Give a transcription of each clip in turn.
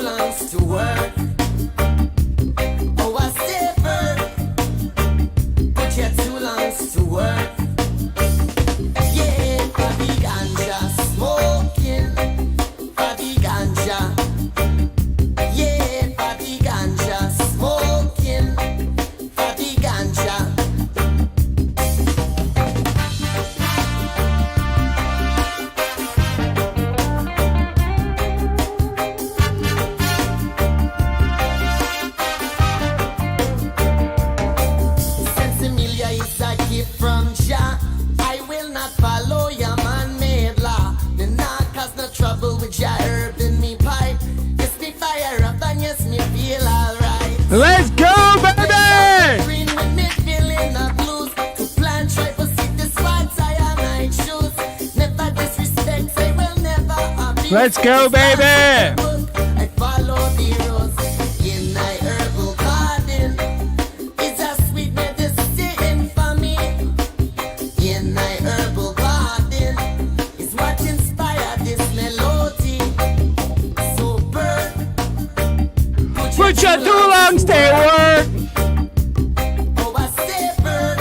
lungs to work. Oh, I said put your two lungs to work. Yeah, for the ganja smoking, for the ganja. Yeah, for the ganja smoking, for the ganja. From Jah, I will not follow your man-made law. Me not cause no trouble with your herb in me pipe. Yes, me fire up and yes, me feel alright. Let's go, baby! Green with me feeling the blues. To plant try for see this white tie night shoes. Never disrespect, I will never abuse. Let's go, baby! I follow the rules in my herbal garden. It's a sweet medicine for me. In my herbal garden is what inspired this melody. So bird, Put your two lungs to work. oh I say bird,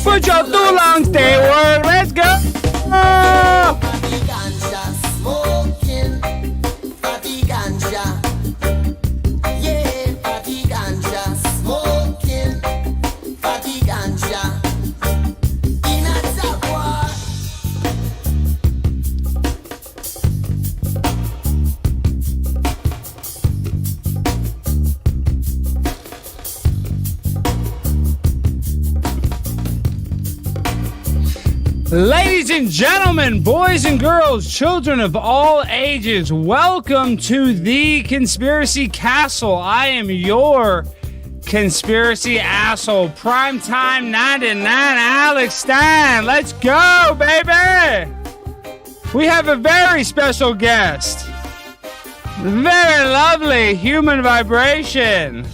Put your two lungs to work. Let's go. for the ganja smoking, for the ganja. Yeah, for the ganja smoking, for the ganja. In a Jaguar. Ladies and gentlemen, boys and girls, children of all ages, welcome to the Conspiracy Castle. I am your conspiracy asshole, primetime 99 Alex Stein. Let's go, baby! We have a very special guest. Very lovely human vibration.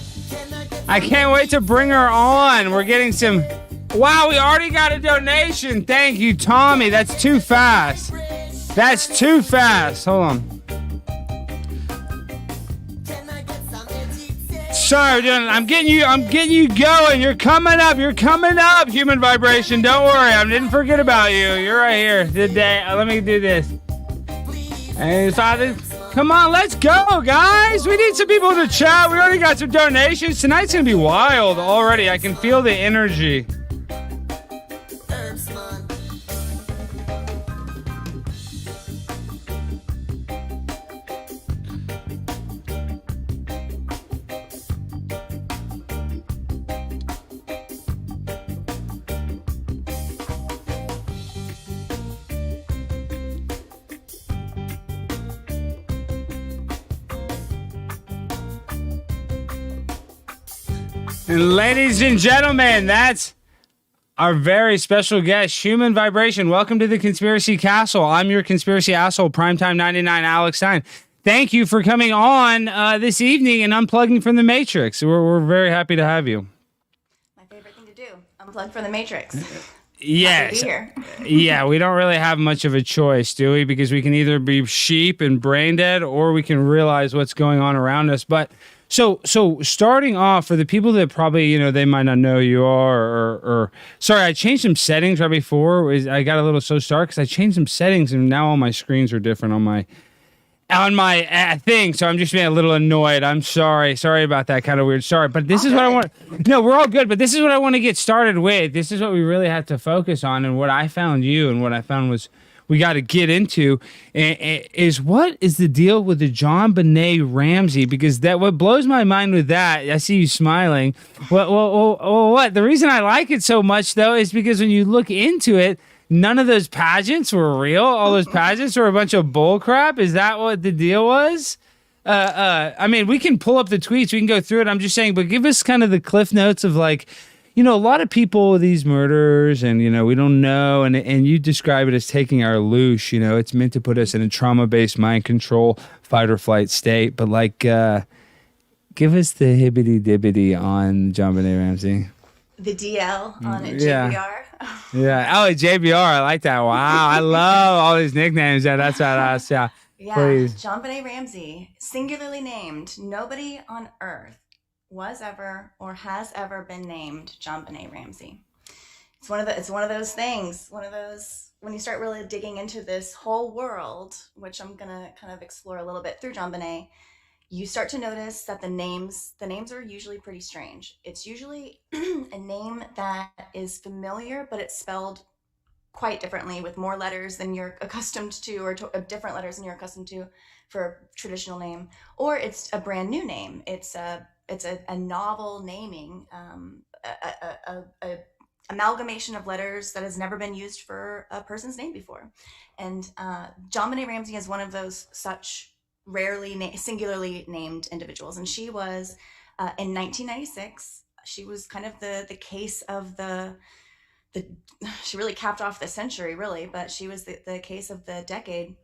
I can't wait to bring her on. We're getting some... Wow, we already got a donation. Thank you, Tommy. That's too fast. That's too fast. Hold on. Sorry, I'm getting you going. You're coming up, human vibration. Don't worry, I didn't forget about you. You're right here today. Let me do this. And come on, let's go, guys. We need some people to chat. We already got some donations. Tonight's gonna be wild already. I can feel the energy. And ladies and gentlemen, that's our very special guest, Human Vibration. Welcome to the Conspiracy Castle. I'm your conspiracy asshole, primetime 99 Alex Stein. Thank you for coming on this evening and unplugging from the Matrix. We're very happy to have you. My favorite thing to do, unplug from the Matrix. Yes. Happy to be here. Yeah, we don't really have much of a choice, do we? Because we can either be sheep and brain dead, or we can realize what's going on around us. But so starting off, for the people that probably, they might not know who you are, or sorry, I changed some settings right before. I got a little so stark because I changed some settings, and now all my screens are different on my thing, so I'm just being a little annoyed. I'm sorry about that, kind of weird. Sorry, but this is what I want. No, we're all good, but this is what I want to get started with. This is what we really have to focus on, and what I found was we got to get into is what is the deal with the JonBenet Ramsey? Because what blows my mind with that, I see you smiling. What? The reason I like it so much, though, is because when you look into it, none of those pageants were real. All those pageants were a bunch of bull crap. Is that what the deal was? I mean, we can pull up the tweets. We can go through it. I'm just saying, but give us kind of the cliff notes of like, a lot of people, these murderers, and, we don't know. And you describe it as taking our loose. It's meant to put us in a trauma-based mind control, fight or flight state. But like, give us the hibbity-dibbity on JonBenet Ramsey. The DL on a Yeah. JBR. Yeah. Oh, JBR. I like that. Wow. I love all these nicknames. Yeah, that's badass. Yeah. Yeah, Please. JonBenet Ramsey, singularly named. Nobody on earth was ever or has ever been named JonBenet Ramsey. It's one of those things, one of those when you start really digging into this whole world, which I'm gonna kind of explore a little bit through JonBenet. You start to notice that the names are usually pretty strange. It's usually a name that is familiar, but it's spelled quite differently with more letters than you're accustomed to, or different letters than you're accustomed to for a traditional name, or it's a brand new name. It's a novel naming, a amalgamation of letters that has never been used for a person's name before. And JonBenet Ramsey is one of those such singularly named individuals, and she was in 1996. She was kind of the case of the she really capped off the century, really, but she was the case of the decade.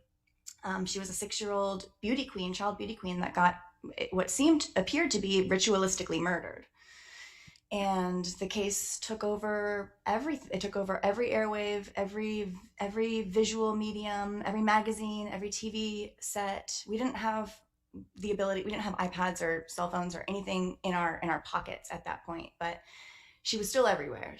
She was a 6-year-old beauty queen, child beauty queen, that got what appeared to be ritualistically murdered. And the case took over everything. It took over every airwave, every visual medium, every magazine, every TV set. We didn't have iPads or cell phones or anything in our pockets at that point, but she was still everywhere.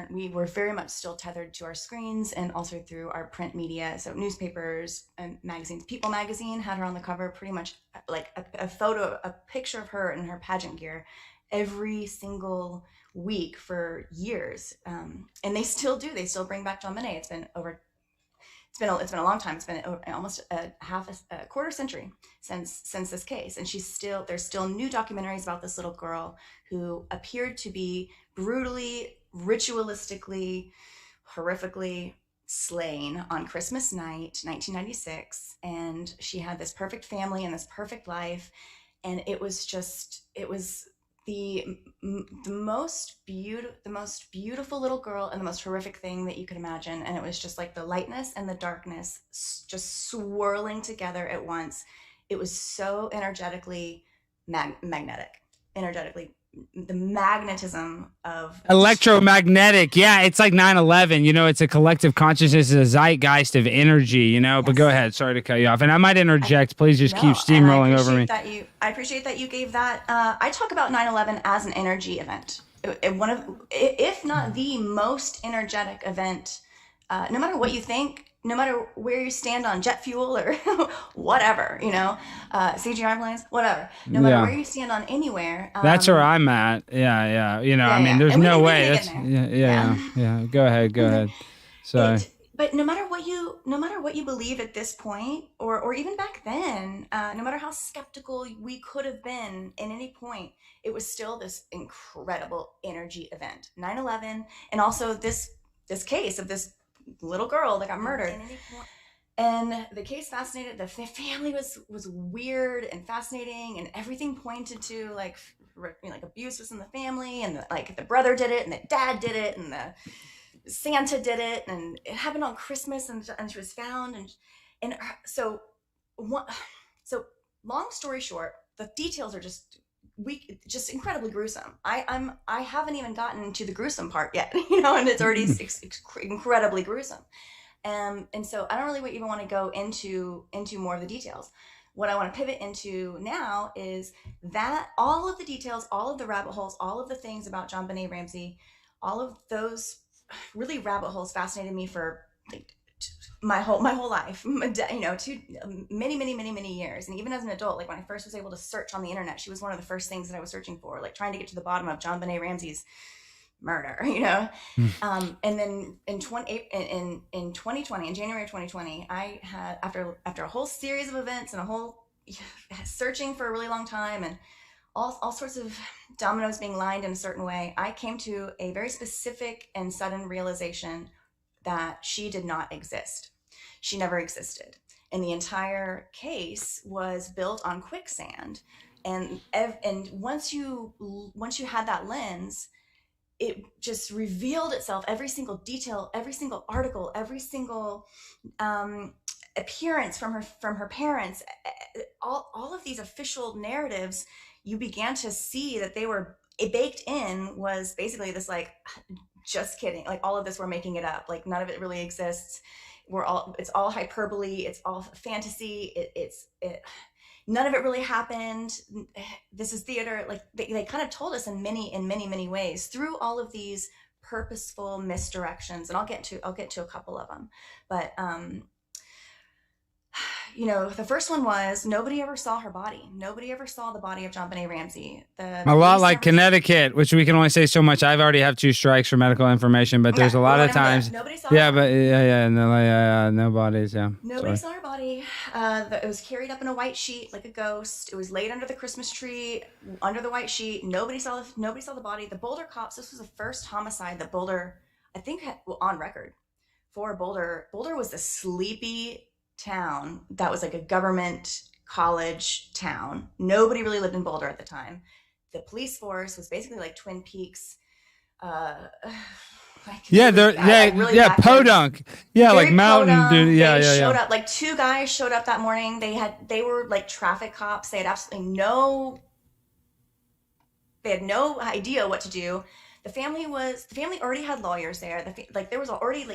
We were very much still tethered to our screens, and also through our print media. So newspapers and magazines. People magazine had her on the cover, pretty much like a picture of her in her pageant gear every single week for years. And they still do. They still bring back JonBenet. It's been a long time. It's been almost a quarter century since this case, and there's still new documentaries about this little girl who appeared to be brutally, ritualistically, horrifically slain on Christmas night, 1996. And she had this perfect family and this perfect life, and it was the most beautiful little girl and the most horrific thing that you could imagine. And it was just like the lightness and the darkness just swirling together at once. It was so energetically magnetic, the magnetism of Electromagnetic. Yeah, it's like 9/11. It's a collective consciousness, a zeitgeist of energy, But Yes. go ahead. Sorry to cut you off. And I might interject. Please just keep steamrolling over me. I appreciate that you gave that. I talk about 9/11 as an energy event. One of, if not the most energetic event, no matter what you think, no matter where you stand on jet fuel or whatever, CGI planes, whatever. No matter where you stand on anywhere. That's where I'm at. Yeah. I mean, there's no way. That's yeah. Go ahead. Sorry. But no matter what you believe at this point, or even back then, no matter how skeptical we could have been at any point, it was still this incredible energy event. 9/11, and also this case of this little girl that got murdered. And the case fascinated. The family was weird and fascinating, and everything pointed to like abuse was in the family, and the brother did it, and the dad did it, and the Santa did it, and it happened on Christmas, and she was found, so long story short, the details are just incredibly gruesome. I haven't even gotten to the gruesome part yet, and it's already incredibly gruesome. And so I don't really even want to go into more of the details. What I want to pivot into now is that all of the details, all of the rabbit holes, all of the things about JonBenet Ramsey, all of those really rabbit holes fascinated me for my whole life, to many years. And even as an adult, when I first was able to search on the internet, she was one of the first things that I was searching for, trying to get to the bottom of JonBenet Ramsey's murder, and then in 2020, in January of 2020, I had, after a whole series of events and a whole searching for a really long time, and all sorts of dominoes being lined in a certain way, I came to a very specific and sudden realization that she did not exist. She never existed. And the entire case was built on quicksand. And once you had that lens, it just revealed itself. Every single detail, every single article, every single appearance from her parents, all of these official narratives, you began to see that they were baked in, was basically this just kidding, all of this, we're making it up, none of it really exists. it's all hyperbole, it's all fantasy, none of it really happened. This is theater. Like they kind of told us in many ways through all of these purposeful misdirections, and I'll get to a couple of them. But the first one was nobody ever saw her body. Nobody ever saw the body of JonBenét Ramsey. A lot like Connecticut, which we can only say so much. I've already have 2 strikes for medical information, but there's a lot of times. Nobody saw yeah, but no bodies. Yeah, nobody saw her body. It was carried up in a white sheet like a ghost. It was laid under the Christmas tree, under the white sheet. Nobody saw the body. The Boulder cops. This was the first homicide that Boulder, I think, had on record for Boulder. Boulder was the sleepy town that was like a government college town. Nobody really lived in Boulder at the time. The police force was basically like Twin Peaks. podunk. Yeah, like mountain podunk. dude. Yeah, they showed up. Like 2 guys showed up that morning. They were like traffic cops. They had absolutely no idea what to do. The family already had lawyers there. There was already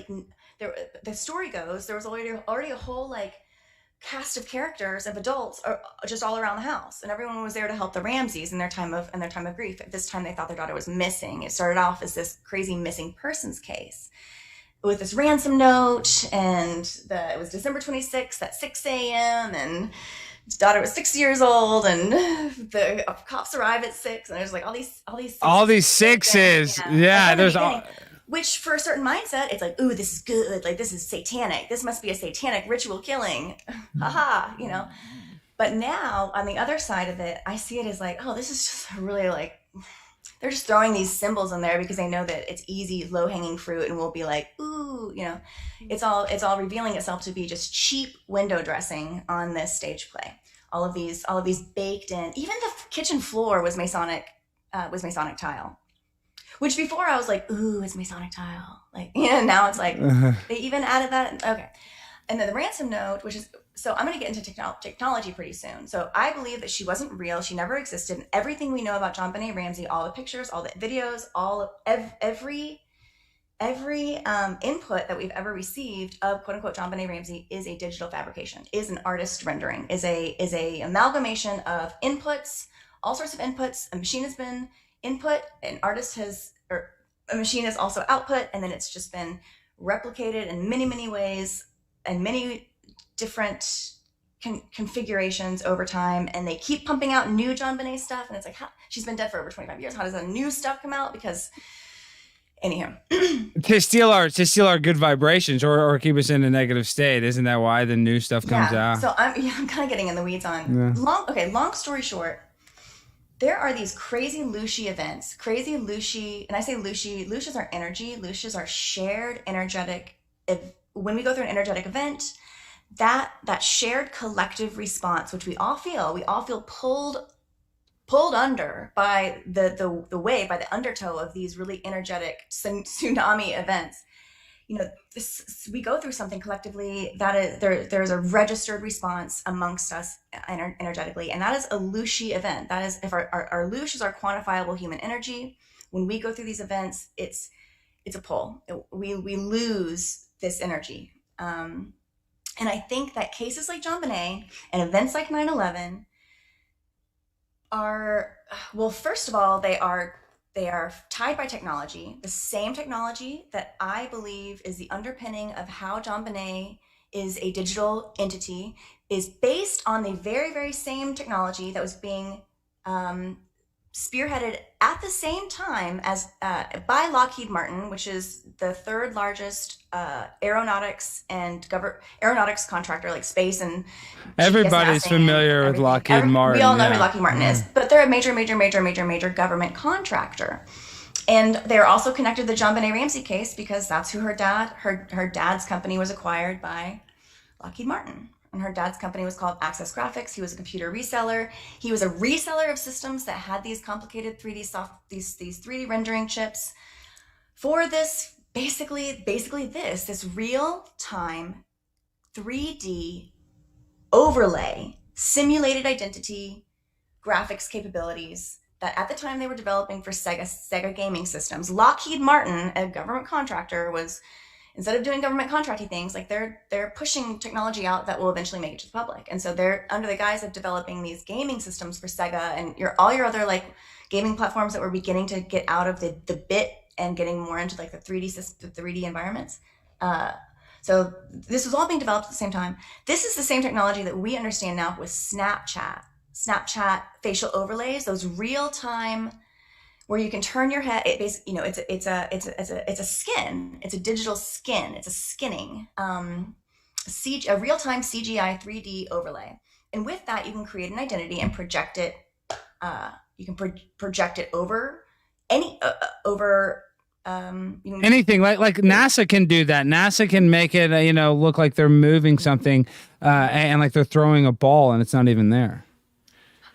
the story goes, there was already a whole like cast of characters of adults just all around the house, and everyone was there to help the Ramseys in their time of grief. At this time, they thought their daughter was missing. It started off as this crazy missing persons case with this ransom note, and it was December 26th at 6 a.m. and his daughter was 6 years old, and the cops arrive at 6, and there's like all these sixes. Yeah, there's all. Which for a certain mindset, it's like, ooh, this is good. Like, this is satanic. This must be a satanic ritual killing. Haha, But now, on the other side of it, I see it as like, oh, this is just really like, they're just throwing these symbols in there because they know that it's easy, low-hanging fruit, and we'll be like, ooh, it's all revealing itself to be just cheap window dressing on this stage play. All of these baked in. Even the kitchen floor was Masonic tile. Which before I was like, ooh, it's Masonic tile. Like, now it's like, they even added that. Okay. And then the ransom note, so I'm going to get into technology pretty soon. So I believe that she wasn't real. She never existed. And everything we know about JonBenét Ramsey, all the pictures, all the videos, every input that we've ever received of quote unquote JonBenét Ramsey is a digital fabrication, is an artist rendering, is a amalgamation of inputs, all sorts of inputs. A machine has been input, a machine is also output, and then it's just been replicated in many ways and many different configurations over time, and they keep pumping out new JonBenét stuff, and it's like, she's been dead for over 25 years. How does that new stuff come out? Because anyhow, to steal our good vibrations or keep us in a negative state. Isn't that why the new stuff comes out? So I'm kind of getting in the weeds on long story short. There are these crazy Lushi events, and I say Lushas are energy. Lushas are shared energetic. When we go through an energetic event, that shared collective response, which we all feel pulled under by the wave, by the undertow of these really energetic tsunami events. We go through something collectively that is there's a registered response amongst us energetically, and that is a Lushi event. That is, if our Lush is our quantifiable human energy, when we go through these events, it's a pull. We lose this energy, and I think that cases like JonBenét and events like 9/11 are, well, first of all, they are tied by technology, the same technology that I believe is the underpinning of how JonBenét is a digital entity, is based on the very, very same technology that was being spearheaded at the same time as by Lockheed Martin, which is the third largest aeronautics contractor, like space and everybody's familiar with Lockheed Martin. We all know who Lockheed Martin is, but they're a major government contractor. And they're also connected to the JonBenét Ramsey case because that's who her dad's company was acquired by Lockheed Martin. And her dad's company was called Access Graphics. He was a computer reseller. He was a reseller of systems that had these complicated 3D rendering chips for this, basically this real-time 3D overlay, simulated identity, graphics capabilities that at the time they were developing for Sega gaming systems. Lockheed Martin, a government contractor, was instead of doing government contracting things, like they're pushing technology out that will eventually make it to the public. And so they're under the guise of developing these gaming systems for Sega and all your other like gaming platforms that were beginning to get out of the bit and getting more into like the 3D environments. So this was all being developed at the same time. This is the same technology that we understand now with Snapchat facial overlays, those real time where you can turn your head. It basically, you know, it's a skin. It's a digital skin. It's a skinning, a real time CGI 3D overlay. And with that, you can create an identity and project it. You can project it over any anything like NASA can do that. NASA can make it, look like they're moving something, and like they're throwing a ball and it's not even there.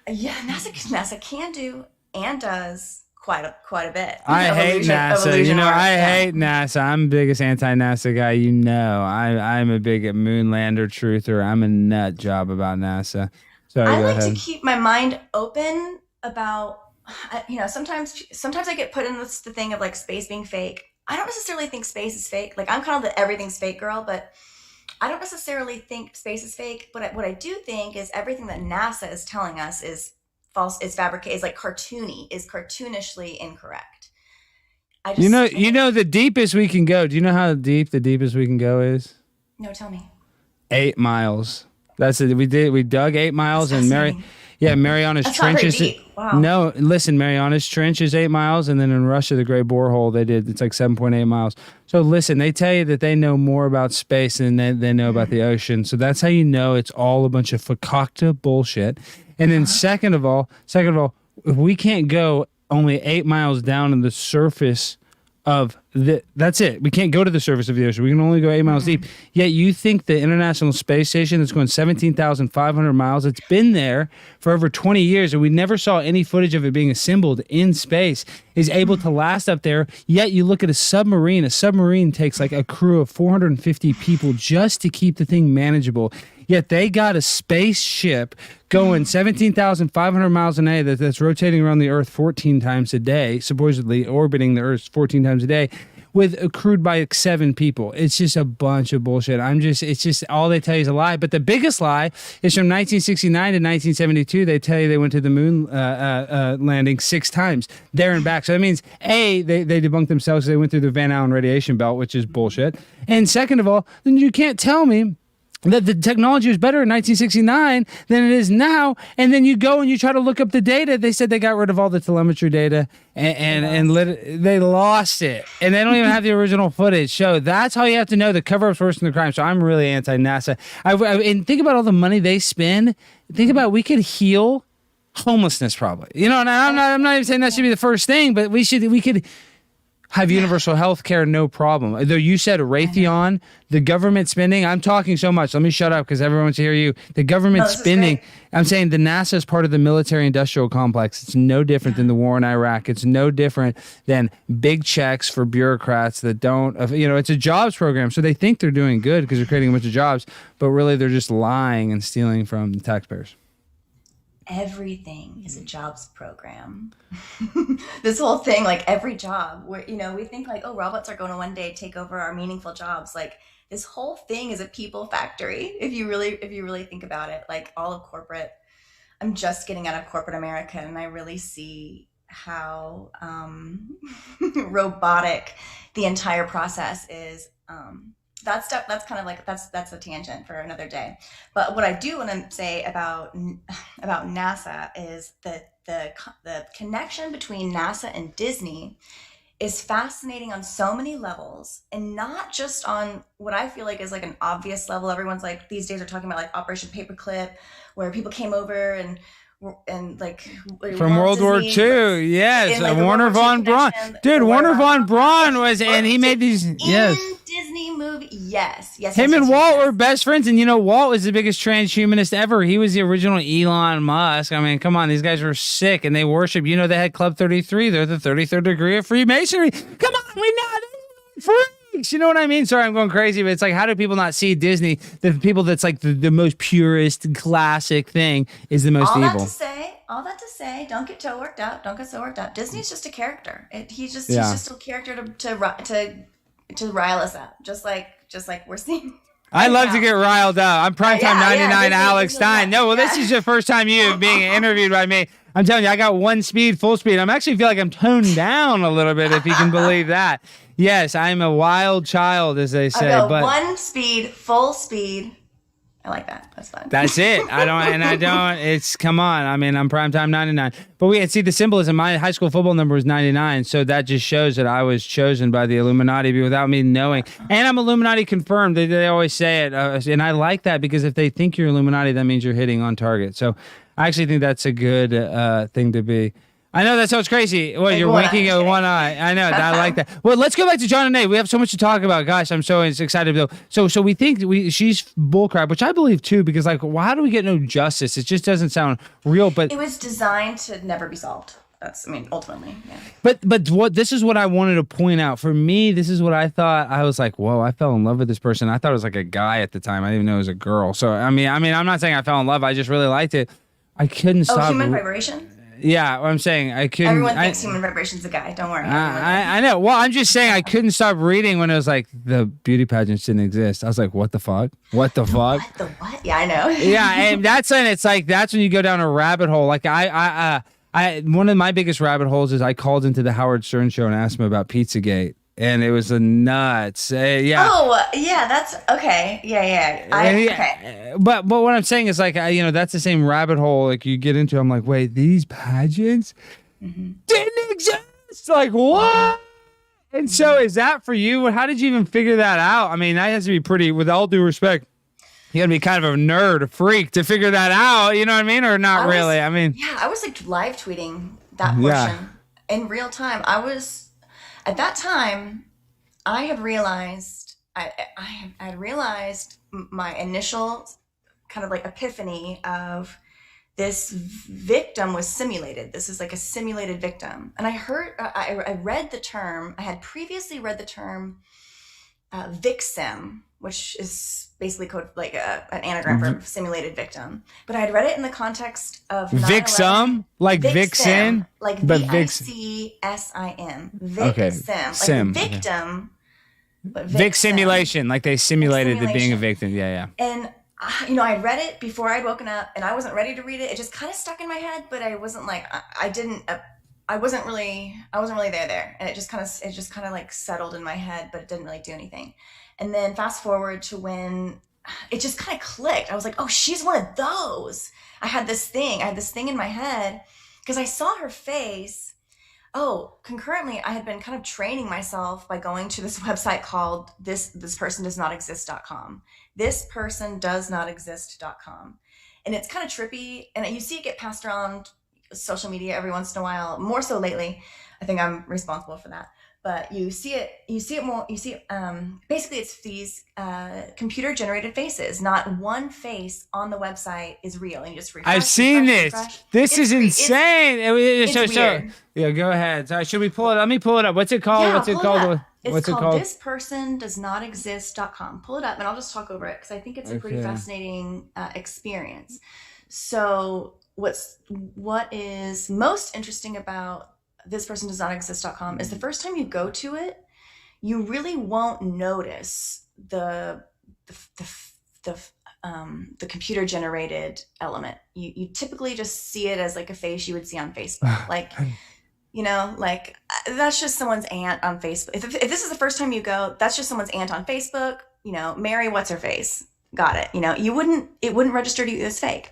Yeah, NASA can do and does quite a bit. I hate NASA. I hate NASA. I'm the biggest anti-NASA guy. I'm a big moon lander truther. I'm a nut job about NASA. Sorry, I like to keep my mind open about, sometimes I get put in the thing of like space being fake. I don't necessarily think space is fake. Like I'm kind of the everything's fake girl, but I don't necessarily think space is fake. But what I do think is everything that NASA is telling us is false, is fabricated, is like cartoonishly incorrect. The deepest we can go. Do you know how deep the deepest we can go is? No, tell me. 8 miles. That's it. We dug 8 miles and Marianas Trench is wow. No, listen, Marianas Trench is 8 miles, and then in Russia the Great Borehole it's like 7.8 miles. So listen, they tell you that they know more about space than they know about the ocean. So that's how you know it's all a bunch of fakakta bullshit. And then second of all, if we can't go only 8 miles down in the surface of that's it. We can't go to the surface of the ocean. We can only go 8 miles deep. Yet you think the International Space Station that's going 17,500 miles, it's been there for over 20 years, and we never saw any footage of it being assembled in space, is able to last up there. Yet you look at a submarine. A submarine takes like a crew of 450 people just to keep the thing manageable. Yet they got a spaceship going 17,500 miles an hour that's rotating around the Earth 14 times a day, supposedly orbiting the Earth 14 times a day, with crewed by 7 people. It's just a bunch of bullshit. It's just all they tell you is a lie. But the biggest lie is from 1969 to 1972. They tell you they went to the moon landing 6 times, there and back. So that means A, they debunked themselves. They went through the Van Allen radiation belt, which is bullshit. And second of all, then you can't tell me that the technology was better in 1969 than it is now, and then you go and you try to look up the data. They said they got rid of all the telemetry data and they lost it, and they don't even have the original footage. So that's how you have to know the cover-up's worse than the crime. So I'm really anti-NASA. And think about all the money they spend. Think about we could heal homelessness probably. And I'm not even saying that should be the first thing, but we could have universal health care, no problem. Though you said Raytheon, the government spending, I'm talking so much. Let me shut up because everyone wants to hear you. The government spending, I'm saying the NASA is part of the military-industrial complex. It's no different than the war in Iraq. It's no different than big checks for bureaucrats that don't, it's a jobs program. So they think they're doing good because they're creating a bunch of jobs, but really they're just lying and stealing from the taxpayers. Everything is a jobs program. This whole thing, like every job where, we think like, oh, robots are going to one day take over our meaningful jobs. Like this whole thing is a people factory. If you really think about it, like all of corporate, I'm just getting out of corporate America and I really see how robotic the entire process is. That's kind of like that's a tangent for another day. But what I do want to say about NASA is that the connection between NASA and Disney is fascinating on so many levels, and not just on what I feel like is like an obvious level. Everyone's like these days are talking about like Operation Paperclip, where people came over and like from World War II, yes, like Warner von Braun, dude. Warner von Braun was, and he made these, yes, Disney movie, yes. Him and Walt were best friends, and Walt was the biggest transhumanist ever. He was the original Elon Musk. I mean, come on, these guys were sick, and they worship. They had Club 33. They're the 33rd degree of Freemasonry. Come on, we know they're freaks. You know what I mean? Sorry, I'm going crazy, but it's like, how do people not see Disney? The people that's like the most purest, classic thing is the most evil. All that to say, don't get so worked out. Disney's just a character. He's just a character to to rile us up, just like we're seeing. I right love now. to get riled up. I'm primetime Yeah, 99 this is- Alex this is Stein. not- No, well, this yeah. is the first time you being interviewed by me. I'm telling you, I got one speed, full speed. I'm actually feel like I'm toned down a little bit, if you can believe that. Yes, I'm a wild child, as they say. I go but 1 speed, full speed. I like that. That's fun. that's it. It's come on. I mean, I'm primetime 99. But we see the symbolism. My high school football number was 99. So that just shows that I was chosen by the Illuminati without me knowing. And I'm Illuminati confirmed. They always say it. And I like that because if they think you're Illuminati, that means you're hitting on target. So I actually think that's a good thing to be. I know that sounds crazy. Well, you're one winking eye. at one eye. I know. I like that. Well, let's go back to John and Nate. We have so much to talk about. Gosh, I'm so excited. So we think she's bullcrap, which I believe too, because like, well, how do we get no justice? It just doesn't sound real. But It was designed to never be solved. Ultimately, yeah. but what this is what I wanted to point out. For me, this is what I thought. I was like, whoa, I fell in love with this person. I thought it was like a guy at the time. I didn't even know it was a girl. So I mean, I'm not saying I fell in love. I just really liked it. I couldn't Oh, stop. human vibration? Yeah, I'm saying I couldn't. Everyone thinks human vibration's a guy. Don't worry. I know. Well, I'm just saying I couldn't stop reading when it was like the beauty pageants didn't exist. I was like, what the fuck? What the fuck? What the what? Yeah, I know. Yeah, and that's when it's like that's when you go down a rabbit hole. Like I one of my biggest rabbit holes is I called into the Howard Stern show and asked him about Pizzagate. And it was a nuts. Yeah. Oh, yeah, that's okay. Yeah. Okay. But what I'm saying is like that's the same rabbit hole like you get into. I'm like, wait, these pageants didn't exist. Like what? And so is that for you? How did you even figure that out? I mean, that has to be pretty. With all due respect, you got to be kind of a nerd, a freak to figure that out. You know what I mean? Or not really? I mean, yeah, I was like live tweeting that portion in real time. At that time, I had realized I had realized my initial kind of like epiphany of this victim was simulated. This is like a simulated victim. And I read the term, I had previously read the term VIXIM, which is basically code like an anagram for simulated victim. But I had read it in the context of 9/11. VIXIM, like Vixen, like but VICSIM, Okay. VIXIM, like Sim, the victim, but Vic VIXIM. simulation, like they simulated it being a simulation. victim. Yeah. And I read it before I'd woken up, and I wasn't ready to read it. It just kind of stuck in my head, but I wasn't like I wasn't really there, and it just kind of like settled in my head, but it didn't really do anything. And then fast forward to when it just kind of clicked. I was like, oh, she's one of those. I had this thing in my head because I saw her face. Oh, concurrently, I had been kind of training myself by going to this website called thispersondoesnotexist.com. Thispersondoesnotexist.com. And it's kind of trippy. And you see it get passed around social media every once in a while, more so lately. I think I'm responsible for that. But you see it more, basically it's these computer generated faces. Not one face on the website is real. And you just refresh. I've seen this. This is It's insane. it's weird. Yeah, go ahead. Sorry, should we pull it? Let me pull it up. What's it called? Yeah, What's it pull called? up. What's It's it called called? thispersondoesnotexist.com. Pull it up and I'll just talk over it because I think it's a pretty Okay. fascinating experience. So what is most interesting about thispersondoesnotexist.com is the first time you go to it, you really won't notice the computer generated element. You typically just see it as like a face you would see on Facebook. Like, like that's just someone's aunt on Facebook. If this is the first time you go, that's just someone's aunt on Facebook. Mary, what's her face? Got it. It wouldn't register to you as fake.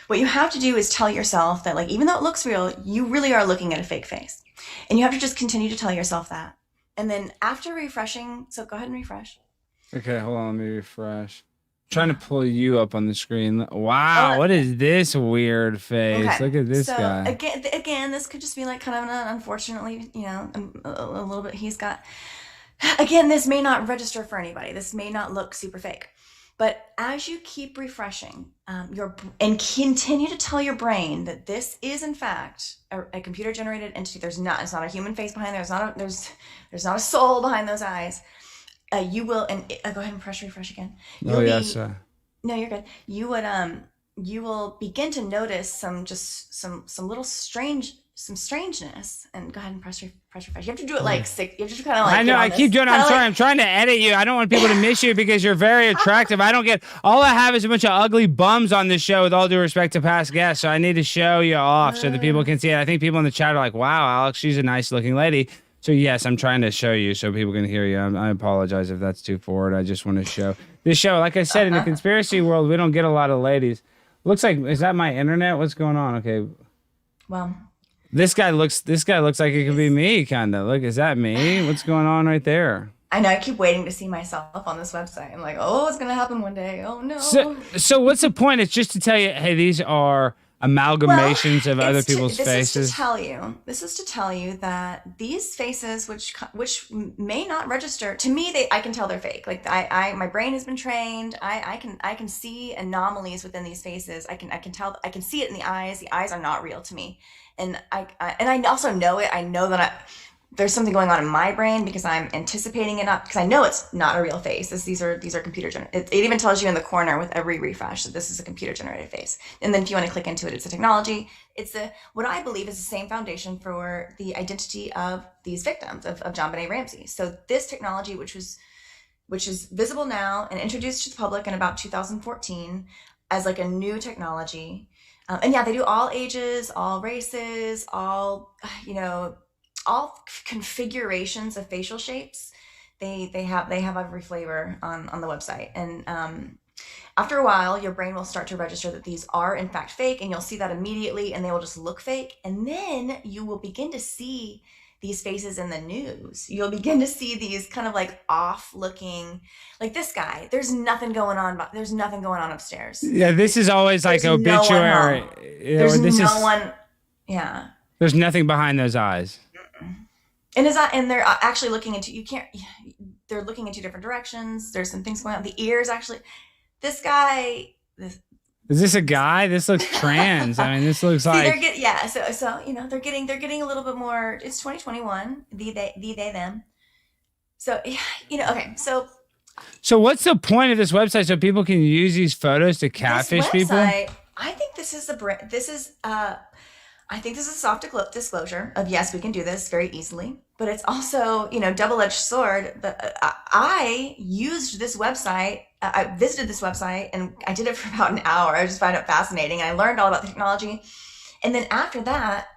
What you have to do is tell yourself that, like, even though it looks real, you really are looking at a fake face. And you have to just continue to tell yourself that. And then after refreshing, so go ahead and refresh. Okay, hold on. Let me refresh. I'm trying to pull you up on the screen. Wow, what is this weird face? Okay. Look at this so, guy. Again, this could just be like kind of an unfortunately, a little bit he's got. Again, this may not register for anybody. This may not look super fake. But as you keep refreshing and continue to tell your brain that this is in fact a computer generated entity, it's not a human face behind there. There's not a soul behind those eyes. You will, and go ahead and press refresh again. Yes. No, you're good. You will begin to notice some little strange some strangeness. And go ahead and press refresh. You have to do it like six. You have to kind of like. I know. I keep doing it. I'm sorry. I'm trying to edit you. I don't want people to miss you because you're very attractive. I don't get. All I have is a bunch of ugly bums on this show. With all due respect to past guests, so I need to show you off so that people can see it. I think people in the chat are like, "Wow, Alex, she's a nice looking lady." So yes, I'm trying to show you so people can hear you. I apologize if that's too forward. I just want to show this show. Like I said, in the conspiracy world, we don't get a lot of ladies. Looks like, is that my internet? What's going on? Okay. Well. This guy looks like it could be me, kind of. Look, is that me? What's going on right there? I know. I keep waiting to see myself on this website. I'm like, oh, it's gonna happen one day. Oh no. So what's the point? It's just to tell you, hey, these are amalgamations of other people's faces. This is to tell you that these faces, which may not register to me, I can tell they're fake. Like my brain has been trained. I can see anomalies within these faces. I can tell. I can see it in the eyes. The eyes are not real to me. And I also know it. I know that there's something going on in my brain because I'm anticipating it, because I know it's not a real face. These are computer generated. It even tells you in the corner with every refresh that this is a computer generated face. And then if you want to click into it, it's a technology. It's what I believe is the same foundation for the identity of these victims of JonBenét Ramsey. So this technology, which is visible now and introduced to the public in about 2014 as like a new technology. And yeah, they do all ages, all races, all configurations of facial shapes. They have every flavor on the website. And after a while, your brain will start to register that these are in fact fake, and you'll see that immediately, and they will just look fake. And then you will begin to see these faces in the news. You'll begin to see these kind of like off looking, like this guy, there's nothing going on upstairs. Yeah, this is always like there's obituary. Yeah. There's nothing behind those eyes. And they're actually looking into, they're looking in two different directions. There's some things going on. The ears actually, this guy, is this a guy? This looks trans. I mean, this looks see, like they're getting a little bit more. It's 2021. They them. So okay. So what's the point of this website? So people can use these photos to catfish people? I think this is I think this is a soft disclosure of yes, we can do this very easily, but it's also, double-edged sword. I used this website. I visited this website and I did it for about an hour. I just found it fascinating. And I learned all about the technology. And then after that,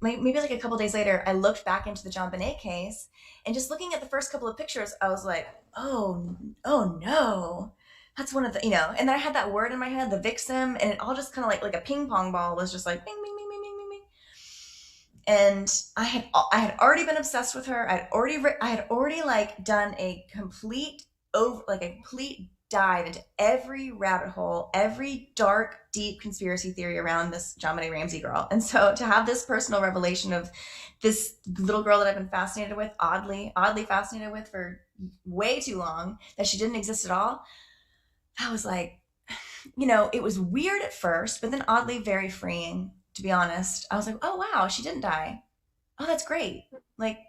maybe like a couple days later, I looked back into the JonBenét case, and just looking at the first couple of pictures, I was like, oh no. That's one of the, and then I had that word in my head, the vixen, and it all just kind of like a ping pong ball was just like bing, bing, bing, bing, bing, bing, bing. And I had already been obsessed with her. I had already like done a complete dive into every rabbit hole, every dark, deep conspiracy theory around this JonBenét Ramsey girl. And so to have this personal revelation of this little girl that I've been fascinated with, oddly fascinated with for way too long, that she didn't exist at all, I was like, it was weird at first, but then oddly very freeing, to be honest. I was like, oh, wow, she didn't die. Oh, that's great. Like,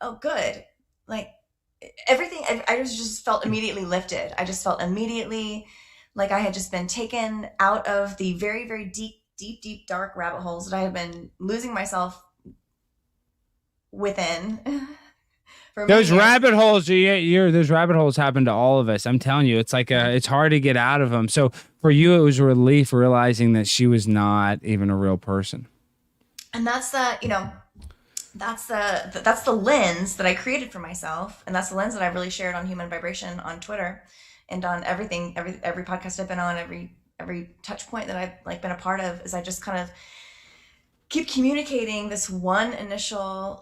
oh, good. Like, everything, I just felt immediately lifted. I just felt immediately like I had just been taken out of the very, very deep, dark rabbit holes that I had been losing myself within. Those rabbit holes, those rabbit holes happen to all of us. I'm telling you, it's like it's hard to get out of them. So for you, it was a relief realizing that she was not even a real person. And that's that's the lens that I created for myself, and that's the lens that I've really shared on Human Vibration on Twitter and on everything, every podcast I've been on, every touch point that I've been a part of, is I just kind of keep communicating this one initial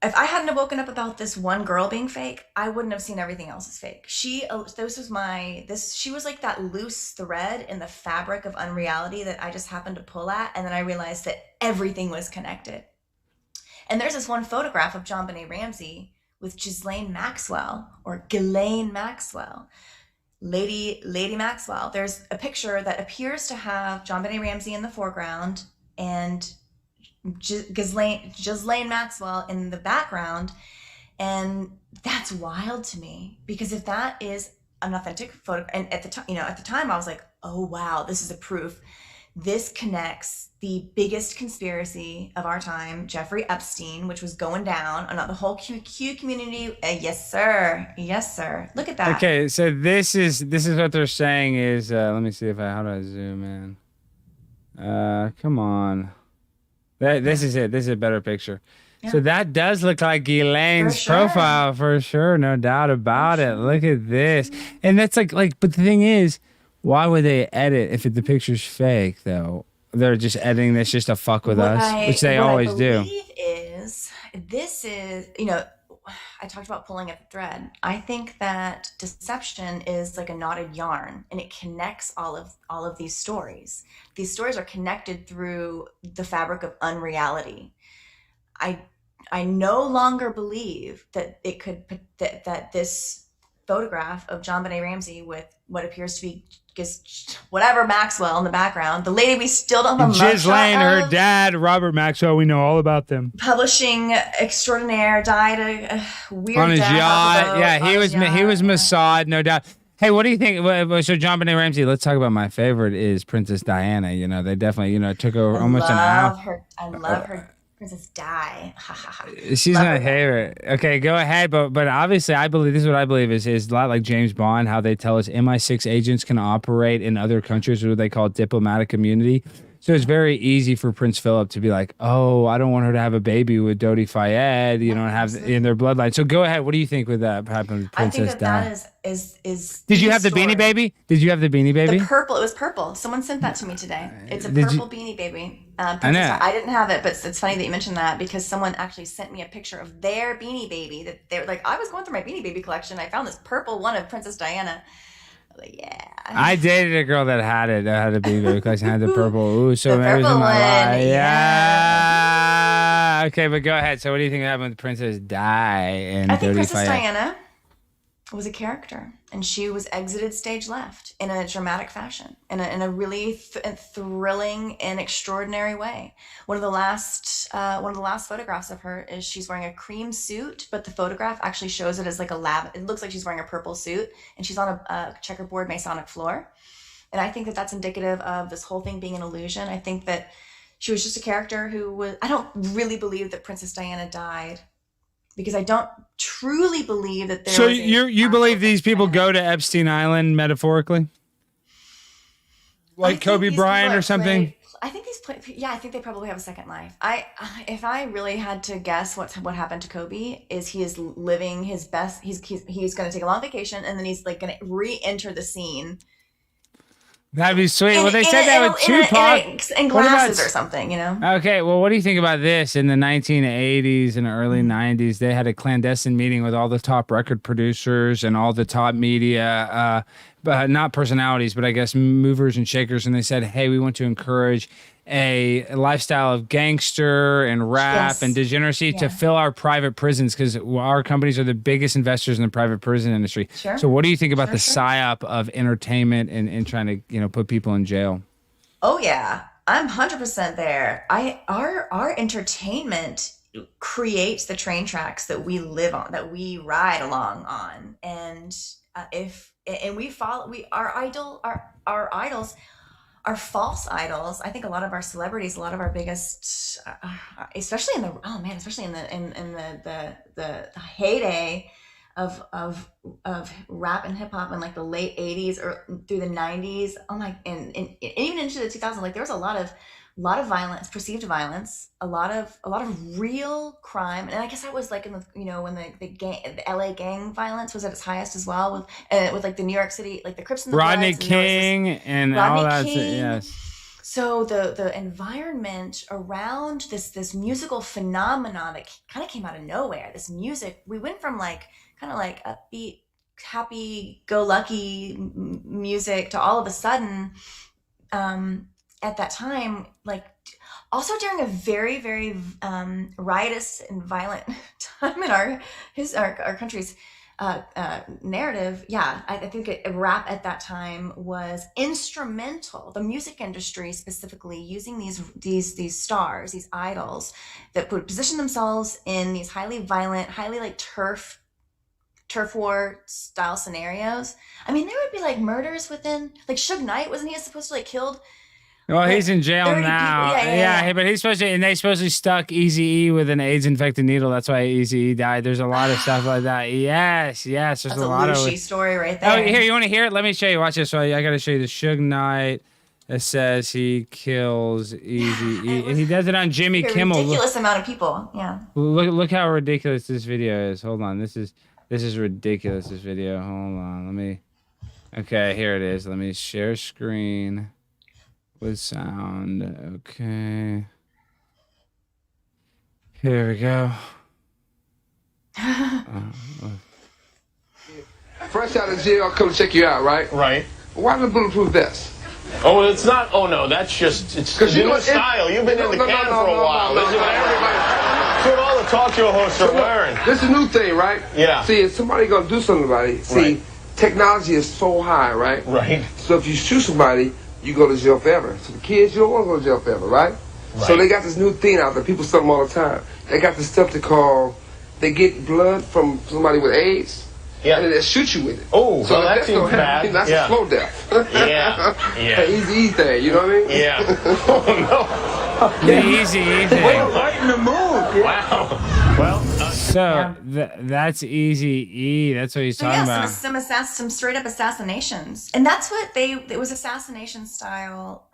if I hadn't have woken up about this one girl being fake, I wouldn't have seen everything else as fake. She was like that loose thread in the fabric of unreality that I just happened to pull at, and then I realized that everything was connected. And there's this one photograph of JonBenét Ramsey with Ghislaine Maxwell, or Ghislaine Maxwell, Lady Maxwell. There's a picture that appears to have JonBenét Ramsey in the foreground and Ghislaine Maxwell in the background. And that's wild to me, because if that is an authentic photo, and at the time I was like, oh wow, this is a proof This connects the biggest conspiracy of our time, Jeffrey Epstein, which was going down, not the whole QQ community. Yes, sir. Yes, sir. Look at that. Okay, so this is what they're saying is let me see how do I zoom in? Come on. This is it. This is a better picture. Yeah. So that does look like Elaine's For sure. profile for sure, no doubt about it. Look at this. And that's like but the thing is, why would they edit if the picture's fake though? They're just editing this just to fuck with us, which they always do. What I believe is, this is, I talked about pulling at the thread. I think that deception is like a knotted yarn, and it connects all of these stories. These stories are connected through the fabric of unreality. I no longer believe that that this photograph of JonBenet Ramsey with what appears to be whatever Maxwell in the background, the lady we still don't have a mugshot Ghislaine, her of, dad, Robert Maxwell, we know all about them. publishing extraordinaire, died a weird On his death yacht. off a boat, Yeah, on his he was yacht. Mossad, no doubt. Hey, what do you think? So JonBenet Ramsey, let's talk about my favorite is Princess Diana. They definitely, took over almost an hour. I love her. Princess Di. Ha ha ha. She's Love my her. favorite. Okay, go ahead. But obviously, I believe this is what I believe is a lot like James Bond, how they tell us MI6 agents can operate in other countries, what they call diplomatic immunity. So it's very easy for Prince Philip to be like, oh, I don't want her to have a baby with Dodi Fayed, and have in their bloodline. So go ahead. What do you think with that happened with I think Princess Di? that is. Did you the have the story. Beanie Baby? Did you have the Beanie Baby? The purple. It was purple. Someone sent that to me today. It's a Did purple Beanie Baby. I know. I didn't have it, but it's funny that you mentioned that because someone actually sent me a picture of their Beanie Baby. That they were like, I was going through my Beanie Baby collection. I found this purple one of Princess Diana. I was like, yeah. I dated a girl that had it. That had a Beanie Baby collection. Had the purple. Ooh, so The maybe purple in my one, life. yeah. Yeah. Okay, but go ahead. So what do you think happened with Princess Di and I think Dodi Princess Fayed? Diana was a character, and she was exited stage left in a dramatic fashion, in a really thrilling and extraordinary way. One of the last photographs of her is she's wearing a cream suit, but the photograph actually shows it as like it looks like she's wearing a purple suit, and she's on a checkerboard Masonic floor. And I think that that's indicative of this whole thing being an illusion. I think that she was just a character I don't really believe that Princess Diana died, because I don't truly believe that there So was you believe these people go to Epstein Island metaphorically, like Kobe Bryant or something? I think I think they probably have a second life. If I really had to guess what happened to Kobe is he is living his best. He's going to take a long vacation, and then he's like going to re-enter the scene. That'd be sweet. Well, they said that with Tupac. In What about- glasses or something, Okay, well, what do you think about this? In the 1980s and early 90s, they had a clandestine meeting with all the top record producers and all the top media, but not personalities, but I guess movers and shakers. And they said, hey, we want to encourage a lifestyle of gangster and rap Yes. and degeneracy to Yeah. fill our private prisons, because our companies are the biggest investors in the private prison industry. Sure. So what do you think about Sure, the sure. psyop of entertainment and trying to put people in jail? Oh yeah, I'm 100% there. Our entertainment creates the train tracks that we live on, that we ride along on, and we follow our idols are false idols. I think a lot of our celebrities, a lot of our biggest, especially in the heyday of rap and hip hop in like the late 80s or through the 90s. Oh my, and even into the 2000s, like there was a lot of violence, perceived violence, a lot of real crime. And I guess that was like in the, when the LA gang violence was at its highest as well, with like the New York City, like the Crips and the Rodney Bloods, and there was this- King and Rodney all that. King. Yes. So the environment around this musical phenomenon that kind of came out of nowhere, this music, we went from like kind of like upbeat, happy-go-lucky music to all of a sudden, at that time, like also during a very, very riotous and violent time in our country's narrative. Yeah, I think rap at that time was instrumental. The music industry specifically using these stars, these idols that would position themselves in these highly violent, highly like turf war style scenarios. I mean, there would be like murders within, like Suge Knight, wasn't he supposed to like killed Well, he's in jail 30 now. people. Yeah. Hey, but he's supposed to, and they supposedly stuck Eazy-E with an AIDS-infected needle. That's why Eazy-E died. There's a lot of stuff like that. Yes. There's That's a a lot of. Lucci story right there. Oh, here, you want to hear it? Let me show you. Watch this. So I got to show you the Suge Knight. It says he kills Eazy-E. And he does it on Jimmy A Kimmel. ridiculous amount of people. Yeah. Look how ridiculous this video is. Hold on. This is ridiculous, this video. Hold on. Okay, here it is. Let me share screen with sound. Okay. Here we go. Fresh out of jail, I'll come check you out, right? Right. Why the bulletproof vest? Oh, it's not. Oh no, that's just it's the new style. You've been in the can for a while. This is what everybody. That's what all the talk show hosts are wearing. This is a new thing, right? Yeah. See, if somebody gonna do something about it, see, Right. technology is so high, right? Right. So if you shoot somebody, you go to jail forever. So the kids, you don't want to go to jail forever, right? So they got this new thing out there. People sell them all the time. They got this stuff they get blood from somebody with AIDS. Yeah. And then they shoot you with it. Oh, so well, that that's seems bad. That's Yeah. a slow death. Yeah. An easy thing, you know what I mean? Yeah. Oh The Eazy-E thing. right in the mood. Wow. Well. So that's Eazy-E. That's what he's So talking yeah, about. some straight up assassinations, and that's what it was assassination style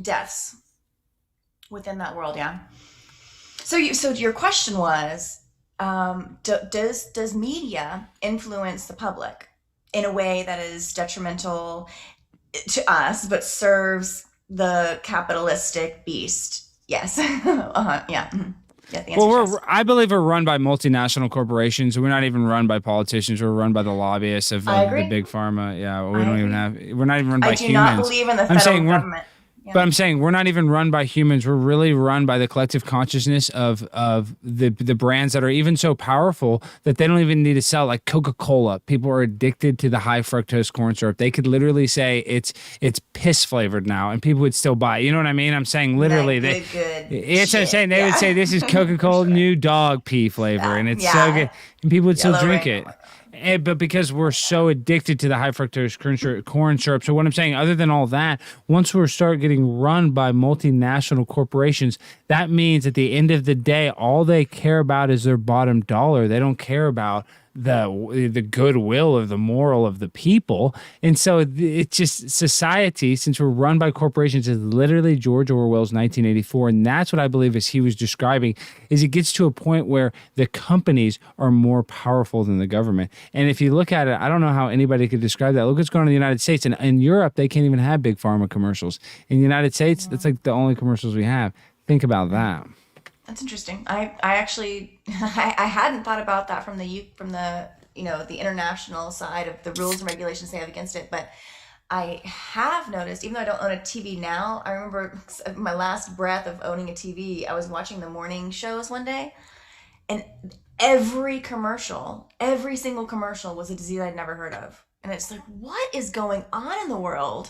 deaths within that world. Yeah. So your question was, does media influence the public in a way that is detrimental to us, but serves the capitalistic beast? Yes. Yeah. Mhm. Yeah, the answer is yes. I believe we're run by multinational corporations. We're not even run by politicians. We're run by the lobbyists of I the agree. big pharma. Yeah, I we don't even agree. have. We're not even run by I do humans. not believe in the I'm federal saying government. Yeah. But I'm saying we're not even run by humans. We're really run by the collective consciousness of the brands that are even so powerful that they don't even need to sell. Like Coca-Cola, people are addicted to the high fructose corn syrup. They could literally say it's piss flavored now, and people would still buy it. You know what I mean? I'm saying literally That they. good It's what I'm shit. saying. They would say this is Coca-Cola new dog pee flavor, and it's so Yeah. good, and people would still Yellow drink Rain. it. But because we're so addicted to the high fructose corn syrup. So what I'm saying, other than all that, once we start getting run by multinational corporations, that means at the end of the day, all they care about is their bottom dollar. They don't care about the goodwill or the moral of the people. And so it's just society, since we're run by corporations, is literally George Orwell's 1984. And that's what I believe as he was describing, is it gets to a point where the companies are more powerful than the government. And if you look at it, I don't know how anybody could describe that. Look what's going on in the United States. And in Europe, they can't even have big pharma commercials. In the United States, that's like the only commercials we have. Think about that. That's interesting. I actually I hadn't thought about that from the the international side of the rules and regulations they have against it, but I have noticed, even though I don't own a TV now, I remember my last breath of owning a TV. I was watching the morning shows one day, and every single commercial was a disease I'd never heard of. And it's like, what is going on in the world?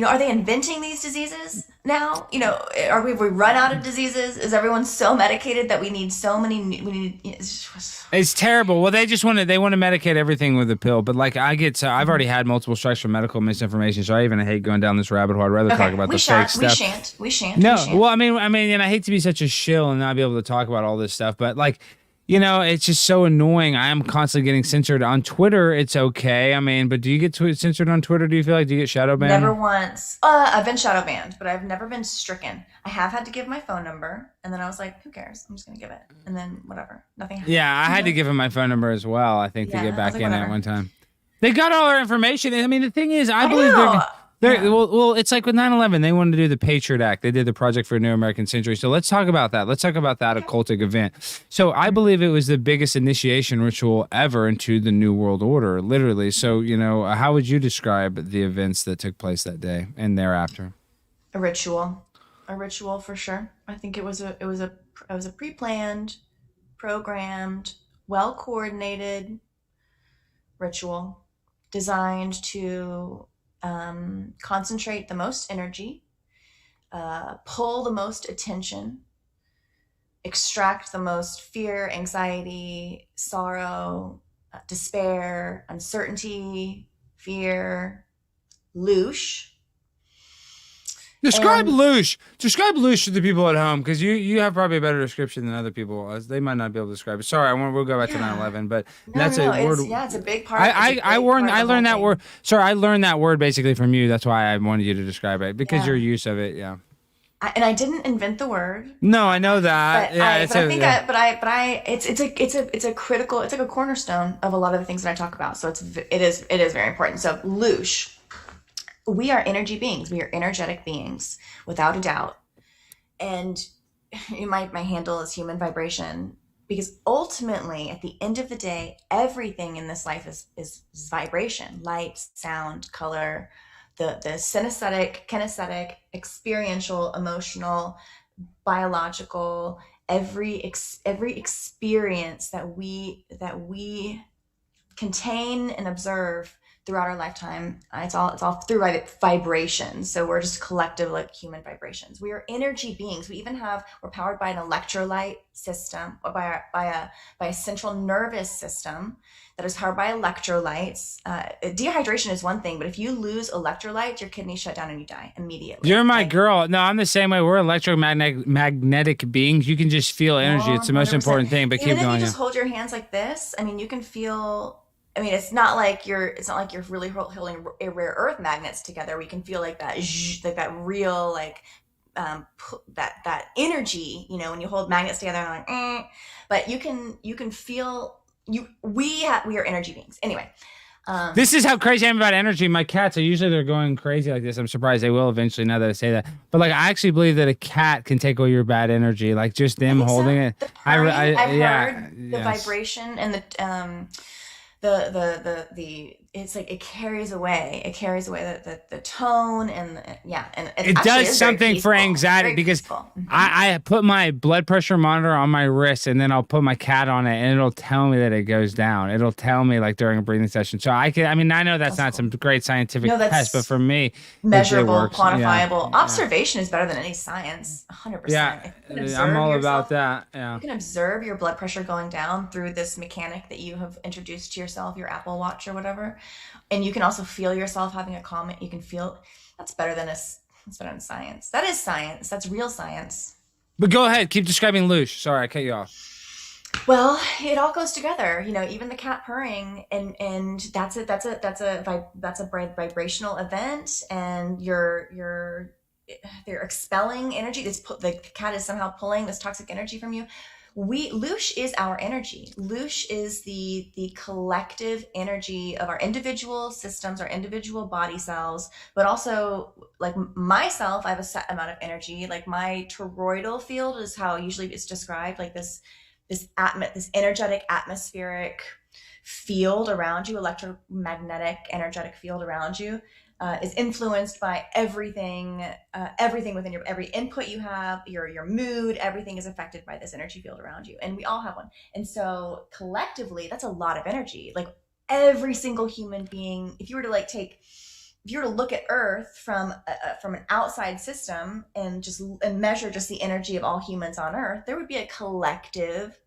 Are they inventing these diseases now? Have we run out of diseases? Is everyone so medicated that we need so many? It's terrible. Well, they want to medicate everything with a pill. But like I've already had multiple strikes from medical misinformation, so I even hate going down this rabbit hole. I'd rather talk about the fake stuff. We shan't. No, well, I mean, and I hate to be such a shill and not be able to talk about all this stuff, but like, it's just so annoying. I am constantly getting censored on Twitter. It's okay. I mean, but do you get censored on Twitter? Do you feel like, do you get shadow banned? Never once. I've been shadow banned, but I've never been stricken. I have had to give my phone number, and then I was like, who cares? I'm just going to give it. And then whatever. Nothing happened. Yeah, I had to give him my phone number as well, I think, to Yeah, get I back was in like, at whatever. one time. They got all our information. I mean, the thing is, I believe know. well, it's like with 9/11, they wanted to do the Patriot Act. They did the Project for a New American Century. So let's talk about that. Let's talk about that occultic event. So I believe it was the biggest initiation ritual ever into the New World Order, literally. So, how would you describe the events that took place that day and thereafter? A ritual for sure. I think it was a pre-planned, programmed, well-coordinated ritual designed to concentrate the most energy, pull the most attention, extract the most fear, anxiety, sorrow, despair, uncertainty, fear, loosh, Describe And- loosh. Describe loosh to the people at home, because you have probably a better description than other people. As they might not be able to describe it. Sorry, we'll go back to 9/11, but that's a word. It's a big part. I learned that word. Sorry, I learned that word basically from you. That's why I wanted you to describe it, because your use of it. Yeah. And I didn't invent the word. No, I know that. It's a critical. It's like a cornerstone of a lot of the things that I talk about. So it is very important. So loosh. We are energy beings. We are energetic beings, without a doubt. And my handle is human vibration, because ultimately, at the end of the day, everything in this life is vibration: light, sound, color, the synesthetic, kinesthetic, experiential, emotional, biological. Every experience that we contain and observe throughout our lifetime, it's all through vibrations. So we're just collective, like human vibrations. We are energy beings. We're powered by an electrolyte system, or by a central nervous system that is powered by electrolytes. Dehydration is one thing, but if you lose electrolytes, your kidneys shut down and you die immediately. You're my girl. No, I'm the same way. We're electromagnetic beings. You can just feel energy. It's the most 100%. important thing. But Even keep if going. you just hold your hands like this, I mean, you can feel. I mean, it's not like you're really holding rare earth magnets together. We can feel like that, like that real, like that energy. You know, when you hold magnets together, and like, but you can feel we are energy beings. Anyway, this is how crazy I am about energy. My cats are usually they're going crazy like this. I'm surprised they will eventually, now that I say that. But like, I actually believe that a cat can take away your bad energy. Like just them holding it. I've heard the vibration and the it's like it carries away the tone and it does something for anxiety, because I put my blood pressure monitor on my wrist, and then I'll put my cat on it, and it'll tell me that it goes down. It'll tell me like during a breathing session. So I know that's not some great scientific test, but for me, measurable, quantifiable. Observation is better than any science. 100%. Yeah, I'm all about that. Yeah, you can observe your blood pressure going down through this mechanic that you have introduced to yourself, your Apple Watch or whatever. And you can also feel yourself having a comment. You can feel that's better than science. That is science. That's real science. But go ahead, keep describing loosh. Sorry, I cut you off. Well, it all goes together. You know, even the cat purring, and that's a vibrational event, and they're expelling energy. The cat is somehow pulling this toxic energy from you. Loosh is our energy. Loosh is the collective energy of our individual systems, our individual body cells, but also like myself, I have a set amount of energy. Like my toroidal field is how usually it's described, like this energetic atmospheric field around you, electromagnetic energetic field around you. Is influenced by everything within every input you have, your mood, everything is affected by this energy field around you. And we all have one. And so collectively, that's a lot of energy. Like every single human being, if you were to look at Earth from an outside system and measure just the energy of all humans on Earth, there would be a collective.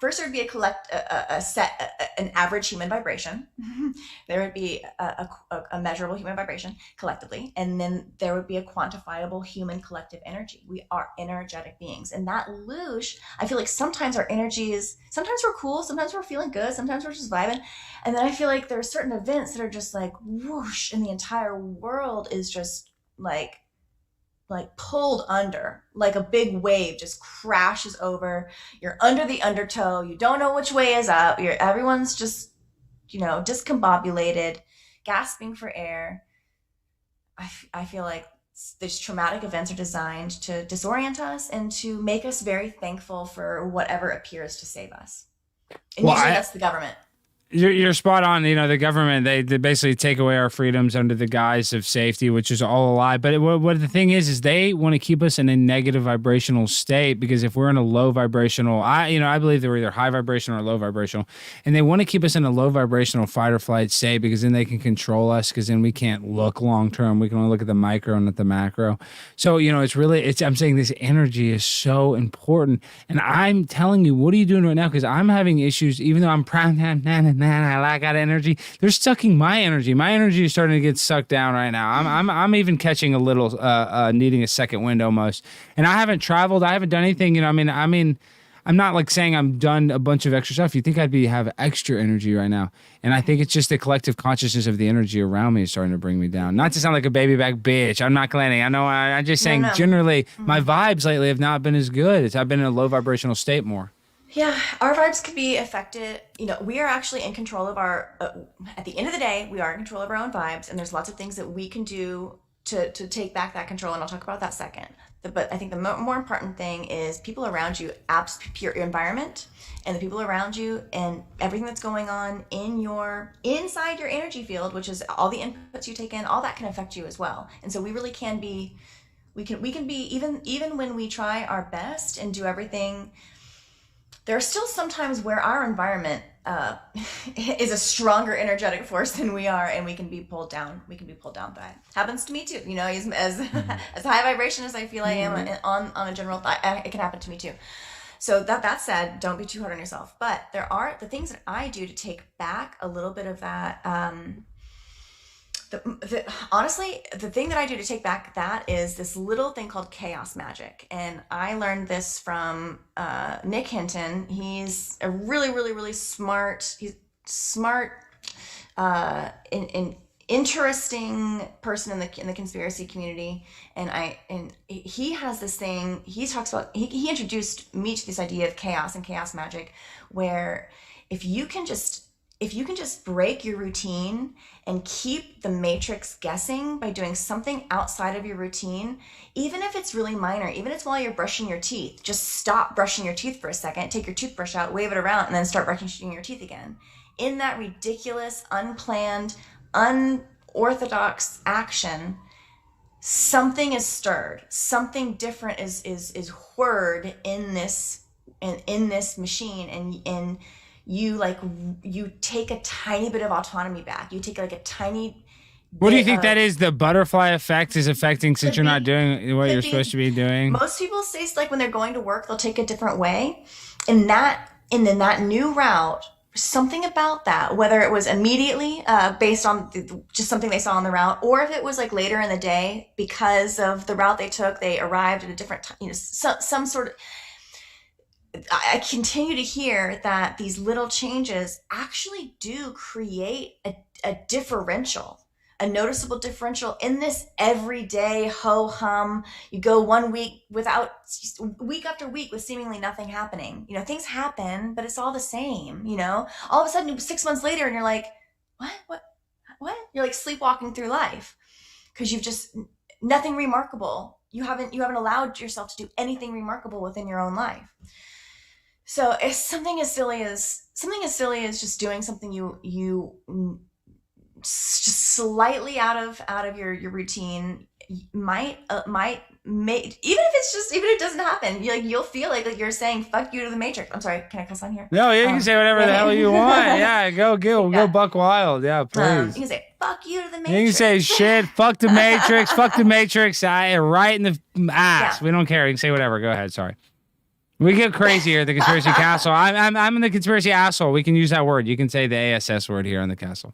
First, there would be an average human vibration. There would be a measurable human vibration collectively. And then there would be a quantifiable human collective energy. We are energetic beings. And that loosh, I feel like sometimes our energy sometimes we're cool, sometimes we're feeling good, sometimes we're just vibing. And then I feel like there are certain events that are just like whoosh, and the entire world is just like pulled under, like a big wave just crashes over. You're under the undertow. You don't know which way is up. Everyone's just, discombobulated, gasping for air. I feel like these traumatic events are designed to disorient us and to make us very thankful for whatever appears to save us. And usually that's the government. You're spot on. The government, they basically take away our freedoms under the guise of safety, which is all a lie. But what the thing is they want to keep us in a negative vibrational state, because if we're in a low vibrational, I believe they're either high vibrational or low vibrational, and they want to keep us in a low vibrational fight or flight state, because then they can control us, because then we can't look long term. We can only look at the micro and not the macro. So, I'm saying this energy is so important. And I'm telling you, what are you doing right now? Because I'm having issues, even though I'm proud, man, I got energy. They're sucking my energy. My energy is starting to get sucked down right now. I'm even catching a little needing a second wind almost. And I haven't traveled. I haven't done anything. You know, I mean, I'm not like saying I'm done a bunch of extra stuff. You think I'd have extra energy right now. And I think it's just the collective consciousness of the energy around me is starting to bring me down. Not to sound like a baby back bitch. I'm not claiming. I know. I'm just saying generally my vibes lately have not been as good. I've been in a low vibrational state more. Yeah, our vibes could be affected. You know, we are actually in control of our, at the end of the day, we are in control of our own vibes. And there's lots of things that we can do to take back that control. And I'll talk about that second. But I think the more important thing is people around you, your environment, and the people around you, and everything that's going on inside your energy field, which is all the inputs you take in, all that can affect you as well. And so we really can be, we can be even when we try our best and do everything. There are still sometimes where our environment is a stronger energetic force than we are, and we can be pulled down. We can be pulled down by it. Happens to me too. You know, as high vibration as I feel I am on a general thought, it can happen to me too. So that said, don't be too hard on yourself. But there are the things that I do to take back a little bit of that. Honestly, the thing that I do to take back that is this little thing called chaos magic. And I learned this from Nick Hinton. He's a really, really, really smart, interesting person in the conspiracy community. And he has this thing, he talks about, he introduced me to this idea of chaos and chaos magic, where if you can just break your routine and keep the matrix guessing by doing something outside of your routine, even if it's really minor, even if it's while you're brushing your teeth, just stop brushing your teeth for a second, take your toothbrush out, wave it around, and then start brushing your teeth again. In that ridiculous, unplanned, unorthodox action, something is stirred. Something different is whirred in this machine, and you take a tiny bit of autonomy back. You take like a tiny What do you think that is? The butterfly effect is affecting since you're not doing what you're supposed to be doing? Most people say like when they're going to work, they'll take a different way. And then that new route, something about that, whether it was immediately based on just something they saw on the route, or if it was like later in the day because of the route they took, they arrived at a different time, some sort of. I continue to hear that these little changes actually do create a differential, a noticeable differential in this everyday ho-hum. You go 1 week week after week with seemingly nothing happening. You know, things happen, but it's all the same, you know? All of a sudden, 6 months later, and you're like, what? You're like sleepwalking through life because you've just, nothing remarkable. You haven't allowed yourself to do anything remarkable within your own life. So it's something as silly as just doing something you just slightly out of your routine might make, even if it doesn't happen, you'll feel like you're saying fuck you to the matrix. I'm sorry, can I cuss on here? No, you can say whatever the hell you want. Yeah, go buck wild. Yeah, please. You can say fuck you to the matrix. You can say shit, fuck the matrix, fuck the matrix, right in the ass. Yeah. We don't care. You can say whatever. Go ahead. Sorry. We get crazy here at the Conspiracy Castle. I'm in the Conspiracy Asshole. We can use that word. You can say the ASS word here on the castle.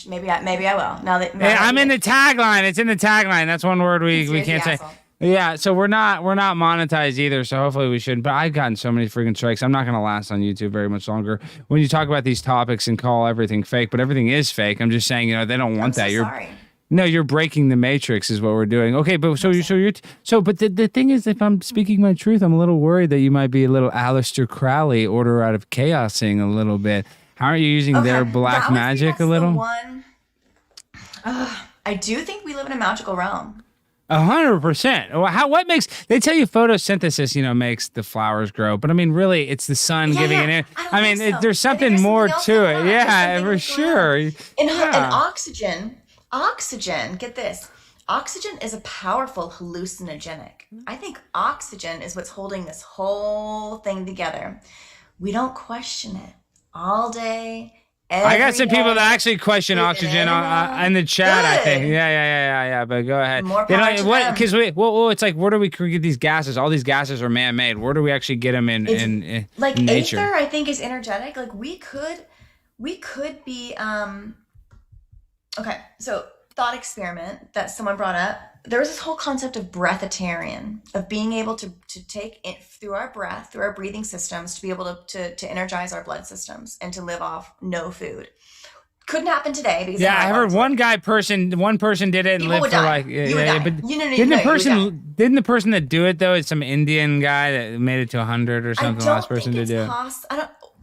Maybe I will. I'm in the tagline. It's in the tagline. That's one word we can't say. Yeah, so we're not monetized either, so hopefully we shouldn't. But I've gotten so many freaking strikes. I'm not going to last on YouTube very much longer. When you talk about these topics and call everything fake, but everything is fake. I'm just saying, they don't want that. Sorry. No, you're breaking the matrix is what we're doing. Okay, but but the thing is, if I'm speaking my truth, I'm a little worried that you might be a little Aleister Crowley, order out of chaosing a little bit. How are you using their black magic a little? I do think we live in a magical realm. 100%. What makes, they tell you photosynthesis, makes the flowers grow, but I mean, really, it's the sun giving it. There's something more to it. Yeah, for sure. And oxygen, get this. Oxygen is a powerful hallucinogenic. I think oxygen is what's holding this whole thing together. We don't question it all day. I got some people that actually question oxygen in the chat. Good. I think, yeah. But go ahead. More power to them. Because it's like, where do we get these gases? All these gases are man-made. Where do we actually get them in nature? Aether, I think, is energetic. Like we could we could be okay, so thought experiment that someone brought up. There was this whole concept of breatharian, of being able to take it through our breath, through our breathing systems, to be able to energize our blood systems and to live off no food. Couldn't happen today because I heard one person did it and lived for like but didn't the person that do it though, it's some Indian guy that made it to 100 or something. The last person to do it.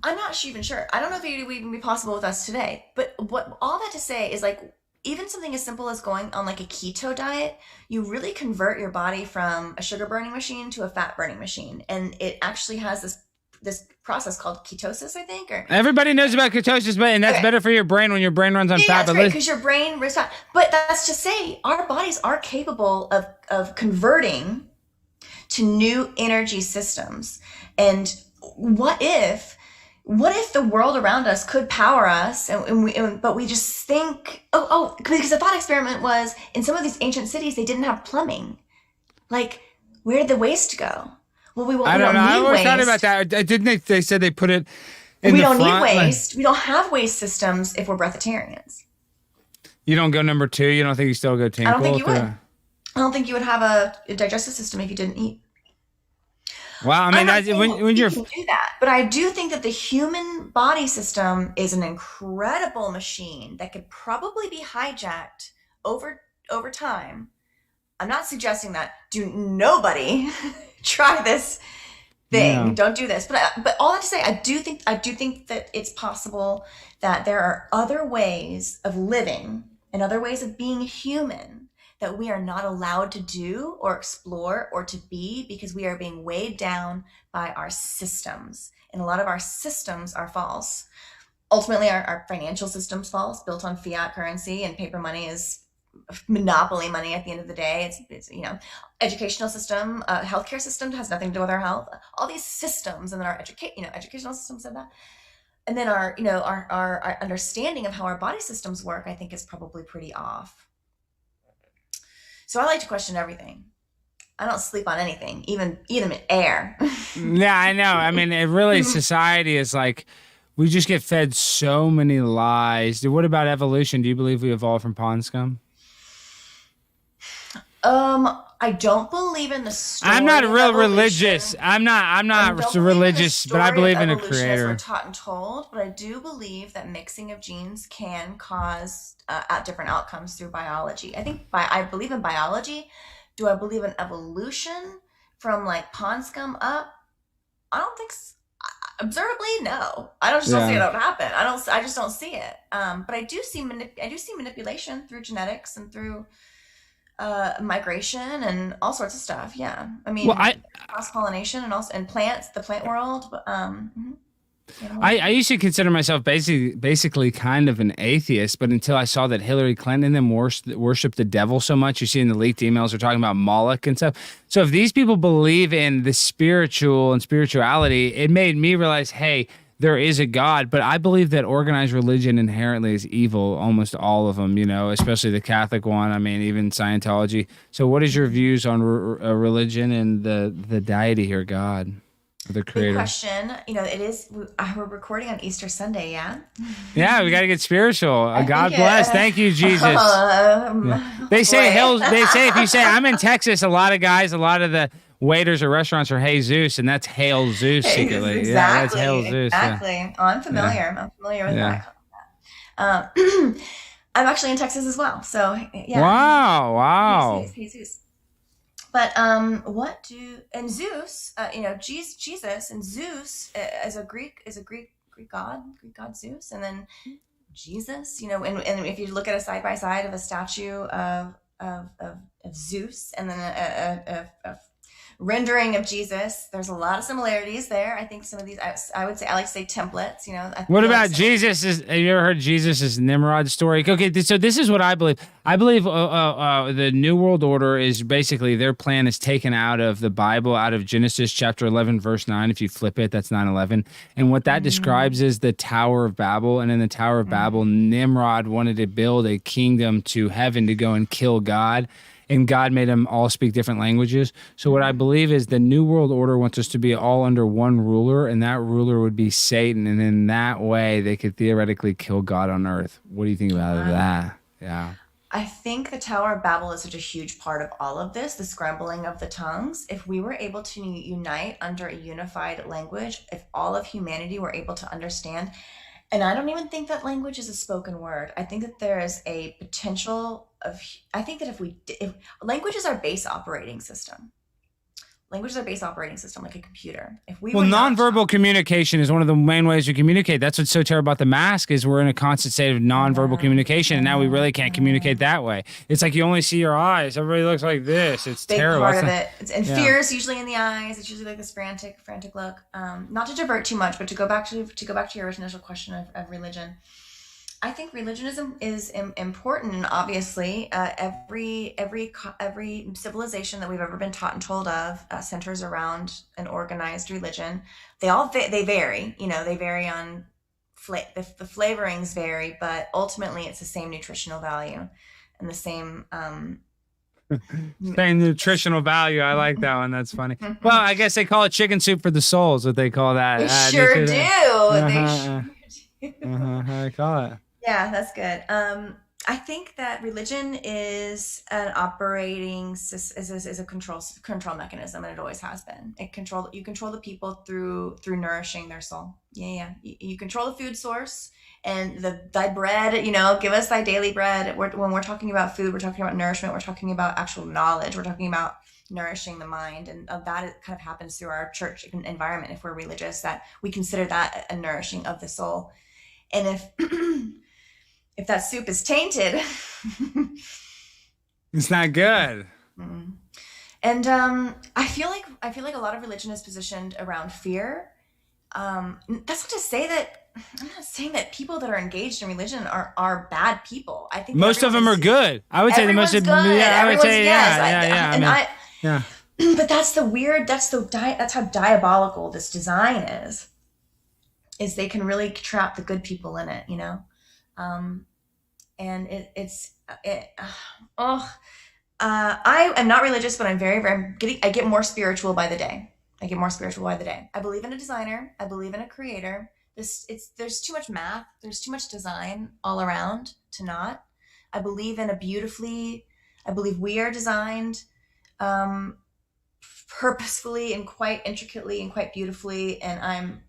I'm not even sure. I don't know if it would even be possible with us today. But what all that to say is, like, even something as simple as going on like a keto diet, you really convert your body from a sugar burning machine to a fat burning machine, and it actually has this process called ketosis, I think. Or everybody knows about ketosis, and that's better for your brain when your brain runs on fat. Yeah, because your brain runs fat. But that's to say, our bodies are capable of converting to new energy systems. And what if the world around us could power us, but we just think, because the thought experiment was, in some of these ancient cities, they didn't have plumbing. Like, where did the waste go? Well, I don't know. I always thought about that. Didn't they said they put it in we don't need waste. We don't have waste systems if we're breatharians. You don't go number 2? You don't think you still go tinkle? I don't think you would. I don't think you would have a digestive system if you didn't eat. Wow, I mean, when you're do that, but I do think that the human body system is an incredible machine that could probably be hijacked over time. I'm not suggesting that. Do nobody try this thing. No. Don't do this. But all that to say, I do think that it's possible that there are other ways of living and other ways of being human that we are not allowed to do or explore or to be, because we are being weighed down by our systems. And a lot of our systems are false. Ultimately, our financial system's false, built on fiat currency, and paper money is monopoly money at the end of the day. It's educational system, healthcare system has nothing to do with our health. All these systems, and then our educational system said that. And then our understanding of how our body systems work, I think, is probably pretty off. So I like to question everything. I don't sleep on anything, even air. Yeah, I know. I mean, it really, society is like, we just get fed so many lies. What about evolution? Do you believe we evolved from pond scum? I don't believe in the story. I'm not real religious. I'm not religious, but I believe in a creator. We're taught and told, but I do believe that mixing of genes can cause different outcomes through biology. I believe in biology. Do I believe in evolution from like pond scum up? I don't think so. Observably, no. I don't see it happen. I just don't see it. But I do see manipulation through genetics and through migration and all sorts of stuff. Yeah, I mean, cross pollination and plants, the plant world. I used to consider myself basically kind of an atheist, but until I saw that Hillary Clinton and them worship the devil so much. You see in the leaked emails, they're talking about Moloch and stuff. So if these people believe in the spiritual and spirituality, it made me realize, hey, there is a God, but I believe that organized religion inherently is evil, almost all of them, especially the Catholic one. I mean, even Scientology. So what is your views on religion and the deity here, God, the creator? Good question. It is, we're recording on Easter Sunday, yeah? Yeah, we got to get spiritual. God bless. Thank you, Jesus. They say if you say, I'm in Texas, a lot of the waiters or restaurants are Jesus, and that's Hail Zeus secretly. Exactly. Yeah, that's Hail Zeus. Exactly. Yeah. Oh, I'm familiar. Yeah. I'm familiar with that. I'm actually in Texas as well. So yeah. Wow. Jesus. But Zeus, Jesus and Zeus is a Greek god Zeus, and then Jesus, and if you look at a side by side of a statue of Zeus and then a rendering of Jesus, there's a lot of similarities there. I think some of these, I would say, I like to say templates. What about Jesus? Have you ever heard Jesus' Nimrod story? Okay, so this is what I believe. I believe the New World Order is basically, their plan is taken out of the Bible, out of Genesis chapter 11, verse 9. If you flip it, that's 9/11. And what that describes is the Tower of Babel. And in the Tower of Babel, Nimrod wanted to build a kingdom to heaven to go and kill God. and God made them all speak different languages. So what I believe is the New World Order wants us to be all under one ruler, and that ruler would be Satan. And in that way, they could theoretically kill God on earth. What do you think about that? Yeah. I think the Tower of Babel is such a huge part of all of this, the scrambling of the tongues. If we were able to unite under a unified language, if all of humanity were able to understand, and I don't even think that language is a spoken word. I think that there is a potential of, I think that if language is our base operating system. Language is our base operating system, like a computer. If we Well, were not nonverbal communication is one of the main ways we communicate. That's what's so terrible about the mask is we're in a constant state of nonverbal communication, and now we really can't communicate that way. It's like you only see your eyes. Everybody looks like this. It's big terrible. part It's of not- it. And fear is usually in the eyes. It's usually like this frantic look. Not to divert too much, but to go back to your initial question of religion. I think religion is important, and obviously, every civilization that we've ever been taught and told of centers around an organized religion. They vary. They vary on the flavorings vary, but ultimately, it's the same nutritional value and the same. Same nutritional value. I like that one. That's funny. Well, I guess they call it chicken soup for the soul. Is what they call that. They sure do. Uh-huh. They sure do. How they call it. Yeah, that's good. I think that religion is an operating is a control mechanism, and it always has been. You control the people through nourishing their soul. Yeah. You control the food source and thy bread. Give us thy daily bread. When we're talking about food, we're talking about nourishment. We're talking about actual knowledge. We're talking about nourishing the mind, and that it kind of happens through our church environment. If we're religious, that we consider that a nourishing of the soul, and if that soup is tainted, it's not good. And I feel like a lot of religion is positioned around fear. That's not to say that I'm not saying that people that are engaged in religion are bad people. I think most of them are good. I would say the most. Good. Yeah, I would say yeah. Yeah. But that's how diabolical this design is. Is they can really trap the good people in it, and I am not religious, but I'm I get more spiritual by the day. I believe in a designer. I believe in a creator. There's too much math. There's too much design all around to not. I believe we are designed purposefully and quite intricately and quite beautifully, and I'm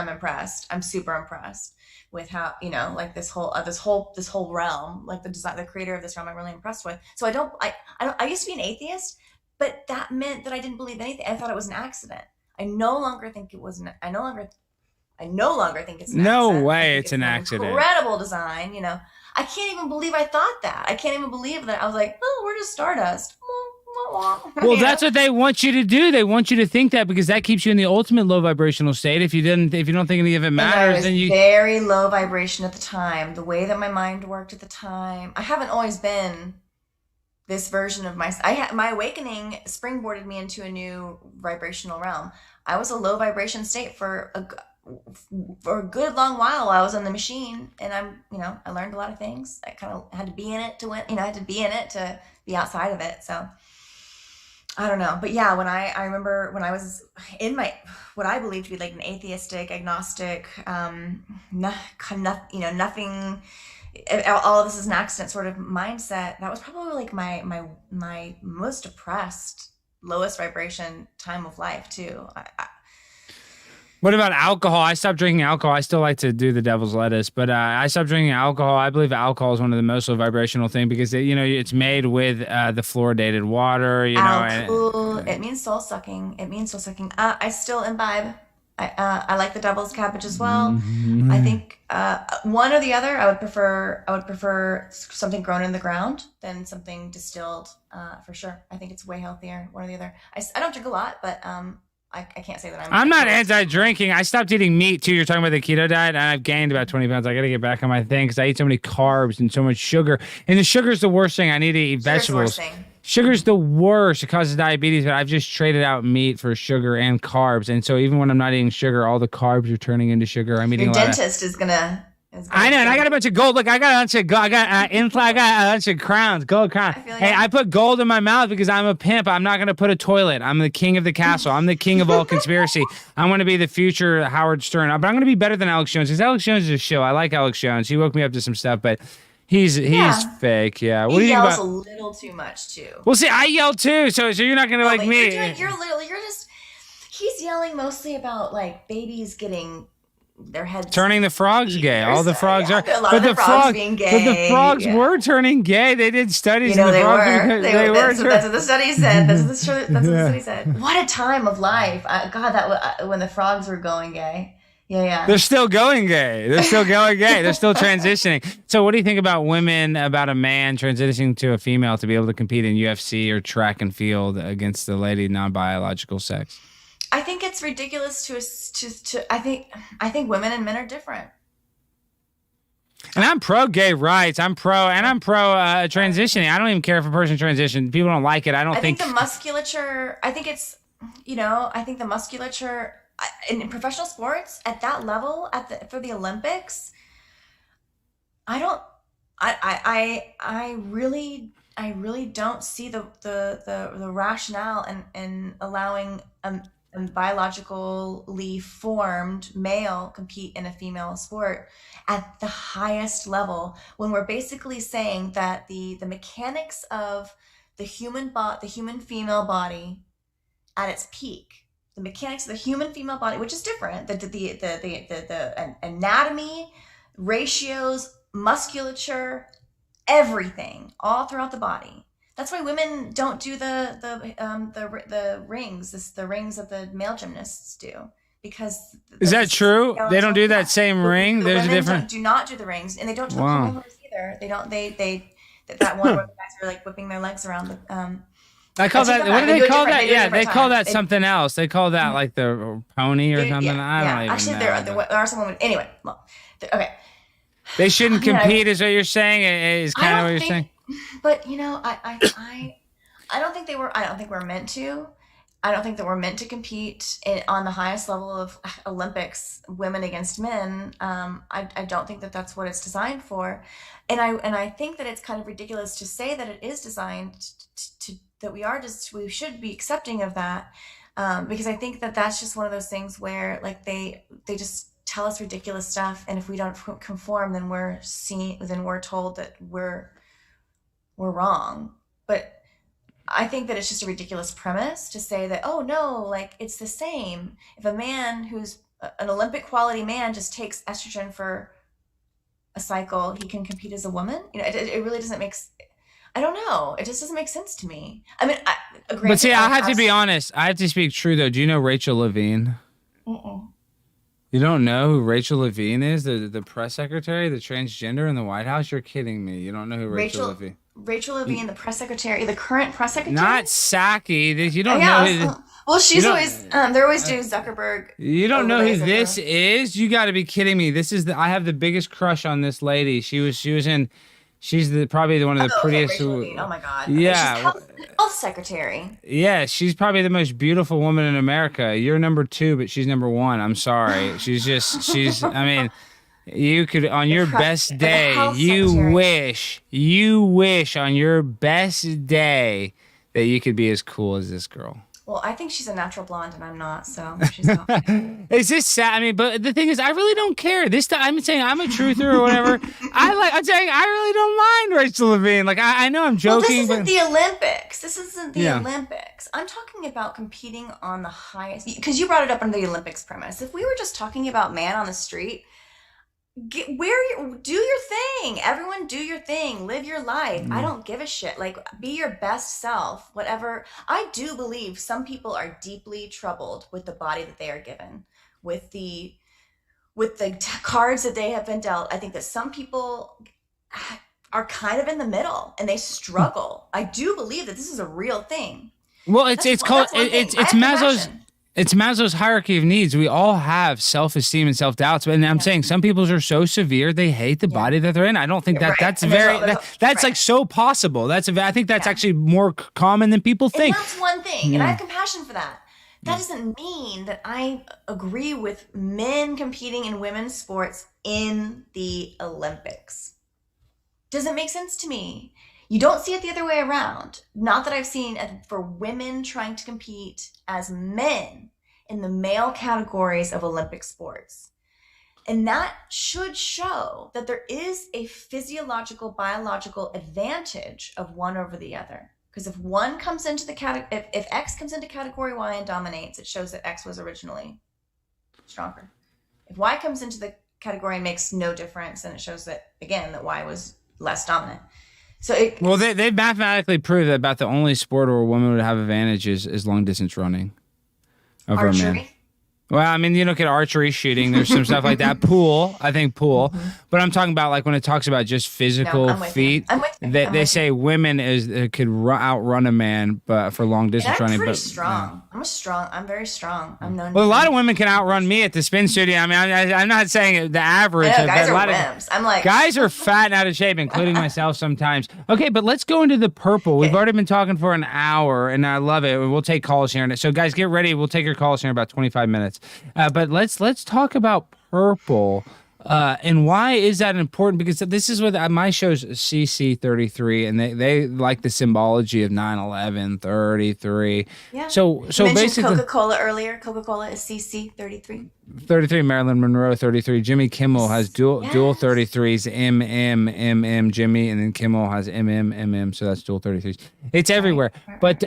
impressed. I'm super impressed with how, this whole realm, like the creator of this realm, I'm really impressed with. So I used to be an atheist, but that meant that I didn't believe anything. I thought it was an accident. I no longer think it was I no longer think it's an accident. No way it's an accident. Incredible design, I can't even believe I thought that. I can't even believe that. I was like, oh, we're just stardust. Well, that's what they want you to do. They want you to think that because that keeps you in the ultimate low vibrational state. If you don't think any of it matters, then you very low vibration at the time. The way that my mind worked at the time, I haven't always been this version of myself. My awakening springboarded me into a new vibrational realm. I was a low vibration state for a good long while. I was on the machine, and I learned a lot of things. I kind of had to be in it to win. I had to be in it to be outside of it. So. I don't know, but yeah, when I remember when I was in what I believed to be like an atheistic, agnostic, nothing, all of this is an accident sort of mindset. That was probably like my most depressed, lowest vibration time of life too. What about alcohol? I stopped drinking alcohol. I still like to do the devil's lettuce, but I stopped drinking alcohol. I believe alcohol is one of the most low vibrational things because it's made with the fluoridated water. It means soul sucking. I still imbibe. I like the devil's cabbage as well. Mm-hmm. I think one or the other. I would prefer something grown in the ground than something distilled. For sure. I think it's way healthier. One or the other. I don't drink a lot, but I can't say that I'm not anti-drinking. I stopped eating meat too. You're talking about the keto diet, and I've gained about 20 pounds. I got to get back on my thing because I eat so many carbs and so much sugar. And the sugar is the worst thing. I need to eat vegetables. Sugar's the worst. It causes diabetes, but I've just traded out meat for sugar and carbs. And so even when I'm not eating sugar, all the carbs are turning into sugar. I'm eating Your dentist is gonna I know, and I got a bunch of gold. Look, I got a bunch of gold. I got I got a bunch of crowns, gold crowns. Hey, I put gold in my mouth because I'm a pimp. I'm not gonna put a toilet. I'm the king of the castle. I'm the king of all conspiracy. I want to be the future Howard Stern, but I'm gonna be better than Alex Jones because Alex Jones is a shill. I like Alex Jones. He woke me up to some stuff, but he's fake. Yeah. What do you think yells about? a little too much too. Well, see, I yell too, so you're not gonna like me. He's yelling mostly about like babies getting their heads turning the frogs gay. All the frogs are, a lot of the frogs being gay. But the frogs were turning gay. They did studies. You know, they frogs were. They were. That's what the study said. That's what the study said. What a time of life! God, that when the frogs were going gay. Yeah. They're still going gay. They're still transitioning. So what do you think about women, about a man transitioning to a female to be able to compete in UFC or track and field against the lady non-biological sex? I think it's ridiculous to I think women and men are different. And I'm pro gay rights. I'm pro transitioning. I don't even care if a person transitions. People don't like it. I think the musculature, I think the musculature in professional sports at that level for the Olympics, I really don't see the rationale in allowing a biologically formed male compete in a female sport at the highest level when we're basically saying that the mechanics of the human female body at its peak, the mechanics of the human female body, which is different, the anatomy, ratios, musculature, everything all throughout the body. That's why women don't do the rings, the rings that the male gymnasts do. Because is that true? They don't do that same ring. There's a different. Do not do the rings, and they don't do the pullovers either. They don't. That one where the guys are like whipping their legs around the. I call that. What do they call that? Yeah, they call that something else. They call that like the pony or something. I don't even actually, know. there are some women. Anyway, well, okay. They shouldn't compete, is what you're saying. Is kind of what you're saying. But I don't think they were. I don't think we're meant to. I don't think that we're meant to compete on the highest level of Olympics, women against men. I don't think that that's what it's designed for, and I think that it's kind of ridiculous to say that it is designed to that we should be accepting of that, because I think that that's just one of those things where like they just tell us ridiculous stuff, and if we don't conform, then we're told that we're wrong. But I think that it's just a ridiculous premise to say that, oh no, like it's the same. If a man who's an Olympic quality man just takes estrogen for a cycle, he can compete as a woman. It really doesn't make. I don't know. It just doesn't make sense to me. I mean, but see, I have to be honest. I have to speak true though. Do you know Rachel Levine? You don't know who Rachel Levine is? The press secretary, the transgender in the White House? You're kidding me. You don't know who Rachel Levine? Rachel Levine, the press secretary, the current press secretary? Not Psaki. You don't know who... Well, she's always... they're always doing Zuckerberg. You don't know who this is? You got to be kidding me. This is I have the biggest crush on this lady. She was in... She's probably one of the prettiest... Rachel Levine. Oh, my God. Yeah. She's health secretary. Yeah, she's probably the most beautiful woman in America. You're number 2, but she's number 1. I'm sorry. I mean... You could, on your best day, you wish on your best day that you could be as cool as this girl. Well, I think she's a natural blonde and I'm not, so she's not. Is this sad? I mean, but the thing is, I really don't care. I'm saying I'm a truther or whatever. I'm saying I really don't mind Rachel Levine. Like, I know I'm joking. Well, this isn't the Olympics. I'm talking about competing on the highest, because you brought it up under the Olympics premise. If we were just talking about man on the street, do your thing. Everyone do your thing. Live your life. I don't give a shit. Like, be your best self. Whatever. I do believe some people are deeply troubled with the body that they are given, with the cards that they have been dealt. I think that some people are kind of in the middle and they struggle. I do believe that this is a real thing. Well, it's Maslow's hierarchy of needs. We all have self-esteem and self-doubts, and I'm saying some people's are so severe they hate the body that they're in. I don't think that's like so possible. I think that's actually more common than people think. And that's one thing, and I have compassion for that. That doesn't mean that I agree with men competing in women's sports in the Olympics. Doesn't make sense to me. You don't see it the other way around. Not that I've seen it for women trying to compete as men in the male categories of Olympic sports. And that should show that there is a physiological, biological advantage of one over the other. Because if one comes into the category, if X comes into category Y and dominates, it shows that X was originally stronger. If Y comes into the category and makes no difference, then it shows that, again, that Y was less dominant. So they mathematically prove that about the only sport where a woman would have advantages is long distance running over a man. archery. Well, I mean, you look at archery shooting. There's some stuff like that. Pool. But I'm talking about like when it talks about just physical I'm with feat. you. I'm with you. They say women could outrun a man, but for long And distance I'm running. pretty But strong. I'm very strong. I'm known. well, a lot of women can outrun me at the spin studio. I mean, I'm not saying the average. I know, guys but a are lot of wimps. I'm like, guys are fat and out of shape, including myself sometimes. Okay, but let's go into the purple. We've already been talking for an hour, and I love it. We'll take calls here. So, guys, get ready. We'll take your calls here in about 25 minutes. But let's talk about purple. And why is that important? Because this is what my show's CC33, and they like the symbology of 9/11, 33. yeah. So you mentioned basically, Coca-Cola earlier. Coca-Cola is CC33. 33, Marilyn Monroe 33. Jimmy Kimmel has dual 33s, MM, Jimmy, and then Kimmel has MM, so that's dual 33s. It's everywhere. But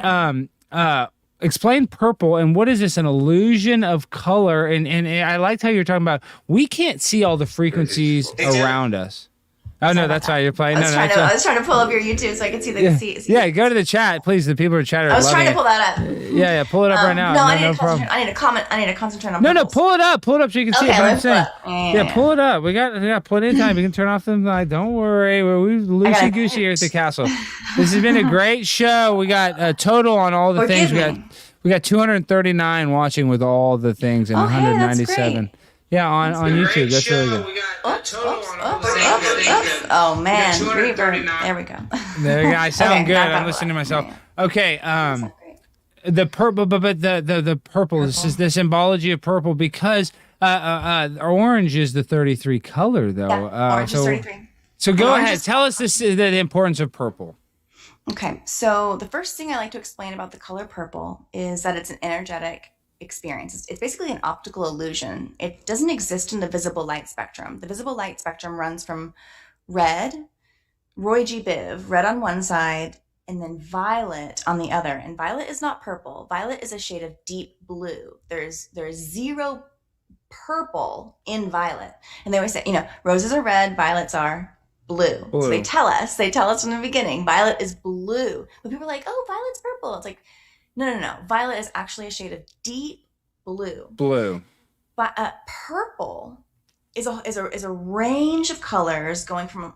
explain purple, and what is this, an illusion of color? And I liked how you're talking about we can't see all the frequencies around us. Oh, no, that's how you're playing. I was trying to pull up your YouTube so I could see the see. Yeah, go to the chat, please. The people are chatting. I was trying to pull that up. Yeah, pull it up right now. No, I need no to problem. concentrate. I need to comment. I need to concentrate on. No, purples. pull it up so you can see Okay, it. What I'm let's pull saying. it up. Yeah, pull it up. We got plenty of time. We can turn off the light. Don't worry. We're loosey goosey here at the castle. This has been a great show. We got a total on all the things. We got 239 watching with all the things and Oh, hey, that's 197. great. Yeah, on YouTube. That's really good. Oops. Oh man, reverb. There we go. There you go. I sound Okay, good. not I'm bad. listening to myself. Yeah. Okay. Sound great. The purple, but the purple. This is the symbology of purple because orange is the 33 color though. Yeah, orange is 33. So go Orange ahead. is- Tell us the importance of purple. Okay, so the first thing I like to explain about the color purple is that it's an energetic experience. It's basically an optical illusion. It doesn't exist in the visible light spectrum. The visible light spectrum runs from red, Roy G. Biv, red on one side, and then violet on the other. And violet is not purple. Violet is a shade of deep blue. There's zero purple in violet. And they always say, roses are red, violets are blue. So they tell us from the beginning, violet is blue. But people are like, oh, violet's purple. It's like, no. Violet is actually a shade of deep blue. But purple is a range of colors going from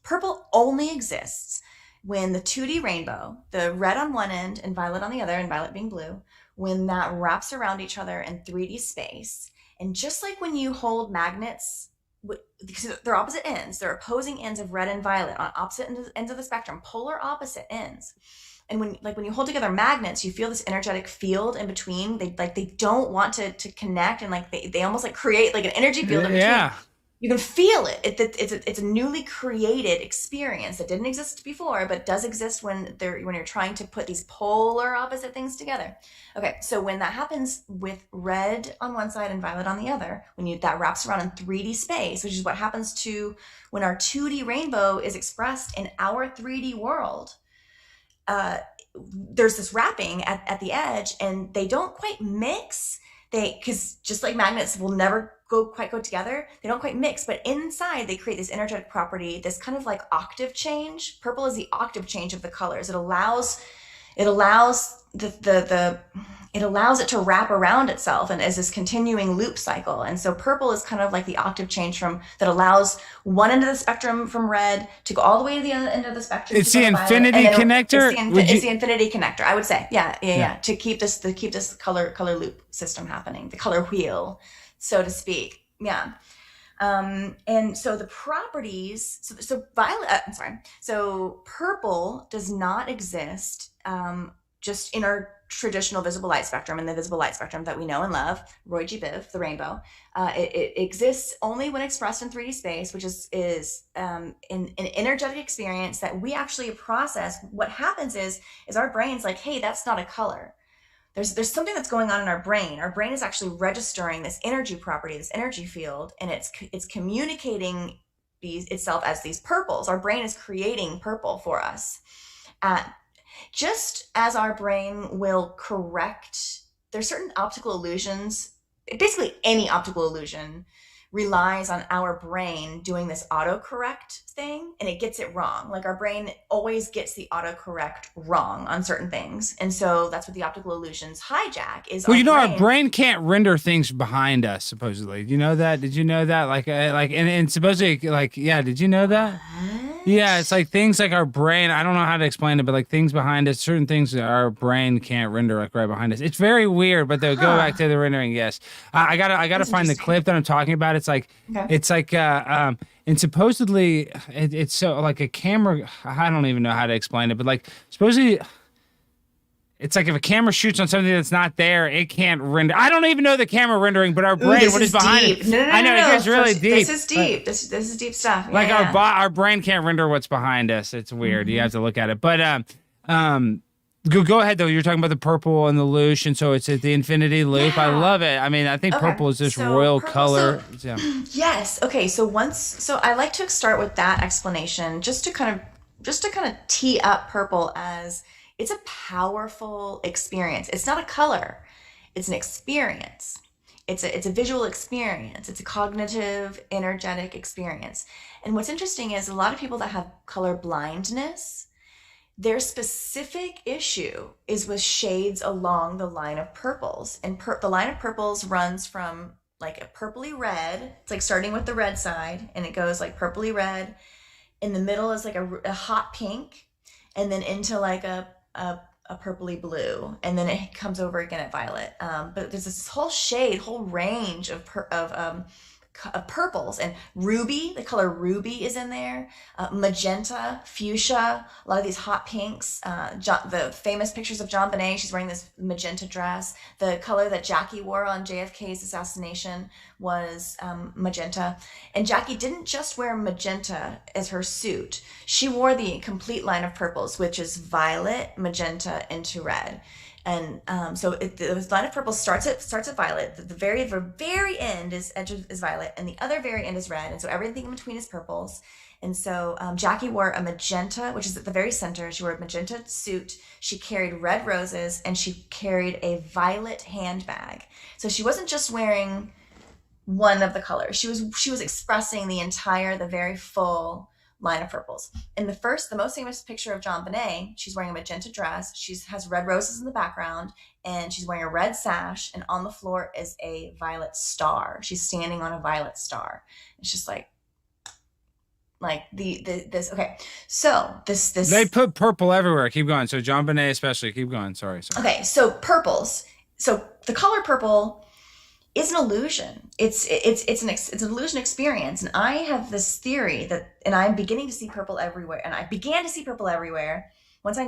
purple only exists when the 2D rainbow, the red on one end and violet on the other, and violet being blue, when that wraps around each other in 3D space. And just like when you hold magnets, because they're opposite ends, they're opposing ends of red and violet on opposite ends of the spectrum, polar opposite ends. And when you hold together magnets, you feel this energetic field in between. They don't want to connect, and they almost create an energy field in between. Yeah. You can feel it. It's a newly created experience that didn't exist before, but does exist when you're trying to put these polar opposite things together. Okay, so when that happens with red on one side and violet on the other, that wraps around in 3D space, which is what happens to when our 2D rainbow is expressed in our 3D world. There's this wrapping at the edge, and they don't quite mix. Because just like magnets will never quite go together, they don't quite mix. But inside, they create this energetic property, this kind of octave change. Purple is the octave change of the colors. It allows it to wrap around itself and as this continuing loop cycle. And so purple is kind of like the octave change that allows one end of the spectrum from red to go all the way to the other end of the spectrum. It's the infinity connector. It's the infinity connector, I would say. Yeah. To keep this color loop system happening, the color wheel, so to speak. Yeah. And so the properties, so purple does not exist just in our traditional visible light spectrum and the visible light spectrum that we know and love, Roy G. Biv, the rainbow, it exists only when expressed in 3D space, which is an energetic experience that we actually process. What happens is our brain's like, hey, that's not a color. There's something that's going on in our brain. Our brain is actually registering this energy property, this energy field, and it's communicating itself as these purples. Our brain is creating purple for us. Just as our brain will correct, there's certain optical illusions. Basically, any optical illusion relies on our brain doing this autocorrect thing, and it gets it wrong. Like our brain always gets the autocorrect wrong on certain things, and so that's what the optical illusions hijack is. Well, our brain can't render things behind us. Supposedly, you know that? Did you know that? And supposedly, did you know that? What? Yeah, it's like things like our brain. I don't know how to explain it, but like things behind us, certain things that our brain can't render like right behind us. It's very weird, but they'll go back to the rendering. Yes, I gotta find the clip that I'm talking about. It's like, and supposedly it's so like a camera. I don't even know how to explain it, but like supposedly. It's like if a camera shoots on something that's not there, it can't render. I don't even know the camera rendering, but our brain, what is behind it? No, I know, it gets really deep. This is deep. This is deep stuff. Like our brain can't render what's behind us. It's weird. You have to look at it. But go ahead though. You're talking about the purple and the lush, and so it's at the infinity loop. Yeah. I love it. I mean, I think purple is this royal color. Yes. Okay. So I like to start with that explanation, just to kind of tee up purple as. It's a powerful experience. It's not a color. It's an experience. It's a visual experience. It's a cognitive, energetic experience. And what's interesting is a lot of people that have color blindness, their specific issue is with shades along the line of purples. And the line of purples runs from like a purpley red. It's like starting with the red side, and it goes like purpley red. In the middle is like a hot pink, and then into like a purpley blue, and then it comes over again at violet. But there's this whole range of purples, and ruby, the color ruby is in there, magenta, fuchsia, a lot of these hot pinks, the famous pictures of JonBenét, she's wearing this magenta dress. The color that Jackie wore on JFK's assassination was magenta. And Jackie didn't just wear magenta as her suit. She wore the complete line of purples, which is violet, magenta, into red. And so the line of purple starts at violet. The very end is violet, and the other very end is red. And so everything in between is purples. And so Jackie wore a magenta, which is at the very center. She wore a magenta suit. She carried red roses, and she carried a violet handbag. So she wasn't just wearing one of the colors. She was expressing the very full line of purples. In the most famous picture of JonBenét, she's wearing a magenta dress. She has red roses in the background, and she's wearing a red sash, and on the floor is a violet star. She's standing on a violet star. It's just like this. Okay. So this they put purple everywhere. Keep going. So JonBenét especially. Keep going. Sorry. Okay. So purples. So the color purple is an illusion. It's an illusion experience. And I have this theory and I'm beginning to see purple everywhere. And I began to see purple everywhere once I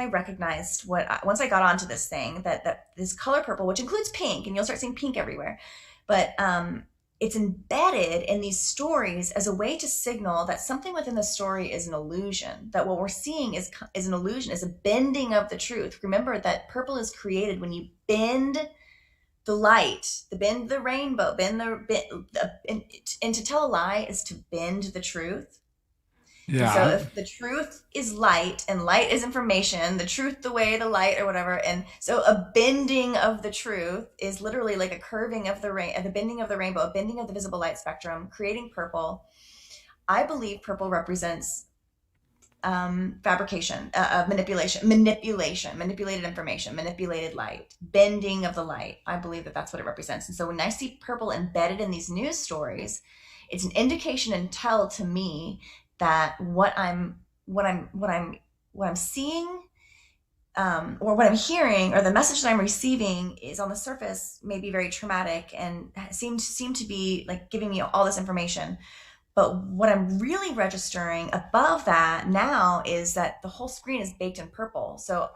recognized once I got onto this thing, that this color purple, which includes pink, and you'll start seeing pink everywhere, but it's embedded in these stories as a way to signal that something within the story is an illusion, that what we're seeing is an illusion, is a bending of the truth. Remember that purple is created when you bend the light, bend the rainbow, and to tell a lie is to bend the truth. Yeah. So if the truth is light and light is information, the truth, the way, the light, or whatever, and so a bending of the truth is literally like a curving of the bending of the rainbow, a bending of the visible light spectrum, creating purple. I believe purple represents fabrication, manipulated information, manipulated light, bending of the light. I believe that that's what it represents. And so when I see purple embedded in these news stories, it's an indication and tell to me that what I'm seeing, or what I'm hearing, or the message that I'm receiving is on the surface maybe very traumatic and seem to be like giving me all this information. But what I'm really registering above that now is that the whole screen is baked in purple. So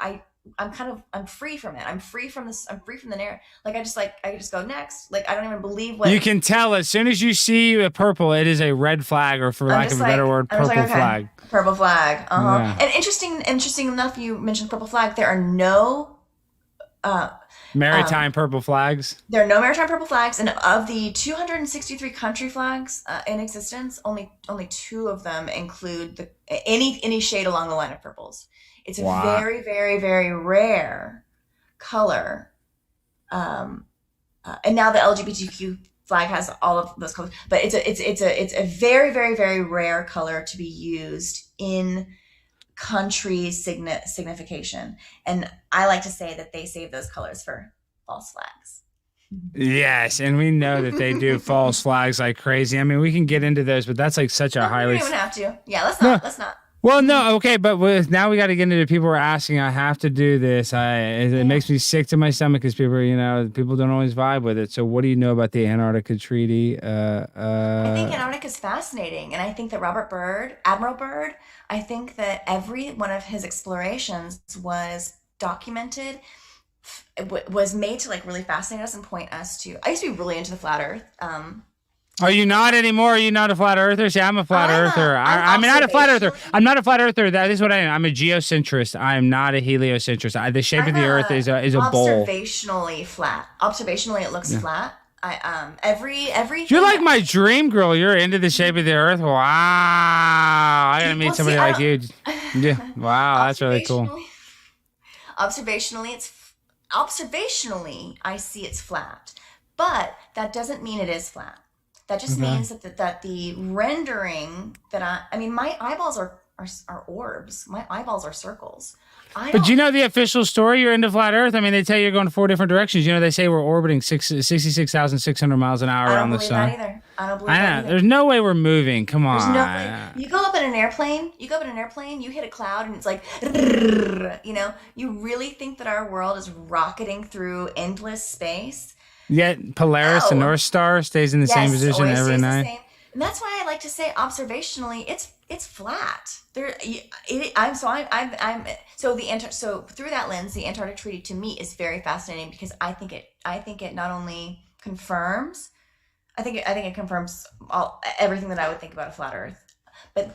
I'm free from it. I'm free from this. I'm free from the narrative. Like I just go next. Like I don't even believe what You can tell as soon as you see a purple, it is a red flag, or for lack of a better word, purple flag. Purple flag. Yeah. And interesting enough, you mentioned purple flag. There are no Maritime purple flags. There are no maritime purple flags, and of the 263 country flags in existence, only 2 of them include any shade along the line of purples. It's a very, very, very rare color, and now the LGBTQ flag has all of those colors. But it's a very, very, very rare color to be used in country signification, and I like to say that they save those colors for false flags. Yes, and we know that they do false flags like crazy. I mean, we can get into those, but that's like such a highly. We don't even have to. Yeah, let's not. Well, no, okay, but now we got to get into people who are asking. I have to do this. It makes me sick to my stomach because people don't always vibe with it. So, what do you know about the Antarctica Treaty? I think Antarctica is fascinating, and I think that Admiral Byrd, I think that every one of his explorations was documented, was made to like really fascinate us and point us to. I used to be really into the flat Earth. Are you not anymore? Are you not a flat earther? See, I'm a flat earther. I'm not a flat earther. I'm not a flat earther. That is what I am. I'm a geocentrist. I'm not a heliocentrist. The shape of the Earth is a bowl. Observationally flat. Observationally, it looks flat. Everything. You're like my dream girl. You're into the shape of the Earth. Wow. I gotta meet somebody like you. Yeah. Wow, that's really cool. Observationally, I see it's flat, but that doesn't mean it is flat. That just means that the rendering that I mean, my eyeballs are orbs. My eyeballs are circles. But do you know the official story? You're into flat Earth. I mean, they tell you you're going 4 different directions. You know, they say we're orbiting 66,600 miles an hour around the sun. I don't believe that either. There's no way we're moving. Come on. There's no way. You go up in an airplane. You hit a cloud, and it's like, you know. You really think that our world is rocketing through endless space? Yet Polaris, the North Star, stays in the same position every night. And that's why I like to say observationally, it's flat. So through that lens, the Antarctic Treaty to me is very fascinating because I think it not only confirms, I think it confirms everything that I would think about a flat Earth, but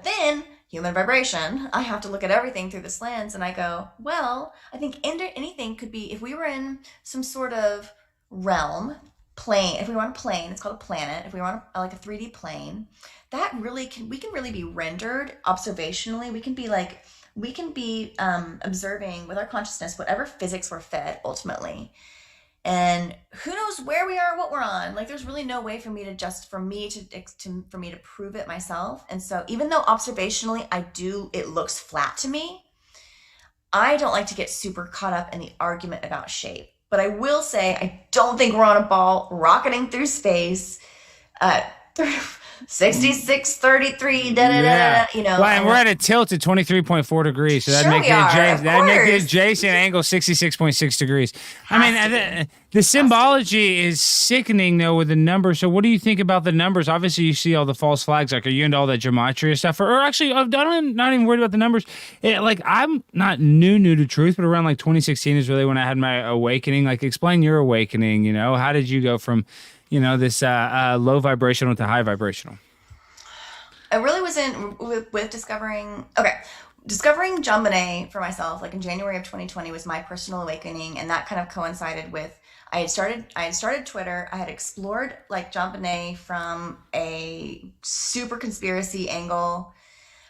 then human vibration. I have to look at everything through this lens, and I go, well, I think anything could be if we were in some sort of realm. Plane, if we want a plane, it's called a planet. If we want like a 3D plane, that we can really be rendered observationally. We can be observing with our consciousness whatever physics we're fed ultimately, and who knows where we are, what we're on. Like, there's really no way for me to prove it myself. And so, even though observationally it looks flat to me, I don't like to get super caught up in the argument about shape. But I will say, I don't think we're on a ball rocketing through space at 6633, you know. Well, and we're at a tilt at 23.4 degrees, so that'd make the adjacent angle 66.6 degrees. I mean, the symbology is sickening, though, with the numbers. So what do you think about the numbers? Obviously, you see all the false flags. Like, are you into all that gematria stuff? Or actually, I'm not even worried about the numbers. I'm not new to truth, but around like 2016 is really when I had my awakening. Like, explain your awakening, you know? How did you go from, you know, this low vibrational to high vibrational? I really was with discovering JonBenét for myself, like in January of 2020 was my personal awakening, and that kind of coincided with I had started Twitter. I had explored like JonBenét from a super conspiracy angle.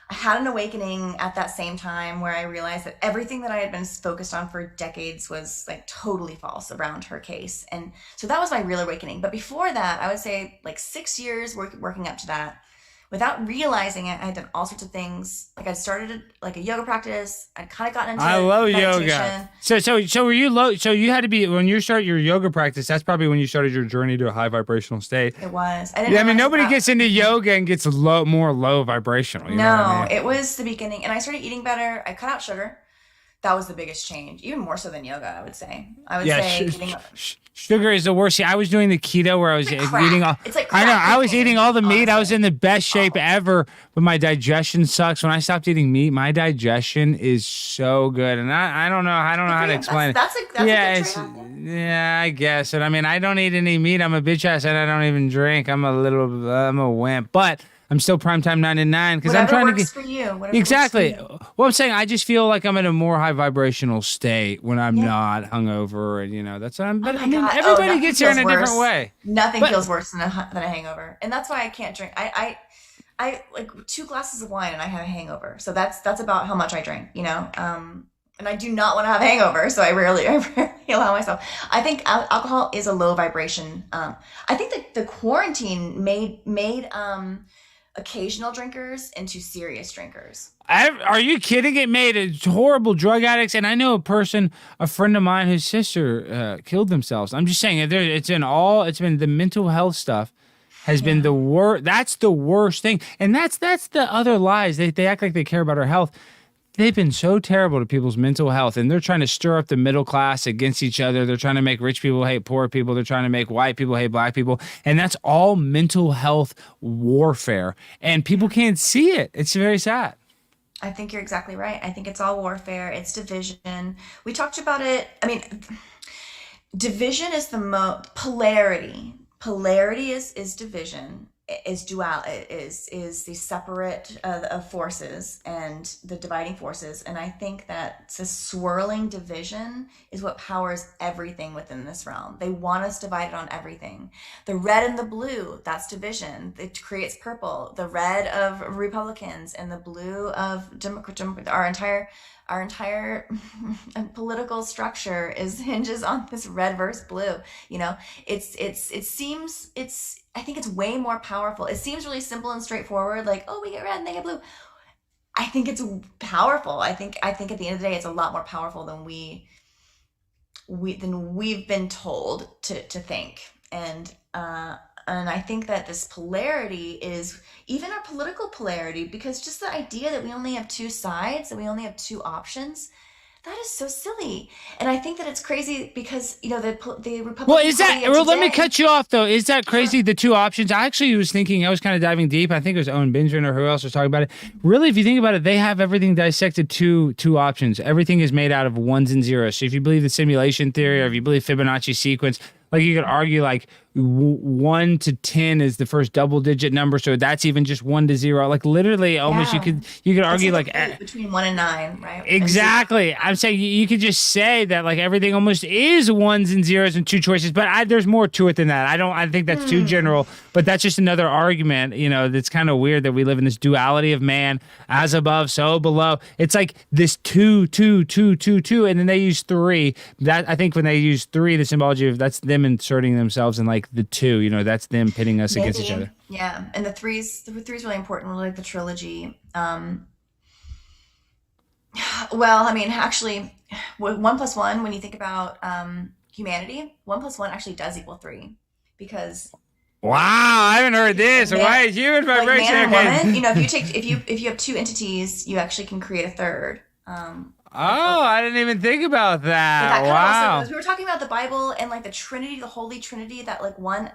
I had an awakening at that same time where I realized that everything that I had been focused on for decades was like totally false around her case. And so that was my real awakening. But before that, I would say like 6 years working up to that. Without realizing it, I had done all sorts of things. Like, I'd started like a yoga practice. I'd kind of gotten into meditation. yoga. So were you low? So you had to be, when you start your yoga practice, that's probably when you started your journey to a high vibrational state. It was. I mean, nobody gets into yoga and gets more low vibrational. You know what I mean? It was the beginning. And I started eating better. I cut out sugar. That was the biggest change, even more so than yoga, I would say. Sugar is the worst. See, I was doing the keto where I was like crack. eating all. It's like I know. crack I was cocaine, eating all the meat. I was honestly. in the best shape ever, but my digestion sucks. When I stopped eating meat, my digestion is so good, and I don't know. I don't know how to explain That's a it. good it's trade-off, yeah. yeah, I guess. And I mean, I don't eat any meat. I'm a bitch ass, and I don't even drink. I'm a wimp, but I'm still primetime 9 because I'm Whatever trying to works get. for you. Whatever Exactly. works for you. Well, I'm saying I just feel like I'm in a more high vibrational state when I'm not hungover, and that's what I'm. But Oh my I mean, God. everybody nothing gets there in a feels different worse. way. Nothing But- feels worse than a hangover, and that's why I can't drink. I like 2 glasses of wine and I have a hangover. So that's about how much I drink, and I do not want to have a hangover, so I rarely allow myself. I think alcohol is a low vibration. I think that the quarantine made occasional drinkers into serious drinkers. Are you kidding? It made it horrible drug addicts, and I know a friend of mine whose sister killed themselves. I'm just saying, it's been the mental health stuff has been the worst. That's the worst thing, and that's the other lies. They act like they care about our health. They've been so terrible to people's mental health, and they're trying to stir up the middle class against each other. They're trying to make rich people hate poor people. They're trying to make white people hate black people. And that's all mental health warfare. And people can't see it. It's very sad. I think you're exactly right. I think it's all warfare. It's division. We talked about it. I mean, division is the polarity. Polarity is division. Is dual is the separate of forces and the dividing forces, and I think that the swirling division is what powers everything within this realm. They want us divided on everything. The red and the blue, that's division. It creates purple. The red of Republicans and the blue of Democrat. Our entire political structure hinges on this red versus blue. I think it's way more powerful. It seems really simple and straightforward, like, oh, we get red and they get blue. I think it's powerful. I think at the end of the day, it's a lot more powerful than we've been told to think. And I think that this polarity is even our political polarity, because just the idea that we only have 2 sides, that we only have 2 options, that is so silly. And I think that it's crazy because, the Republican Well, is that, Party of well, let me today- cut you off though. Is that crazy? The 2 options. I actually was thinking, I was kind of diving deep. I think it was Owen Benjamin or who else was talking about it. Really, if you think about it, they have everything dissected two options. Everything is made out of ones and zeros. So if you believe the simulation theory or if you believe Fibonacci sequence, like you could argue like 1 to 10 is the first double digit number. So that's even just 1 to 0. Like literally almost Yeah. you could argue It's like between 1 and 9, right? exactly. I'm saying you could just say that like everything almost is ones and zeros and 2 choices, but there's more to it than that. I think that's too general, but that's just another argument, that's kind of weird that we live in this duality of man, as above, so below. It's like this 2, 2, 2, 2, 2, and then they use 3. That I think when they use 3, the symbology of that's them inserting themselves in like the 2, that's them pitting us against each other. Yeah, and the three's really important. Really like the trilogy. Well, I mean, actually, 1 plus 1. When you think about humanity, 1 plus 1 actually does equal 3, because Wow, I haven't heard this. Man- Why is human like vibration? man and Okay. woman, if you have 2 entities, you actually can create a third. Oh, I didn't even think about But that. that kind of Wow. also, we were talking about the Bible and like the Trinity, the Holy Trinity, that like one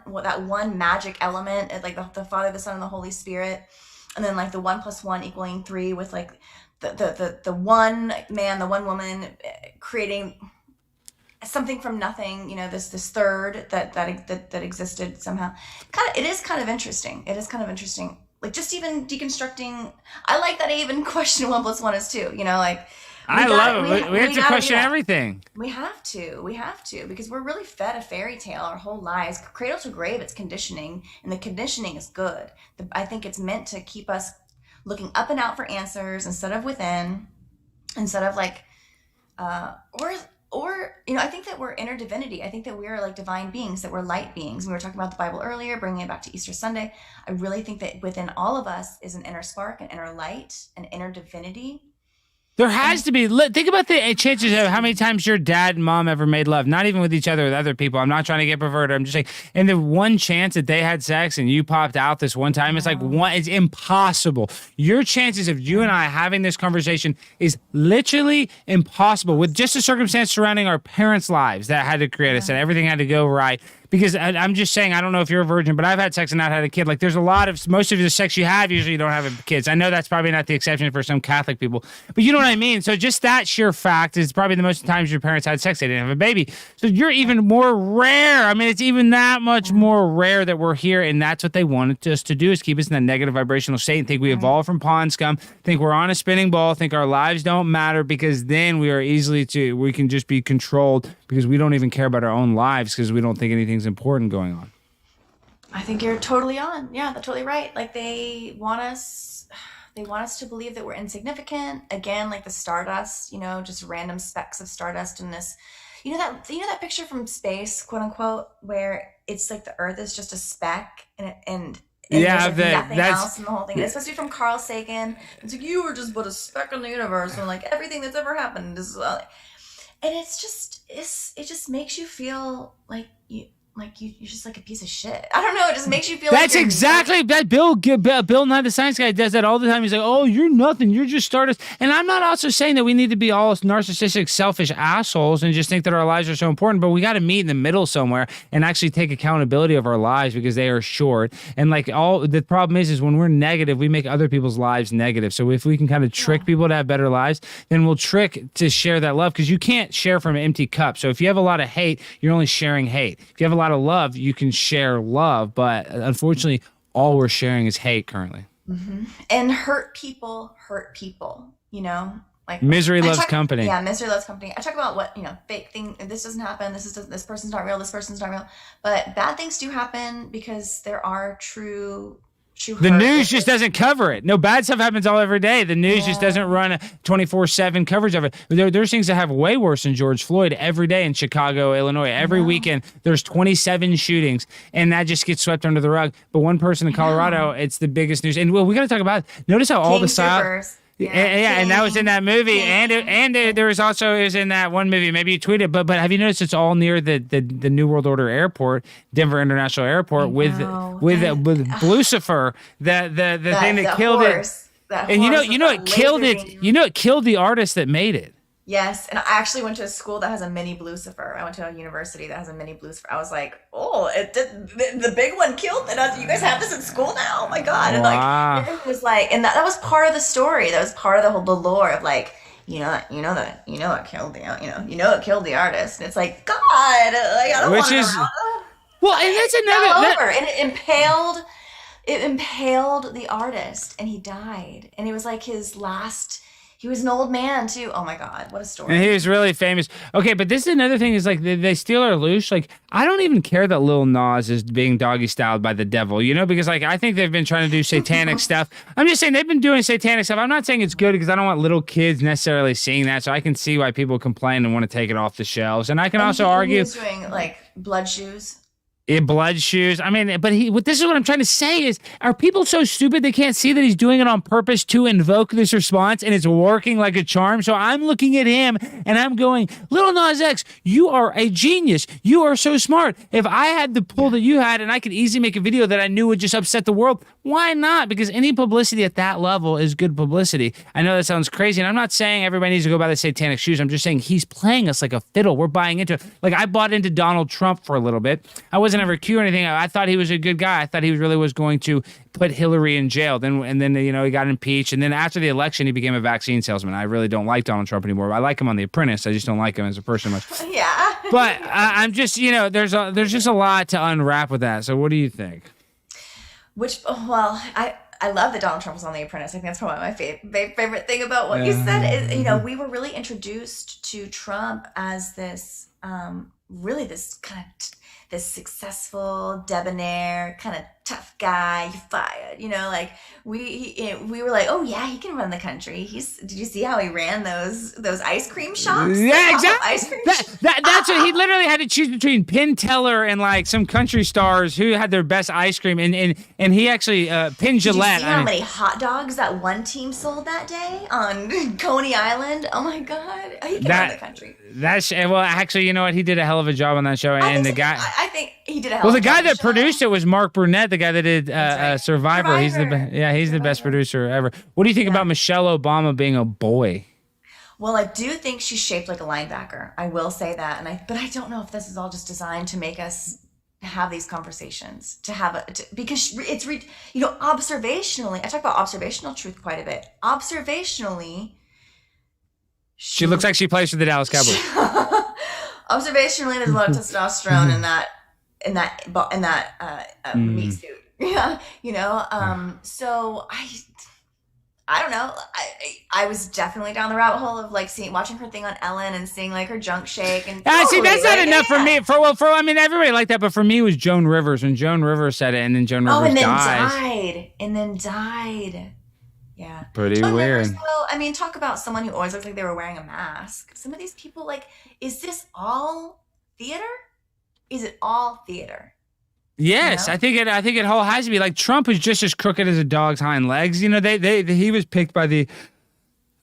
magic element, like the Father, the Son, and the Holy Spirit, and then like the 1 plus 1 equaling 3 with like the one man, the one woman creating something from nothing. This third that existed somehow. It is kind of interesting. It is kind of interesting. Like just even deconstructing. I like that I even question 1 plus 1 is 2. I love it. We have to gotta do question that. everything. We have to, because we're really fed a fairy tale our whole lives. Cradle to grave, it's conditioning, and the conditioning is good. I think it's meant to keep us looking up and out for answers instead of within, instead of like, I think that we're inner divinity. I think that we're like divine beings, that we're light beings. We were talking about the Bible earlier, bringing it back to Easter Sunday. I really think that within all of us is an inner spark, an inner light, an inner divinity. There has to be. Think about the chances of how many times your dad and mom ever made love, not even with each other, with other people. I'm not trying to get perverted. I'm just saying, and the one chance that they had sex and you popped out this one time, it's like it's impossible. Your chances of you and I having this conversation is literally impossible with just the circumstance surrounding our parents' lives that had to create us and everything had to go right. Because I'm just saying, I don't know if you're a virgin, but I've had sex and not had a kid. Like, there's most of the sex you have, usually you don't have kids. I know that's probably not the exception for some Catholic people, but you know what I mean? So just that sheer fact is probably the most times your parents had sex, they didn't have a baby. So you're even more rare. I mean, it's even that much more rare that we're here, and that's what they wanted us to do, is keep us in that negative vibrational state and think we evolved from pond scum, think we're on a spinning ball, think our lives don't matter, because then we can just be controlled because we don't even care about our own lives because we don't think anything's important going on. I think you're totally on. Yeah, that's totally right. Like they want us to believe that we're insignificant. Again, like the stardust, just random specks of stardust in this. You know that picture from space, quote unquote, where it's like the Earth is just a speck and yeah, there's like nothing else in the whole thing. It's supposed to be from Carl Sagan. It's like, you were just but a speck in the universe, and like everything that's ever happened is and it just makes you feel like you're just like a piece of shit. I don't know. It just makes you feel that's like exactly that. Bill Nye the Science Guy does that all the time. He's like, "Oh, you're nothing. You're just stardust." And I'm not also saying that we need to be all narcissistic, selfish assholes and just think that our lives are so important. But we got to meet in the middle somewhere and actually take accountability of our lives because they are short. And like the problem is when we're negative, we make other people's lives negative. So if we can kind of trick people to have better lives, then we'll trick to share that love, because you can't share from an empty cup. So if you have a lot of hate, you're only sharing hate. If you have a lot of love, you can share love, but unfortunately all we're sharing is hate currently. And hurt people like misery loves company. Yeah, misery loves company. I talk about what fake thing, this doesn't happen, this person's not real, this person's not real, but bad things do happen because there are true the news just doesn't cover it. No, bad stuff happens all every day. The news just doesn't run a 24/7 coverage of it. There's things that have way worse than George Floyd every day in Chicago, Illinois. Every weekend, there's 27 shootings, and that just gets swept under the rug. But one person in Colorado, it's the biggest news. And well, we got to talk about it. Notice how all the silence. Yeah, and that was in that movie, and there was also it was in that one movie. Maybe you tweeted, but have you noticed it's all near the New World Order Airport, Denver International Airport, with Lucifer, the thing that killed horse, it, and it killed it. It killed the artist that made it. Yes, and I actually went to a school that has a mini Blucifer. I went to a university that has a mini Blucifer. I was like, oh, the big one killed it. You guys have this in school now? Oh my god! And wow. Everyone was like, and that was part of the story. That was part of the lore of like, it killed it killed the artist. And it's like, God, like I don't want to. Well, and that's another. And it impaled the artist, and he died. And it was like his last. He was an old man too. Oh my God, what a story! And he was really famous. Okay, but this is another thing: is like they steal our louche. Like I don't even care that Lil Nas is being doggy styled by the devil, because like I think they've been trying to do satanic stuff. I'm just saying they've been doing satanic stuff. I'm not saying it's good because I don't want little kids necessarily seeing that. So I can see why people complain and want to take it off the shelves. And I can also argue he's doing like blood shoes. Blood shoes. I mean, but this is what I'm trying to say is, are people so stupid they can't see that he's doing it on purpose to invoke this response and it's working like a charm? So I'm looking at him and I'm going, Lil Nas X, you are a genius. You are so smart. If I had the pull that you had and I could easily make a video that I knew would just upset the world, why not? Because any publicity at that level is good publicity. I know that sounds crazy, and I'm not saying everybody needs to go buy the satanic shoes. I'm just saying he's playing us like a fiddle. We're buying into it. Like I bought into Donald Trump for a little bit. I wasn't ever cute or anything. I thought he was a good guy. I thought he really was going to put Hillary in jail. Then he got impeached. And then after the election, he became a vaccine salesman. I really don't like Donald Trump anymore. I like him on The Apprentice. I just don't like him as a person much. Yeah. But I'm just, there's just a lot to unwrap with that. So what do you think? I love that Donald Trump was on The Apprentice. I think that's probably my favorite thing about what you said. Is, we were really introduced to Trump as this, really this kind of this successful, debonair, kind of tough guy. You fired, like we were like, oh yeah, he can run the country. Did you see how he ran those ice cream shops? Yeah, exactly. Ice cream That's what he literally had to choose between Penn Teller and like some country stars who had their best ice cream, and he actually Penn Did you Jillette. see how many hot dogs that one team sold that day on Coney Island? Oh my God, he can run the country. Well, actually, you know what? He did a hell of a job on that show, and the guy. I think he did a hell of a job. Well, the guy that produced it was Mark Burnett, the guy that did right. Survivor. He's the best producer ever. What do you think about Michelle Obama being a boy? Well, I do think she's shaped like a linebacker. I will say that, but I don't know if this is all just designed to make us have these conversations, because it's observationally. I talk about observational truth quite a bit. Observationally, she looks like she plays for the Dallas Cowboys. Observationally, there's a lot of testosterone in that meat suit. Yeah, So I don't know. I was definitely down the rabbit hole of like watching her thing on Ellen and seeing like her junk shake and. See, that's not enough for me. I mean, everybody liked that, but for me, it was Joan Rivers when Joan Rivers said it, and then Joan Rivers died. Yeah. Pretty Joan weird. Rivers, though, I mean, talk about someone who always looked like they were wearing a mask. Some of these people, like, is this all theater? Is it all theater? Yes, I think it all has to be. Like, Trump is just as crooked as a dog's hind legs. He was picked by the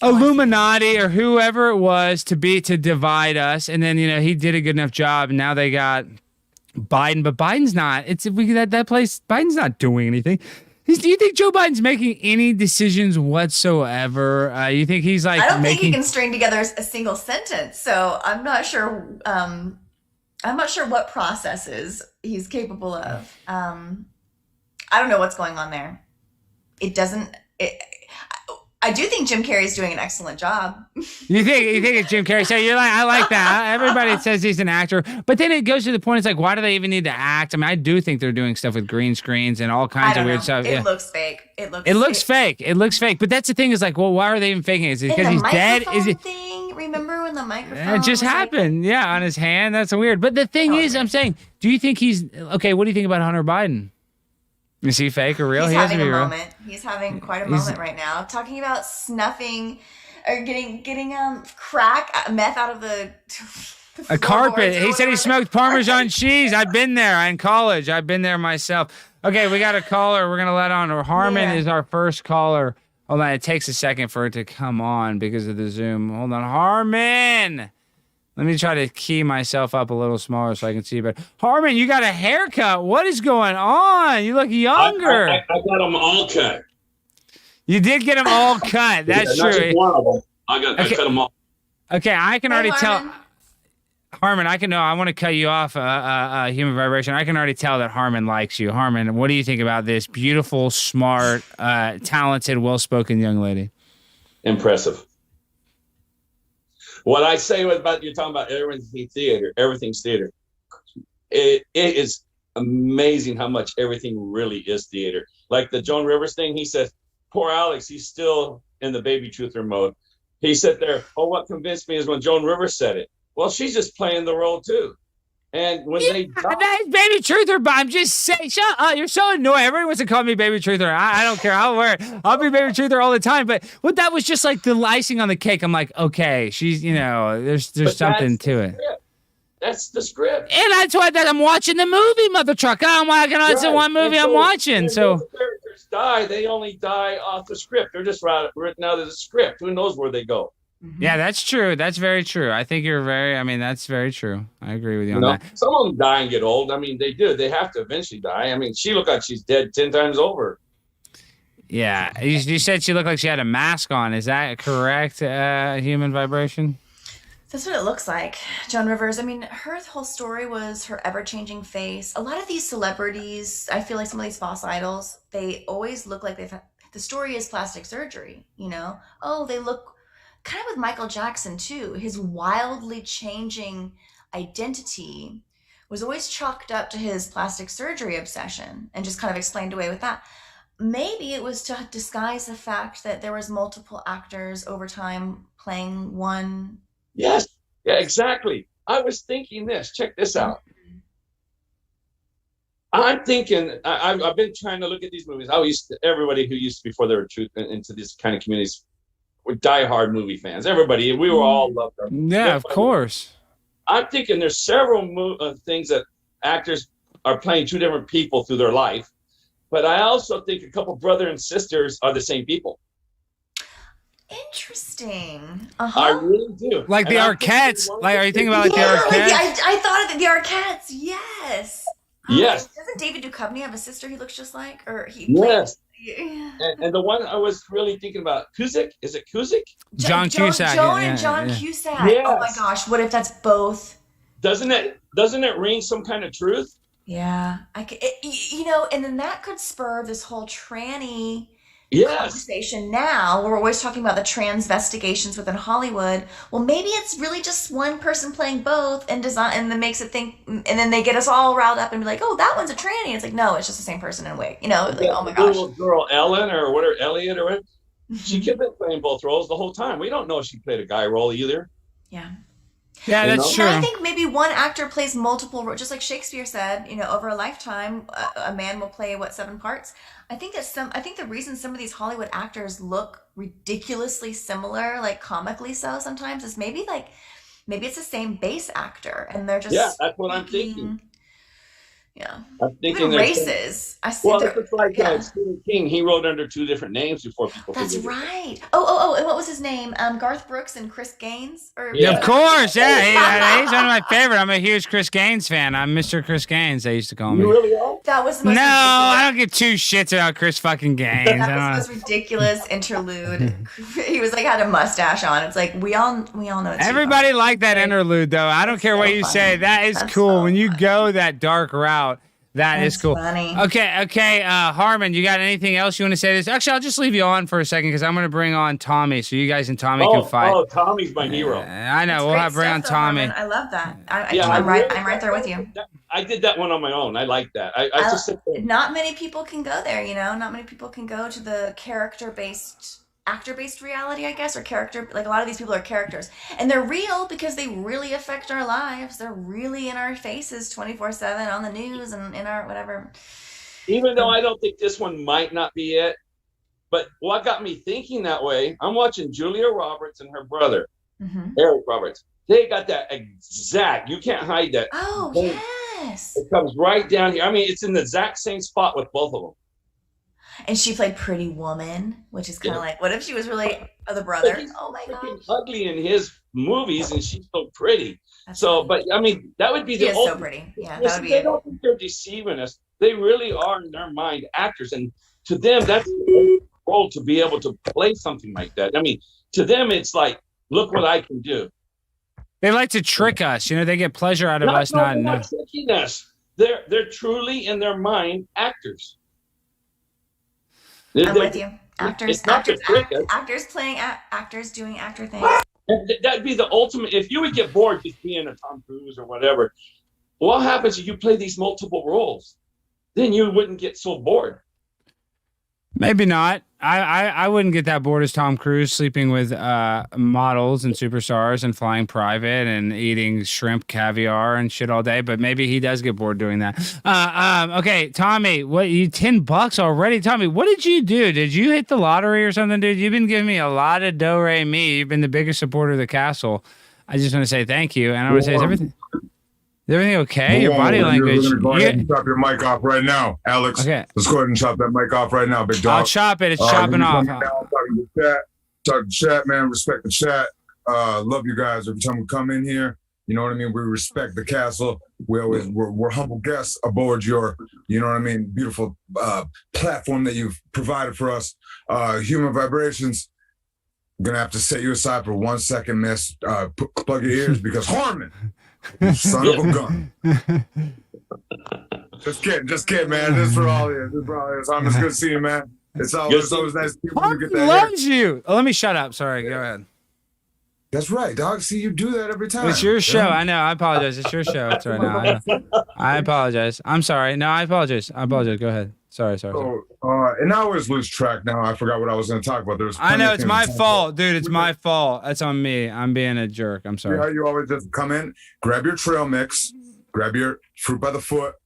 Illuminati or whoever it was to divide us, and then he did a good enough job. And now they got Biden, but Biden's not. That place. Biden's not doing anything. Do you think Joe Biden's making any decisions whatsoever? You think he's like? I don't think he can string together a single sentence. So I'm not sure. I'm not sure what processes he's capable of. I don't know what's going on there. I do think Jim Carrey's doing an excellent job. You think it's Jim Carrey? So you're like, I like that. Everybody says he's an actor, but then it goes to the point. It's like, why do they even need to act? I mean, I do think they're doing stuff with green screens and all kinds of weird stuff. It looks fake. It looks fake. But that's the thing. Is like, well, why are they even faking it? Is it because he's dead? Is it? Remember when the microphone? It just happened. Yeah, on his hand. That's weird. But the thing is, I'm saying, do you think he's okay? What do you think about Hunter Biden? Is he fake or real? He's having a moment. He's having quite a moment right now. Talking about snuffing or getting meth out of a carpet. He said he smoked Parmesan cheese. I've been there in college. I've been there myself. Okay, we got a caller. We're gonna let on. Harmon is our first caller. Hold on. It takes a second for it to come on because of the Zoom. Hold on, Harmon. Let me try to key myself up a little smaller so I can see better. Harmon, you got a haircut. What is going on? You look younger. I got them all cut. You did get them all cut. That's true. Not just one of them. I cut them all. Okay, I can already tell. Harmon, I want to cut you off, Human Vibration. I can already tell that Harmon likes you. Harmon, what do you think about this beautiful, smart, talented, well-spoken young lady? Impressive. What I say about you're talking about everything's theater. It is amazing how much everything really is theater. Like the Joan Rivers thing, he says, poor Alex, he's still in the baby truther mode. He said there, what convinced me is when Joan Rivers said it. Well, she's just playing the role too. And when they that's baby truther, but I'm just saying, shut up. You're so annoying. Everyone wants to call me baby truther. I don't care. I'll wear it. I'll be baby truther all the time. But that was just like the icing on the cake. I'm like, okay, she's, there's something to it. That's the script. And that's why I'm watching the movie, mother trucker. It's the one movie I'm watching. So the characters die. They only die off the script. They're just written out of the script. Who knows where they go? Yeah, that's true. That's very true. I think that's very true. I agree with you on that. Some of them die and get old. I mean, they do. They have to eventually die. I mean, she looked like she's dead 10 times over. Yeah. You said she looked like she had a mask on. Is that correct, Human Vibration? That's what it looks like. Joan Rivers, I mean, her whole story was her ever-changing face. A lot of these celebrities, I feel like some of these false idols, they always look like the story is plastic surgery, Oh, they look... Kind of with Michael Jackson, too. His wildly changing identity was always chalked up to his plastic surgery obsession and just kind of explained away with that. Maybe it was to disguise the fact that there was multiple actors over time playing one. Yes. Yeah, exactly. I was thinking this. Check this out. I'm thinking. I've been trying to look at these movies. Everybody who used to before they were into these kind of communities were diehard movie fans. Everybody, we were all loved them. Yeah, of course. I'm thinking there's several things that actors are playing two different people through their life, but I also think a couple brother and sisters are the same people. Interesting. I really do. Like the Arquettes. Like, are you thinking about like the Arquettes? I thought of the Arquettes. Yes. Yes. Doesn't David Duchovny have a sister he looks just like? Or he? Yes. Yeah. And the one I was really thinking about, Cusack. Is it Cusack? John Cusack. Joan and John Cusack. Yes. Oh my gosh! What if that's both? Doesn't it ring some kind of truth? Yeah, and then that could spur this whole tranny conversation. Now we're always talking about the transvestigations within Hollywood. Well, maybe it's really just one person playing both and design, and then makes it think, and then they get us all riled up and be like, "Oh, that one's a tranny." It's like, no, it's just the same person in a wig. Like, oh my gosh. Little girl Ellen or whatever, Elliot or whatever. She could have been playing both roles the whole time. We don't know if she played a guy role either. Yeah. Yeah, that's true. And I think maybe one actor plays multiple roles, just like Shakespeare said. Over a lifetime, a man will play 7 parts. I think the reason some of these Hollywood actors look ridiculously similar, like comically so sometimes, is maybe it's the same base actor, and they're just that's what I'm thinking. Yeah, I'm thinking even races. It's like Stephen King. He wrote under 2 different names before people. That's right. Oh, and what was his name? Garth Brooks and Chris Gaines. Yeah, of course. Yeah, he's one of my favorite. I'm a huge Chris Gaines fan. I'm Mr. Chris Gaines. They used to call me. You really are? That was the most no. ridiculous. I don't give 2 shits about Chris fucking Gaines. That was the most ridiculous interlude. He was like had a mustache on. It's like we all know. It's everybody liked that interlude though. I don't care what you say. That is cool. When you go that dark route. That's cool. Funny. Okay. Harmon, you got anything else you want to say? Actually, I'll just leave you on for a second because I'm going to bring on Tommy, so you guys and Tommy can fight. Oh, Tommy's my hero. I know. We'll bring on Tommy. Harmon. I love that. I'm right there with you. I did that one on my own. I like that. I just sit there. Not many people can go there. Not many people can go to the actor-based reality, I guess, or character. Like a lot of these people are characters, and they're real because they really affect our lives. They're really in our faces 24/7 on the news and in our whatever. Even though I don't think this one might not be it, but what got me thinking that way, I'm watching Julia Roberts and her brother, Eric Roberts. They got that exact. You can't hide that. Oh, yes. It comes right down here. I mean, it's in the exact same spot with both of them. And she played Pretty Woman, which is kind of like, what if she was really the brother? He's oh my gosh. ugly in his movies, and she's so pretty. That's so, funny. But I mean, that would be She the is ultimate. so pretty. Yeah, Listen, that would be they it. don't think they're deceiving us. They really are in their mind actors, and to them, that's the role to be able to play something like that. I mean, to them, it's like, look what I can do. They like to trick us. They get pleasure out of us not knowing. Tricking us. They're truly in their mind actors. I'm with you. Actors playing actors doing actor things. That'd be the ultimate. If you would get bored just being a Tom Cruise or whatever, what happens if you play these multiple roles? Then you wouldn't get so bored. Maybe not. I wouldn't get that bored as Tom Cruise sleeping with models and superstars and flying private and eating shrimp caviar and shit all day. But maybe he does get bored doing that. Okay, Tommy, what you $10 already? Tommy, what did you do? Did you hit the lottery or something, dude? You've been giving me a lot of do-re-mi. You've been the biggest supporter of the castle. I just want to say thank you, and I want to say is everything okay? Your body language. You're go ahead and chop your mic off right now, Alex. Okay. Let's go ahead and chop that mic off right now, big dog. I'll chop it. It's chopping off. Talk to the chat, man. Respect the chat. Love you guys. Every time we come in here, you know what I mean? We respect the castle. We're humble guests aboard your, beautiful platform that you've provided for us. Human Vibrations. I'm going to have to set you aside for 1 second, miss. Plug your ears because Harmon. You son of a gun. Just kidding, man. This is for all of you. I'm just good to see you, man. It's always nice to see you get that loves you. Oh, let me shut up. Sorry, go ahead. That's right, dog. See, you do that every time. It's your show. I know. I apologize. It's your show. It's right now. I apologize. I'm sorry. No, I apologize. Go ahead. Sorry. So, and I always lose track now. I forgot what I was going to talk about. I know it's my fault, dude. It's my fault. That's on me. I'm being a jerk. I'm sorry. You always just come in, grab your trail mix, grab your fruit by the foot,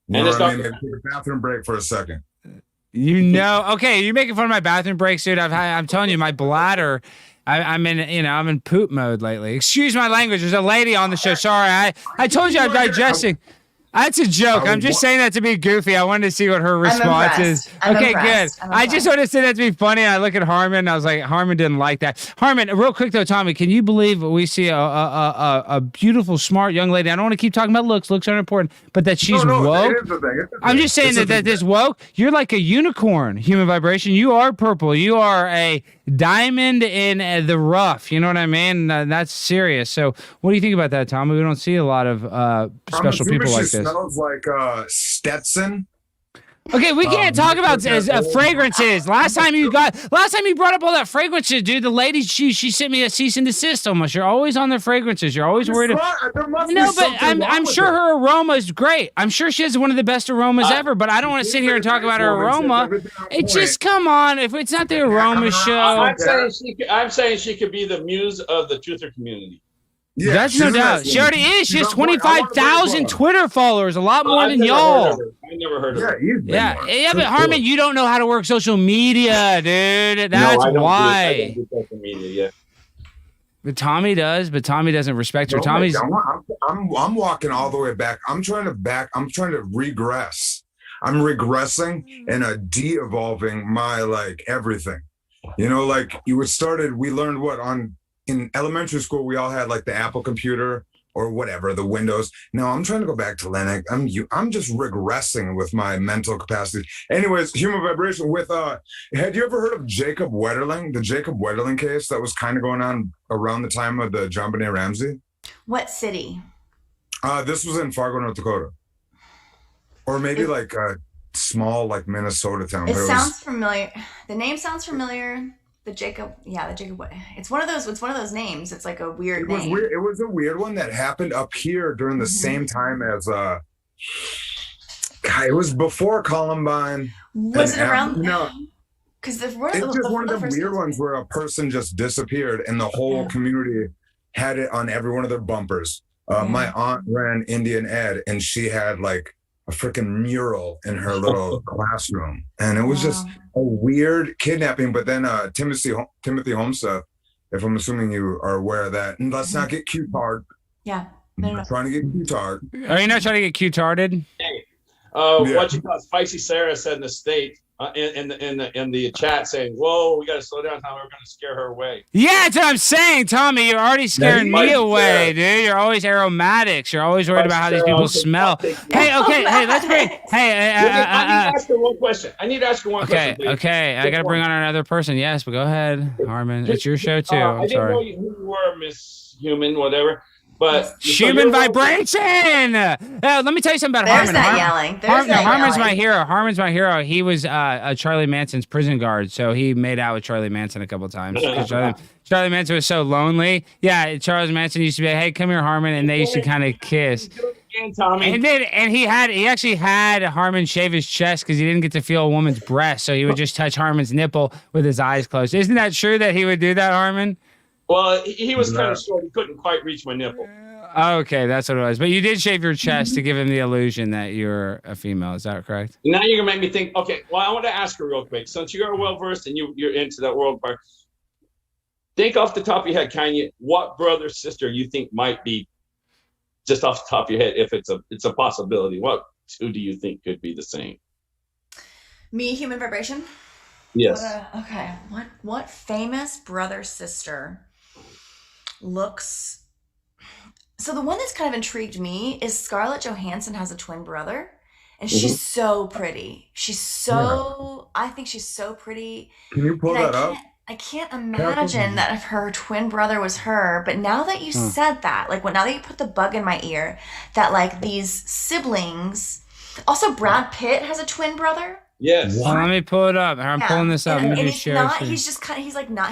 You And know it's what I not- mean? Maybe take a bathroom break for a second. You know, okay, you're making fun of my bathroom breaks, dude. I'm telling you, my bladder. I'm in poop mode lately. Excuse my language. There's a lady on the show. Sorry, I told you I'm digesting. That's a joke. I'm just saying that to be goofy. I wanted to see what her response is. I'm Okay, impressed. good. I just wanted to say that to be funny. I look at Harmon. And I was like, Harmon didn't like that. Harmon, real quick though, Tommy, can you believe we see a beautiful, smart young lady? I don't want to keep talking about looks. Looks aren't important, but that she's woke. It is the thing. It's the I'm thing. just saying It's the that thing. this woke, you're like a unicorn, human vibration. You are purple. You are a diamond in the rough. You know what I mean? That's serious. So what do you think about that, Tommy? We don't see a lot of special I'm assuming people like she this. smells like Stetson. Okay, we can't talk about old- fragrances. Last time you brought up all that fragrances, dude, the lady she sent me a cease and desist almost. You're always on the fragrances. You're always worried about. There must be No, but something wrong I'm with sure it. her aroma is great. I'm sure she has one of the best aromas ever, but I don't want to sit here and talk about her aroma. It's just, come on, if it's not the aroma show. I'm saying she could be the muse of the truther community. Yeah, That's she's no a doubt. nice She already woman. is. She has She's on point. I wanna bring 25,000 her up. Twitter followers, a lot more I've than never heard y'all. of her. I never heard of Yeah, her. you've been Yeah, more. yeah, For but sure. Harmon, you don't know how to work social media, dude. No, That's I don't why. I don't do social media yet. But Tommy does, but Tommy doesn't respect her. No, Tommy's I'm walking all the way back. I'm trying to regress. I'm regressing and de-evolving my like everything. You know, like we learned in elementary school, we all had like the Apple computer or whatever, the Windows. Now I'm trying to go back to Linux. I'm just regressing with my mental capacity. Anyways, human vibration with had you ever heard of Jacob Wetterling? The Jacob Wetterling case that was kind of going on around the time of the JonBenet Ramsey? What city? This was in Fargo, North Dakota. Or maybe like a small like Minnesota town. It but sounds familiar. The name sounds familiar. The Jacob. It's one of those names. It's like a weird It was name. weird. It was a weird one that happened up here during the same time as it was before Columbine. Was it and around? No, Because it's just one of the weird ones where a person just disappeared and the whole community had it on every one of their bumpers. My aunt ran Indian Ed and she had like a freaking mural in her little classroom, and it was just a weird kidnapping. But then Timothy Homestead, if I'm assuming you are aware of that, and let's not get Q-tard. Yeah. I'm not trying to get Q-tard. Are you not trying to get Q-tarded? What you call Spicy Sarah said in the state in the chat saying, "Whoa, we got to slow down. How we're going to scare her away." Yeah, that's what I'm saying, Tommy. You're already scaring me away, dude. You're always aromatics. You're always worried about how these people smell. Hey, okay, hey, let's bring. Hey, I need to ask her one question. Okay, please. okay. I got to bring on another person. Yes, but go ahead, Harmon. It's your show too. I I'm didn't know sorry. who you were, Miss Human, whatever. But Human vibration. Let me tell you something about There's Harmon. that yelling. There's that Harmon's yelling. my hero. Harmon's my hero. He was Charlie Manson's prison guard, so he made out with Charlie Manson a couple times. 'Cause Charlie Manson was so lonely. Yeah, Charles Manson used to be like, "Hey, come here, Harmon," and they used to kind of kiss. Tommy. And he actually had Harmon shave his chest because he didn't get to feel a woman's breast, so he would just touch Harmon's nipple with his eyes closed. Isn't that true that he would do that, Harmon? Well, he was kind of short. He couldn't quite reach my nipple. Okay, that's what it was. But you did shave your chest to give him the illusion that you're a female. Is that correct? Now you're gonna make me think. Okay, well, I want to ask her real quick. Since you are well versed and you're into that world part, think off the top of your head, Kanye, what brother sister you think might be just off the top of your head, if it's a possibility. What two do you think could be the same? Me, human vibration. Yes. Okay. What famous brother sister looks? So the one that's kind of intrigued me is Scarlett Johansson has a twin brother, and she's so pretty. She's so. I think she's so pretty. Can you pull And that up? I can't imagine that if her twin brother was her. But now that you said that, like, now that you put the bug in my ear, that like these siblings. Also, Brad Pitt has a twin brother. Yes. Well, let me pull it up. I'm pulling this up. And, Let me and just he's share not. it. He's just kind of.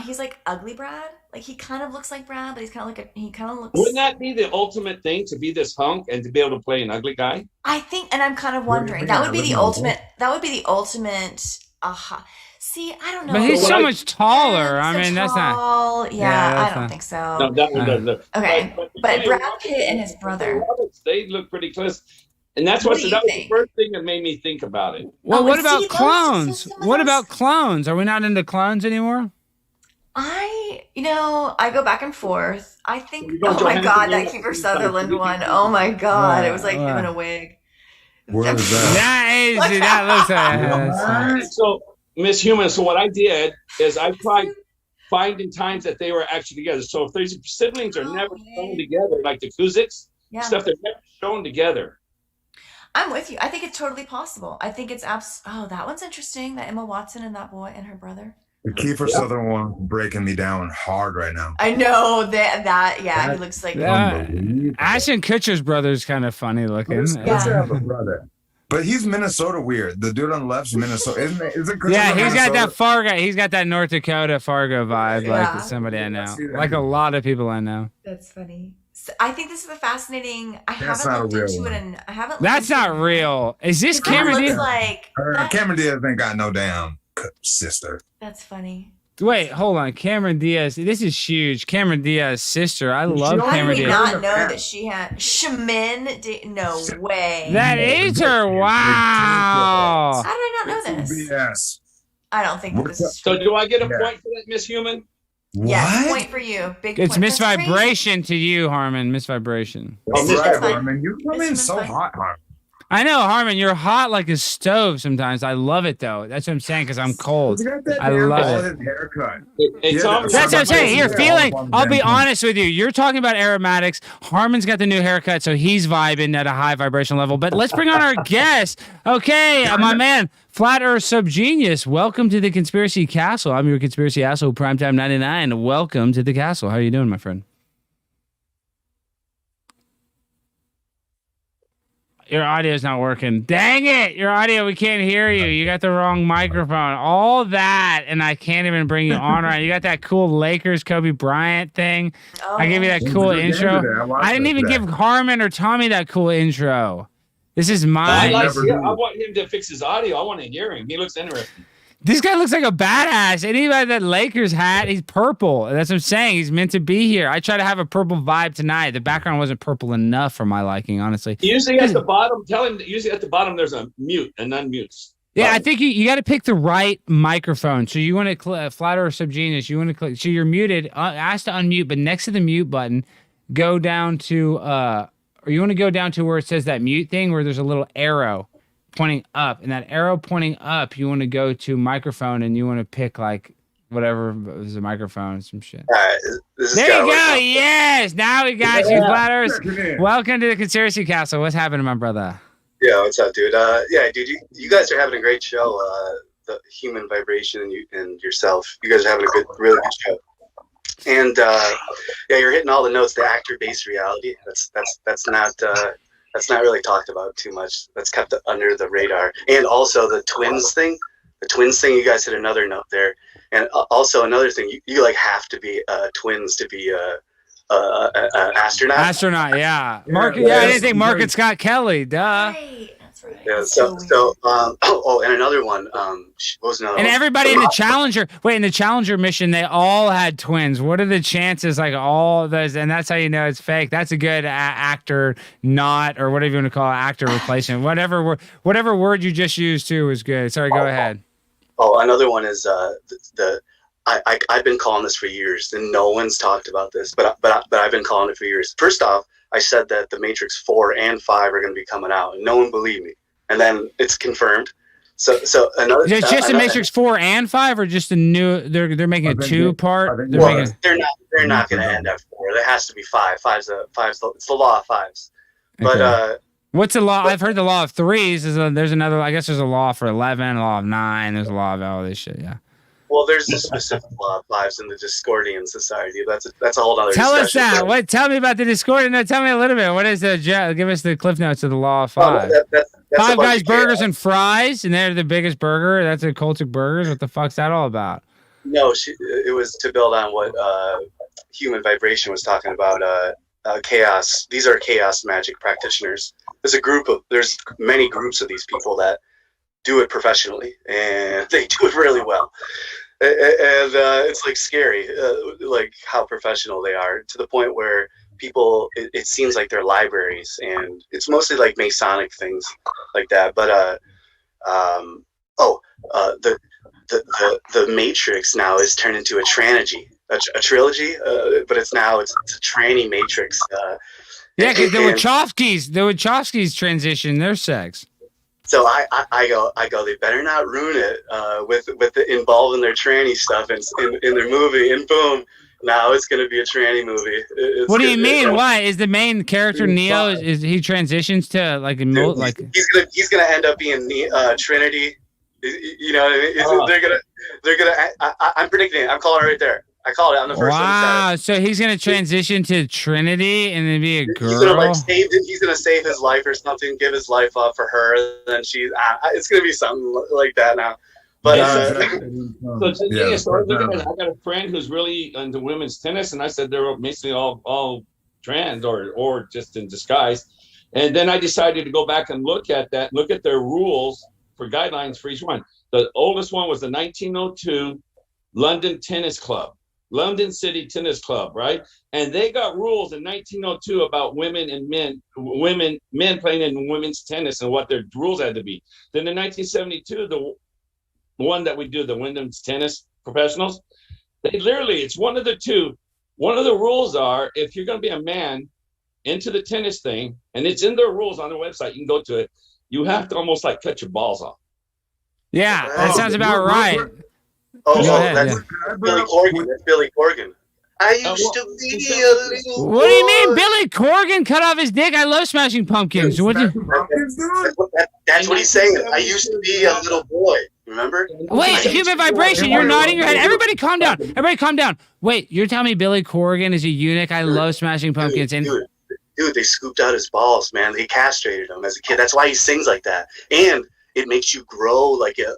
He's like ugly Brad. Like he kind of looks like Brad, but he's kind of like he kind of looks. Wouldn't that be the ultimate thing, to be this hunk and to be able to play an ugly guy? I think, and I'm kind of What do you wondering. think That of would be that? the ultimate. That would be the ultimate. Aha. See, I don't know. But he's Well, so I- much taller. Yeah, I so mean, that's not. tall. Yeah, Yeah, I that's don't not- think so. No, that one doesn't. Okay, but Julia Brad Roberts Pitt and his brother. Roberts, they look pretty close. And that's What what do that you was the think? first thing that made me think about it. Well, Oh, what and about see, those- clones? some of What those- about clones? Are we not into clones anymore? I go back and forth. I think, You don't oh my Johansson God, name that it Kiefer sometime. Sutherland You one. can- Oh my God. It was like Wow. him in a wig. What is that? That looks like. And so, Miss Human, so what I did is I tried finding times that they were actually together. So if these siblings are never shown together, like the Kuzicks, Yeah. stuff, they're never shown together. I'm with you. I think it's totally possible. I think it's oh, that one's interesting. That Emma Watson and that boy and her brother. The Kiefer Sutherland one breaking me down hard right now. I know that yeah, he looks like Unbelievable. Ashton Kutcher's brother's kind of funny looking. Let's Yeah. have a brother. But he's Minnesota weird. The dude on the left's Minnesota, isn't it? Isn't Kutcher Yeah, from he's got Minnesota? that Fargo. He's got that North Dakota Fargo vibe, Yeah. like somebody I know, see that. like a lot of people I know. That's funny. So I think this is a fascinating. I That's haven't not a looked real into one. it, and I haven't. That's looked into not it. real. Is this It Cameron looks Diaz? like that- Cameron Diaz ain't got no damn sister. That's funny. Wait, hold on. Cameron Diaz. This is huge. Cameron Diaz's sister. I love How How Cameron did we Diaz. not know that she had Shamin? No way. That is her. Wow. How did I not know this? BS. I don't think that this is So do I get a Yeah. point for that, Miss Human? Yes, What? point for you. Big It's point. Miss That's crazy. Vibration to you, Harmon. Miss Vibration. That's It's right, fine. Harmon. You come It's in so fine. hot, Harmon. I know, Harmon. You're hot like a stove sometimes. I love it though. That's what I'm saying because I'm cold. You got that I damn love bald it. haircut. Hey, Yeah, Tom, That's what I'm saying. You're Yeah, feeling. all I'll be damn honest with you. You're talking about aromatics. Harmon's got the new haircut, so he's vibing at a high vibration level. But let's bring on our guest. Okay, my man, Flat Earth Subgenius. Welcome to the Conspiracy Castle. I'm your Conspiracy Asshole, Primetime 99. Welcome to the castle. How are you doing, my friend? Your audio's not working. Dang it! Your audio, we can't hear you. You got the wrong microphone. All that, and I can't even bring you on right. You got that cool Lakers Kobe Bryant thing. Oh. I gave you that cool It was a good intro. game today. I watched I didn't it even today. give Harmon or Tommy that cool intro. This is I mine. like. never Yeah, do. I want him to fix his audio. I want to hear him. He looks interesting. This guy looks like a badass. Anybody that Lakers hat, he's purple. That's what I'm saying. He's meant to be here. I try to have a purple vibe tonight. The background wasn't purple enough for my liking, honestly. Usually at the bottom, tell him that usually at the bottom there's a mute and unmutes. Yeah, I think you got to pick the right microphone. So you want to Flat Earth Subgenius. You want to click. So you're muted. Ask to unmute, but next to the mute button, go down to or you want to go down to where it says that mute thing, where there's a little arrow pointing up, and that arrow pointing up, you want to go to microphone, and you want to pick like whatever is a microphone, some shit. All right, this is There you kinda go. like- Yes, now we got you, Flat Earth. Check it in. Welcome to the Conspiracy Castle. What's happening, my brother? Yeah, what's up, dude? Yeah, dude, you guys are having a great show. The Human Vibration and you and yourself, you guys are having a really good show. And yeah, you're hitting all the notes. The actor-based reality. That's not really talked about too much. That's kept under the radar. And also the twins thing. The twins thing. You guys hit another note there. And also another thing. You like have to be twins to be astronaut. Astronaut, yeah. Mark, Yeah, yeah, I that's didn't think Mark great. and Scott Kelly, duh. Right. That's right. Yeah. That's So weird. and another one. What was another And one? everybody in the Challenger, in the Challenger mission, they all had twins. What are the chances? Like all of those, and that's how you know it's fake. That's a good actor, not or whatever you want to call it, actor replacement. Whatever word you just used too was good. Sorry, go ahead. Oh, another one is I've been calling this for years, and no one's talked about this, but I've been calling it for years. First off, I said that the Matrix 4 and 5 are going to be coming out, and no one believed me. And then it's confirmed. So another. Is it just the another- Matrix 4 and 5, or just a new? They're making I a think two-part. I think They're Well, making. they're not going to end at 4. There has to be 5. It's the law of 5s. But Okay. What's the law? I've heard the law of 3s. There's another. I guess there's a law for 11, a law of 9. There's a law of all this shit. Yeah. well, there's a specific law of 5s in the Discordian society. That's a whole other. Tell us discussion. that. What? Tell me about the Discord. No, tell me a little bit. What is the? Give us the cliff notes of the law of 5. That's a Five bunch Guys of Burgers chaos. and Fries, and they're the biggest burger. That's a Cultic Burgers. What the fuck's that all about? No, it was to build on what Human Vibration was talking about. Chaos. These are chaos magic practitioners. There's many groups of these people that do it professionally, and they do it really well. And it's like scary, like how professional they are, to the point where people, it seems like they're libraries, and it's mostly like Masonic things like that. But the Matrix now is turned into a trilogy, but it's a tranny Matrix. Yeah, because the Wachowskis transition their sex. So I go. They better not ruin it with the involving their tranny stuff in their movie. And boom, now it's gonna be a tranny movie. What do you mean? Why is the main character Neo? Is he transitions to like he's gonna end up being Trinity? You know what I mean? They're gonna. I'm predicting it. I'm calling it right there. I called it on the first one. Wow, so he's gonna transition to Trinity and then be a girl. He's gonna save his life or something, give his life up for her, and then it's gonna be something like that now. But I got a friend who's really into women's tennis, and I said they're basically all trans or just in disguise. And then I decided to go back and look at their rules for guidelines for each one. The oldest one was the 1902 London City Tennis Club, right? And they got rules in 1902 about women and men playing in women's tennis and what their rules had to be. Then in 1972, the one that we do, the women's tennis professionals, it's one of the two. One of the rules are, if you're going to be a man into the tennis thing, and it's in their rules on their website, you can go to it, you have to almost like cut your balls off. Yeah, that sounds about right. That's Billy Corgan. That's Billy Corgan. I used to be a little What do you mean? Billy Corgan cut off his dick? I love Smashing Pumpkins. That's what he's saying. I used to be a little boy. Remember? Wait, Human Vibration. You're nodding your head. Everybody calm down. Everybody calm down. Wait, you're telling me Billy Corgan is a eunuch? I love Smashing Pumpkins. Dude, they scooped out his balls, man. They castrated him as a kid. That's why he sings like that. And it makes you grow like a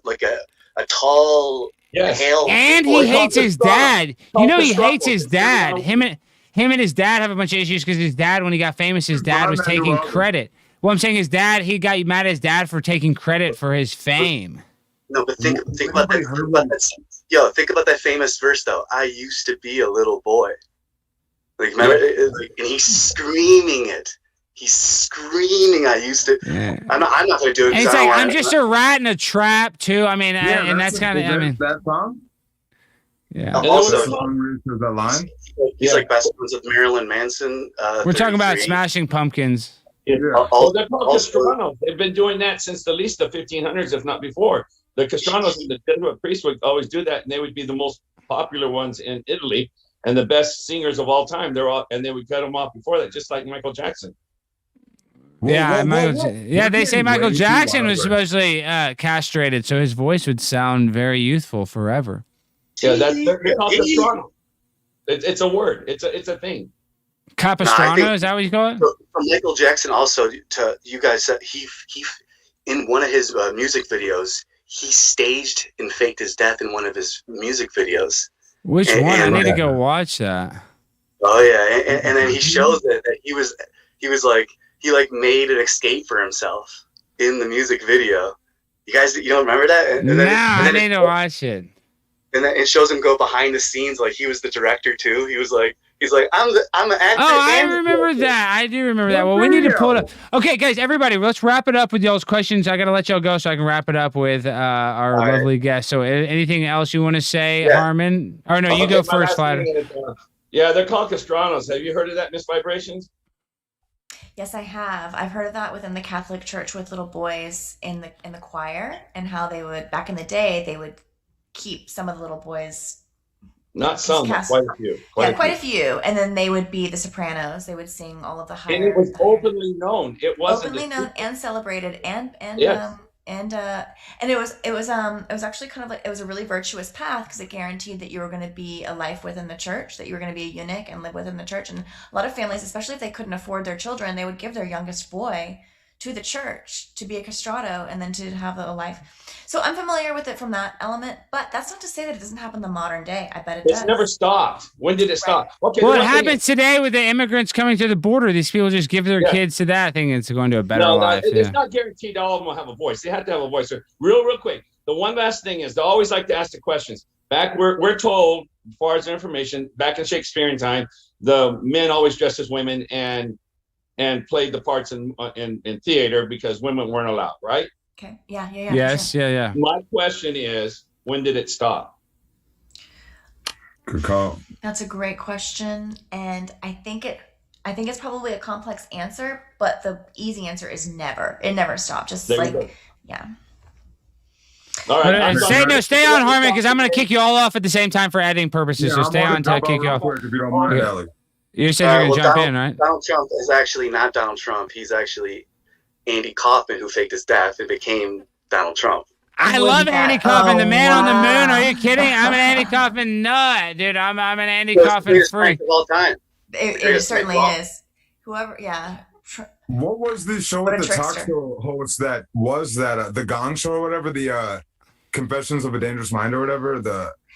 tall... Yes. And he hates his dad. You know he hates his dad. Him and his dad have a bunch of issues because his dad, when he got famous, his dad was taking credit. Well, I'm saying his dad, he got mad at his dad for taking credit for his fame. No, but think about that. Yo, think about that famous verse though. I used to be a little boy. Like, remember? And he's screaming it. He's screaming. I used to. Yeah. I'm not going to do it. And it's like I'm just a rat in a trap too. I mean, and that's kind of. I mean, that song. Yeah. Also, that line. He's like best friends with Marilyn Manson. We're talking about Smashing Pumpkins. Yeah. Well, they're called Castranos. They've been doing that since at least the 1500s, if not before. The Castranos and the Jesuit priests would always do that, and they would be the most popular ones in Italy and the best singers of all time. And they would cut them off before that, just like Michael Jackson. They say Michael Jackson was supposedly castrated, so his voice would sound very youthful forever. Yeah, they're called Castranos. It's a word. It's a thing. Capistrano, is that what you call it? From Michael Jackson, also to you guys, he in one of his music videos, he staged and faked his death in one of his music videos. Which one? I need to go watch that. Oh yeah, and then he shows that he was like. He made an escape for himself in the music video. You guys, you don't remember that? And then I need to watch it. And then it shows him go behind the scenes, like he was the director too. He's like, I'm an actor. Oh, I remember that. I do remember that. Well, we need to pull it up. Okay, guys, everybody, let's wrap it up with y'all's questions. I gotta let y'all go so I can wrap it up with our lovely guest. So, anything else you want to say, Harmon? Or no, you go first, Flatter. Yeah, they're called Castranos. Have you heard of that, Miss Vibrations? Yes, I have. I've heard of that within the Catholic Church with little boys in the choir, and how they would, back in the day, they would keep some of the little boys. Not some, but quite a few. Quite a few. And then they would be the sopranos. They would sing all of the higher. And it was openly known. It wasn't openly known and celebrated, and it was actually kind of like, it was a really virtuous path because it guaranteed that you were going to be a life within the church, that you were going to be a eunuch and live within the church. And a lot of families, especially if they couldn't afford their children, they would give their youngest boy to the church to be a castrato and then to have a life. So I'm familiar with it from that element, but that's not to say that it doesn't happen in the modern day. I bet it does. It's never stopped. When did it stop? Okay. Well, it happens today with the immigrants coming to the border. These people just give their kids to that thing and it's going to a better life. It's not guaranteed all of them will have a voice. They have to have a voice. So real quick, the one last thing is they always like to ask the questions. Back we're told, as far as information, back in Shakespearean time, the men always dressed as women and played the parts in theater because women weren't allowed, right? Okay. Yeah. Yeah. Yeah. Yes. Sure. Yeah. My question is, when did it stop? Good call. That's a great question, and I think it's probably a complex answer, but the easy answer is never. It never stopped. Just There you go. like, yeah. All right. I'm sorry. Stay on, Harmon, because I'm going to kick you all off at the same time for editing purposes. So stay on to kick you off. If you don't mind, Yeah. Alex. You said you're going to jump in, right? Donald Trump is actually not Donald Trump. He's actually Andy Kaufman, who faked his death and became Donald Trump. I love Andy Kaufman, the man on the moon. Are you kidding? I'm an Andy Kaufman nut, dude. I'm an Andy Kaufman freak. Of all time. It certainly is. Whoever, yeah. What was the show What a with the talk trickster. show host that was that the Gong Show or whatever, the Confessions of a Dangerous Mind or whatever?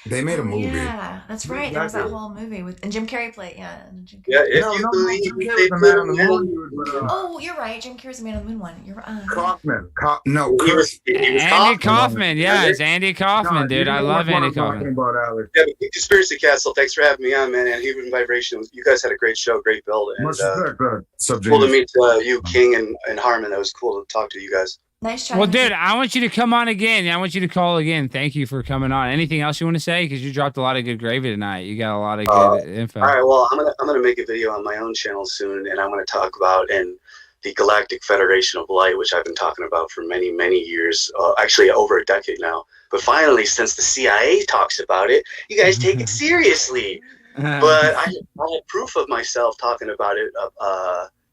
They made a movie. Yeah, that's right. There was that whole movie and Jim Carrey played. Yeah. And Jim Carrey. Yeah, if you believe Jim Carrey they was the put man him on the in. moon. Oh, you're right. Jim Carrey's the Man on the Moon one. You're right. Kaufman. He was Andy Kaufman. Yeah, it's Andy Kaufman, dude. I love Andy Kaufman. About Alex. Yeah, but Conspiracy Castle, thanks for having me on, man. And Human Vibration, you guys had a great show, great build. And Much respect, subject. cool to meet you, King and Harmon. That was cool to talk to you guys. Nice try. Well, dude, I want you to come on again. I want you to call again. Thank you for coming on. Anything else you want to say? Because you dropped a lot of good gravy tonight. You got a lot of good info. All right, well, I'm gonna make a video on my own channel soon, and I'm gonna talk about the Galactic Federation of Light, which I've been talking about for many, many years, actually over a decade now. But finally, since the CIA talks about it, you guys take it seriously. But I had proof of myself talking about it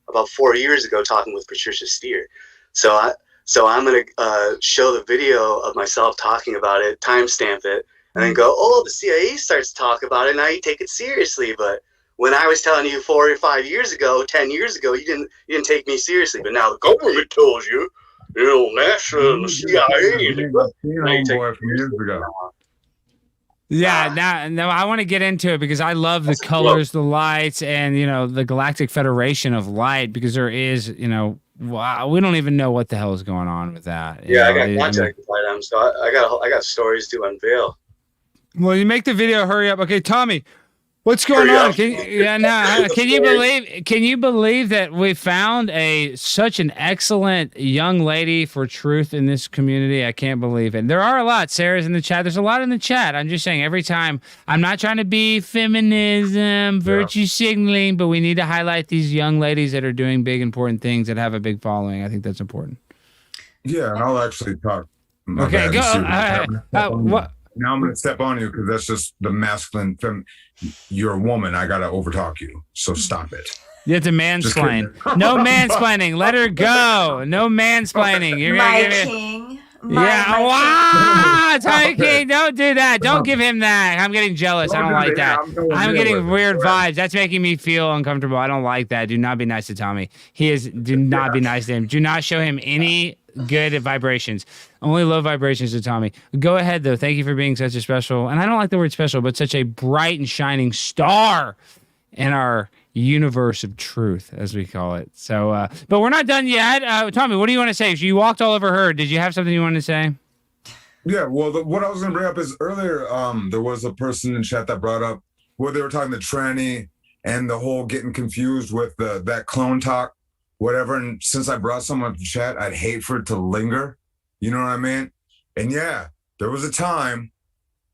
about 4 years ago, talking with Patricia Steer. So I'm going to show the video of myself talking about it, timestamp it, and then go, oh, the CIA starts to talk about it, now you take it seriously. But when I was telling you 4 or 5 years ago, 10 years ago, you didn't take me seriously. But now the government tells you, NASA and the CIA. Boy from years ago. Yeah, now I want to get into it because I love the colors, the lights, and the Galactic Federation of Light, because there is, wow, we don't even know what the hell is going on with that. Yeah, I got contacted by them, so I got stories to unveil. Well, you make the video. Hurry up. Okay, Tommy, what's going on? Can you believe that we found such an excellent young lady for truth in this community? I can't believe it. There are a lot. Sarah's in the chat. There's a lot in the chat. I'm just saying, every time, I'm not trying to be feminism, virtue signaling, but we need to highlight these young ladies that are doing big, important things, that have a big following. I think that's important. Yeah, and I'll actually talk. Okay, go. What? Now I'm going to step on you because that's just the masculine. You're a woman. I got to overtalk you. So stop it. You have to mansplain. No mansplaining. Let her go. No mansplaining. You're My gonna give me. king. Wow, Tommy King, don't do that. Don't give him that. I'm getting jealous. I don't like that. I'm getting weird vibes. That's making me feel uncomfortable. I don't like that. Do not be nice to Tommy. Do not be nice to him. Do not show him any good vibrations. Only low vibrations to Tommy. Go ahead, though. Thank you for being such a special, and I don't like the word special, but such a bright and shining star in our universe of truth, as we call it. So, but we're not done yet. Tommy, what do you want to say? You walked all over her. Did you have something you wanted to say? Yeah, well, what I was going to bring up is earlier, there was a person in chat that brought up where they were talking to tranny and the whole getting confused with that clone talk, whatever. And since I brought someone to chat, I'd hate for it to linger. You know what I mean? And yeah, there was a time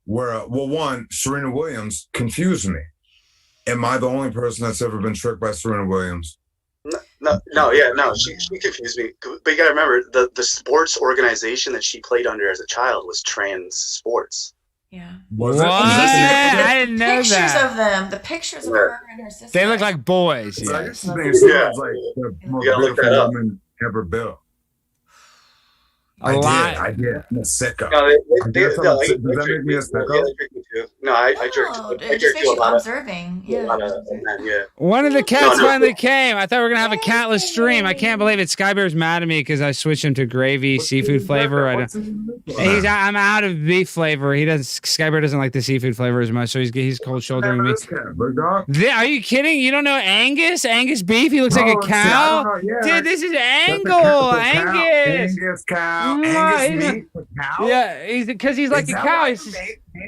where, one, Serena Williams confused me. Am I the only person that's ever been tricked by Serena Williams? No, she confused me. But you gotta remember, the sports organization that she played under as a child was Trans Sports. Yeah. Was What? it? I didn't know Pictures that. of them. The pictures of her and her sister. They look like boys. I Yeah. guess his name sounds like the most You gotta look that beautiful up. woman ever built. A lot. I did. I'm a sicko. No, Does that make me a sicko? Yeah, they tricked me too. No, I jerked. Oh, I it just jerked makes you a you lot of observing. a lot of men. Yeah. One of the cats No. finally came. I thought we were gonna have a catless stream. I can't believe it. Skybear's mad at me because I switched him to gravy, seafood flavor. I'm out of beef flavor. Skybear doesn't like the seafood flavor as much, so he's cold shouldering me. Are you kidding? You don't know Angus? Angus beef? He looks like a cow. Dude, this is Angle. Angus. Angus cow. Mwah, Angus meat. Cow. Yeah, because he's like a cow.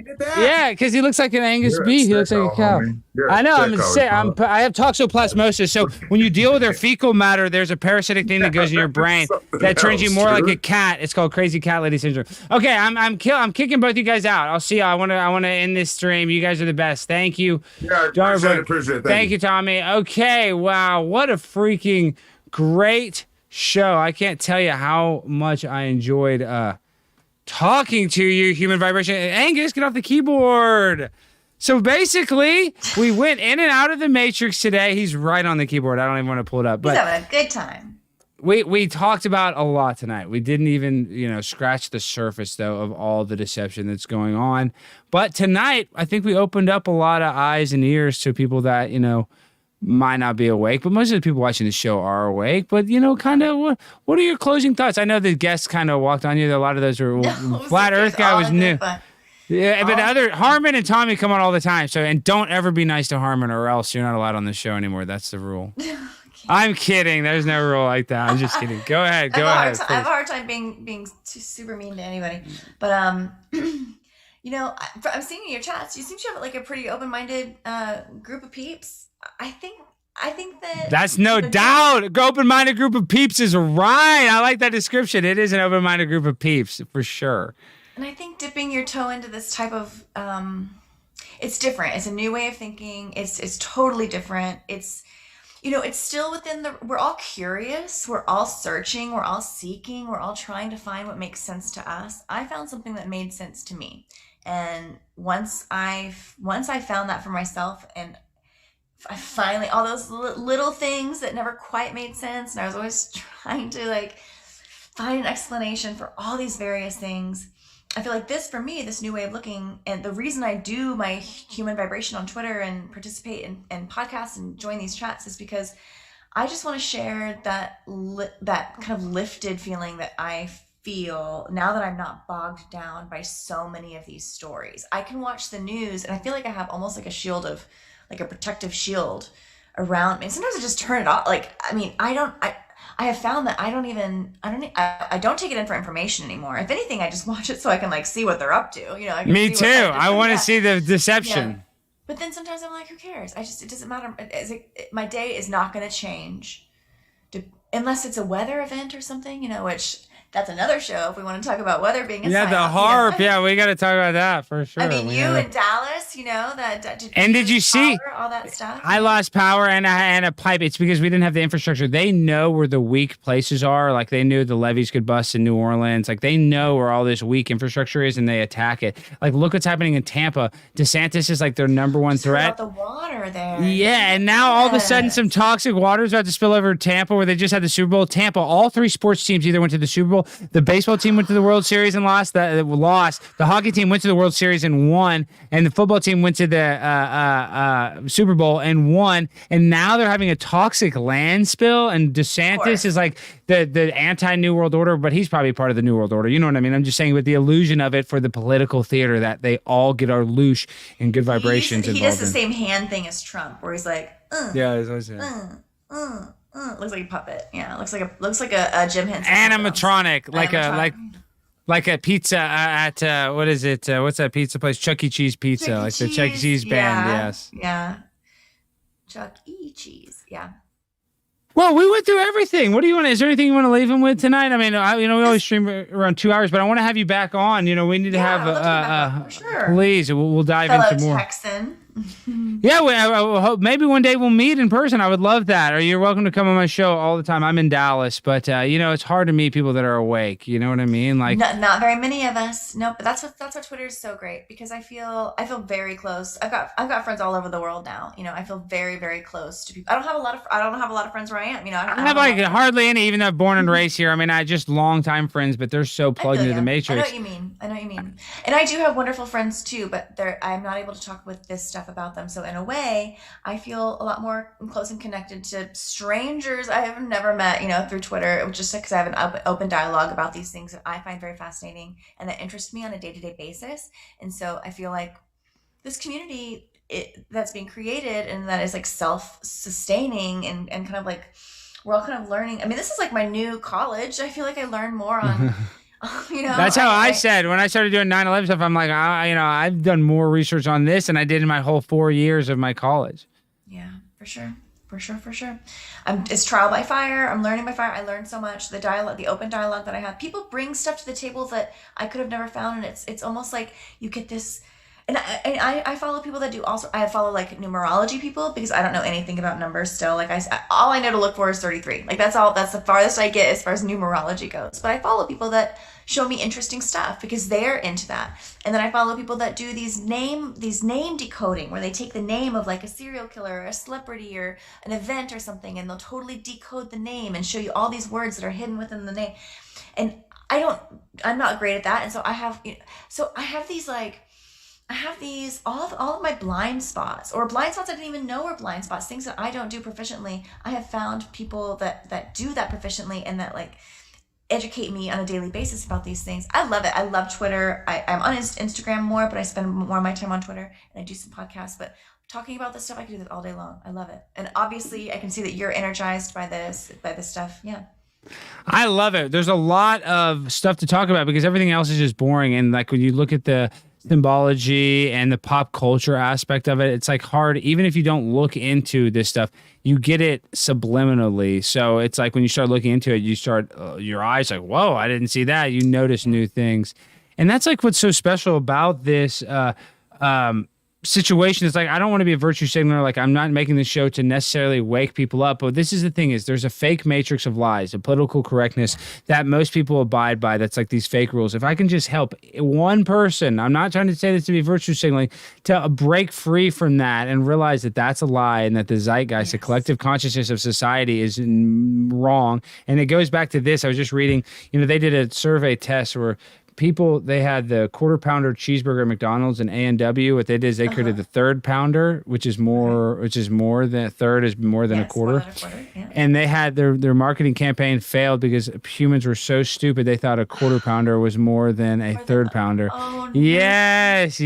did that? Yeah, because he looks like an Angus You're a beef. He looks like a sicko, cow. homie. You're a I know. I'm sicko, sick. bro. I have toxoplasmosis. So when you deal with their fecal matter, there's a parasitic thing that goes in your brain Something that turns you else, more like dude. a cat. It's called crazy cat lady syndrome. Okay, I'm kicking both you guys out. I'll see you. I want to end this stream. You guys are the best. Thank you. Yeah, appreciate it. Thank you, Tommy. Okay, wow, what a freaking great show. I can't tell you how much I enjoyed talking to you, Human Vibration. Angus, get off the keyboard. So basically, we went in and out of the Matrix today. He's right on the keyboard. I don't even want to pull it up. He's But having a good time. we talked about a lot tonight. We didn't even, scratch the surface, though, of all the deception that's going on. But tonight, I think we opened up a lot of eyes and ears to people that, might not be awake. But most of the people watching the show are awake. But, kind of, what are your closing thoughts? I know the guests kind of walked on you. A lot of those were Flat Earth guy was new. Yeah, but Harmon and Tommy come on all the time. So, and don't ever be nice to Harmon, or else you're not allowed on the show anymore. That's the rule. I'm kidding. There's no rule like that. I'm just kidding. Go ahead. Go ahead. I have a hard time being too super mean to anybody. But I'm seeing in your chats, you seem to have like a pretty open-minded group of peeps. I think that That's no doubt. Open-minded group of peeps is right. I like that description. It is an open-minded group of peeps for sure. And I think dipping your toe into this type of it's different. It's a new way of thinking. It's totally different. It's it's still within we're all curious, we're all searching, we're all seeking, we're all trying to find what makes sense to us. I found something that made sense to me. And once I found that for myself, and I finally, all those little things that never quite made sense, and I was always trying to find an explanation for all these various things. I feel like this, for me, this new way of looking, and the reason I do my Human Vibration on Twitter and participate in podcasts and join these chats is because I just want to share that kind of lifted feeling that I feel now that I'm not bogged down by so many of these stories. I can watch the news and I feel like I have almost like a shield of, like a protective shield around me. Sometimes I just turn it off. I have found that I don't take it in for information anymore. If anything, I just watch it so I can see what they're up to. I can Me see too. what's up to I want to them. see the deception. Yeah. But then sometimes I'm like, who cares? It doesn't matter. My day is not going to change unless it's a weather event or something, which that's another show if we want to talk about weather being a Yeah, the psyop, harp. Yeah, we got to talk about that for sure. I mean, you in Dallas, did you see all that stuff? I lost power and a pipe. It's because we didn't have the infrastructure. They know where the weak places are. Like they knew the levees could bust in New Orleans. Like they know where all this weak infrastructure is and they attack it. Like look what's happening in Tampa. DeSantis is like their number one threat. About the water there. Yeah, and now all of a sudden some toxic water is about to spill over Tampa where they just had the Super Bowl. Tampa, all three sports teams either went to the Super Bowl. The baseball team went to the World Series and lost. The hockey team went to the World Series and won. And the football team went to the Super Bowl and won. And now they're having a toxic land spill. And DeSantis is like the anti-New World Order, but he's probably part of the New World Order. You know what I mean? I'm just saying with the illusion of it for the political theater that they all get our loosh and good vibrations. He does the same hand thing as Trump, where he's like, yeah, he's always looks like a puppet. Yeah, looks like a Jim Henson animatronic, like a pizza at what is it? What's that pizza place? Chuck E. Cheese pizza, like the Chuck E. Cheese band. Yes. Yeah. Chuck E. Cheese. Yeah. Well, we went through everything. What do you want? Is there anything you want to leave him with tonight? I mean, we always stream around 2 hours, but I want to have you back on. We need to have for sure. Please, we'll dive Fellow into more. Texan. Yeah, I hope maybe one day we'll meet in person. I would love that. Or you're welcome to come on my show all the time. I'm in Dallas, but it's hard to meet people that are awake. You know what I mean? Like not very many of us. No, but that's what Twitter is so great because I feel very close. I've got friends all over the world now. I feel very, very close to people. I don't have a lot of friends where I am. I have like hardly any, even though I'm born and raised here. I mean, I just longtime friends, but they're so plugged into the Matrix. I know what you mean. And I do have wonderful friends too, but I'm not able to talk with this stuff about them. So in a way, I feel a lot more close and connected to strangers I have never met, through Twitter, just because I have an open dialogue about these things that I find very fascinating and that interest me on a day-to-day basis. And so I feel like this community that's being created and that is like self-sustaining and kind of like we're all kind of learning. I mean, this is like my new college. I feel like I learn more on You know, That's how I said when I started doing 9/11 stuff. I'm like, I've done more research on this than I did in my whole 4 years of my college. Yeah, for sure. It's trial by fire. I'm learning by fire. I learned so much. The dialogue, the open dialogue that I have. People bring stuff to the table that I could have never found, and it's almost like you get this. And I follow people that do also. I follow like numerology people because I don't know anything about numbers still. Like all I know to look for is 33. Like that's all. That's the farthest I get as far as numerology goes. But I follow people that show me interesting stuff because they're into that. And then I follow people that do these name decoding where they take the name of like a serial killer or a celebrity or an event or something, and they'll totally decode the name and show you all these words that are hidden within the name. And I'm not great at that. And so I have all of my blind spots, or blind spots I didn't even know were blind spots, things that I don't do proficiently. I have found people that do that proficiently and that like educate me on a daily basis about these things. I love it. I love Twitter. I'm on Instagram more, but I spend more of my time on Twitter, and I do some podcasts. But talking about this stuff, I can do this all day long. I love it. And obviously I can see that you're energized by this stuff. Yeah. I love it. There's a lot of stuff to talk about because everything else is just boring. And like when you look at the symbology and the pop culture aspect of it, it's like hard. Even if you don't look into this stuff, you get it subliminally. So it's like when you start looking into it, you start your eyes like, whoa, I didn't see that. You notice new things. And that's like what's so special about this situation. Is like, I don't want to be a virtue signaler. Like, I'm not making this show to necessarily wake people up, but this is the thing: is there's a fake matrix of lies, a political correctness that most people abide by. That's like these fake rules. If I can just help one person, I'm not trying to say this to be virtue signaling, to break free from that and realize that that's a lie and that the zeitgeist, the collective consciousness of society, is wrong. And it goes back to this. I was just reading, they did a survey test where people, they had the quarter pounder cheeseburger at McDonald's and A&W. What they did is they created the third pounder, which is more than a third is more than a quarter. Yeah. And they had their marketing campaign failed because humans were so stupid they thought a quarter pounder was more than a third pounder. Oh, no. Yes.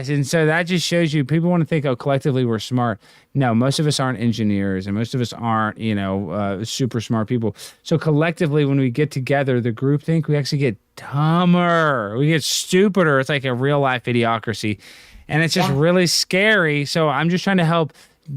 And so that just shows you, people want to think, collectively we're smart. No, most of us aren't engineers, and most of us aren't, super smart people. So collectively, when we get together, the group think, we actually get dumber. We get stupider. It's like a real life idiocracy. And it's just really scary. So I'm just trying to help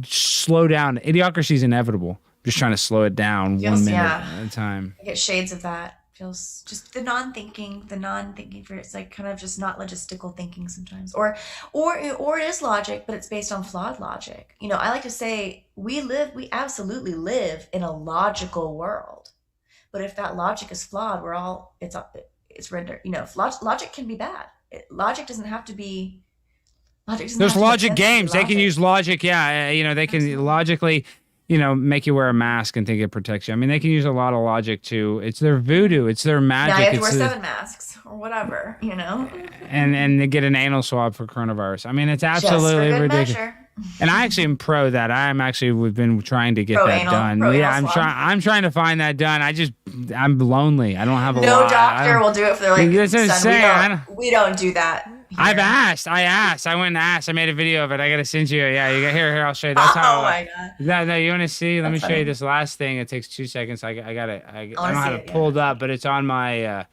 slow down. Idiocracy is inevitable. I'm just trying to slow it down 1 minute at a time. I get shades of that. Feels just the non-thinking for it's like kind of just not logistical thinking sometimes, or it is logic, but it's based on flawed logic. I like to say we absolutely live in a logical world, but if that logic is flawed, it's rendered. Logic can be bad. Logic doesn't have to be. There's logic games. They can use logic. Yeah, they can logically. Make you wear a mask and think it protects you. I mean, they can use a lot of logic too. It's their voodoo. It's their magic. Now you have to wear 7 masks or whatever, And they get an anal swab for coronavirus. I mean, it's absolutely ridiculous. Measure. And I actually am pro that. We've been trying to get that done. I'm trying to find that done. I'm lonely. I don't have a lot. No doctor will do it for their son. We don't do that. Here. I asked. I went and asked. I made a video of it. I got to send you. Yeah, you got here. I'll show you. That's how. Oh my god. No, you want to see? Let me show you this last thing. It takes 2 seconds. I got it. I don't have it pulled up, but it's on my.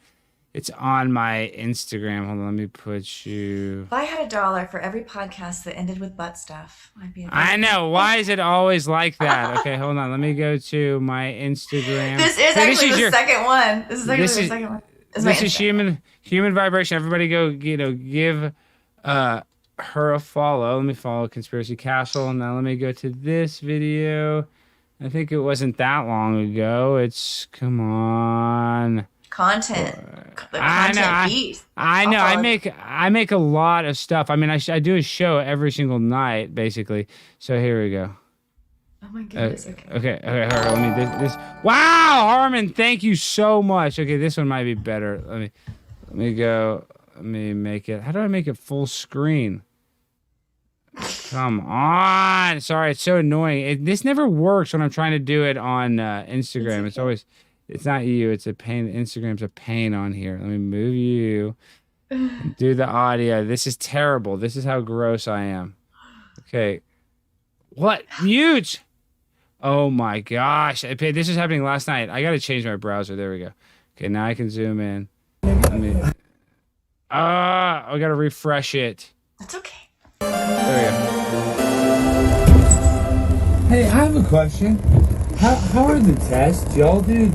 It's on my Instagram. Hold on, let me put you. If I had $1 for every podcast that ended with butt stuff, I'd be. I know. Why is it always like that? Okay, hold on. Let me go to my Instagram. This is actually the second one. This is actually the second one. This is human vibration. Everybody go, give her a follow. Let me follow Conspiracy Castle. And now let me go to this video. I think it wasn't that long ago. Come on. Content. I know. I make a lot of stuff. I mean, I do a show every single night, basically. So here we go. Oh my goodness. Okay. Let me this. Wow, Harmon, thank you so much. Okay, this one might be better. Let me go. Let me make it. How do I make it full screen? Come on. Sorry, it's so annoying. This never works when I'm trying to do it on Instagram. It's always. It's not you. It's a pain. Instagram's a pain on here. Let me move you. Do the audio. This is terrible. This is how gross I am. Okay. What? Mute. Oh my gosh. This is happening last night. I got to change my browser. There we go. Okay, now I can zoom in. I gotta refresh it. It's okay. There we Hey, I have a question. How are the tests? Do y'all do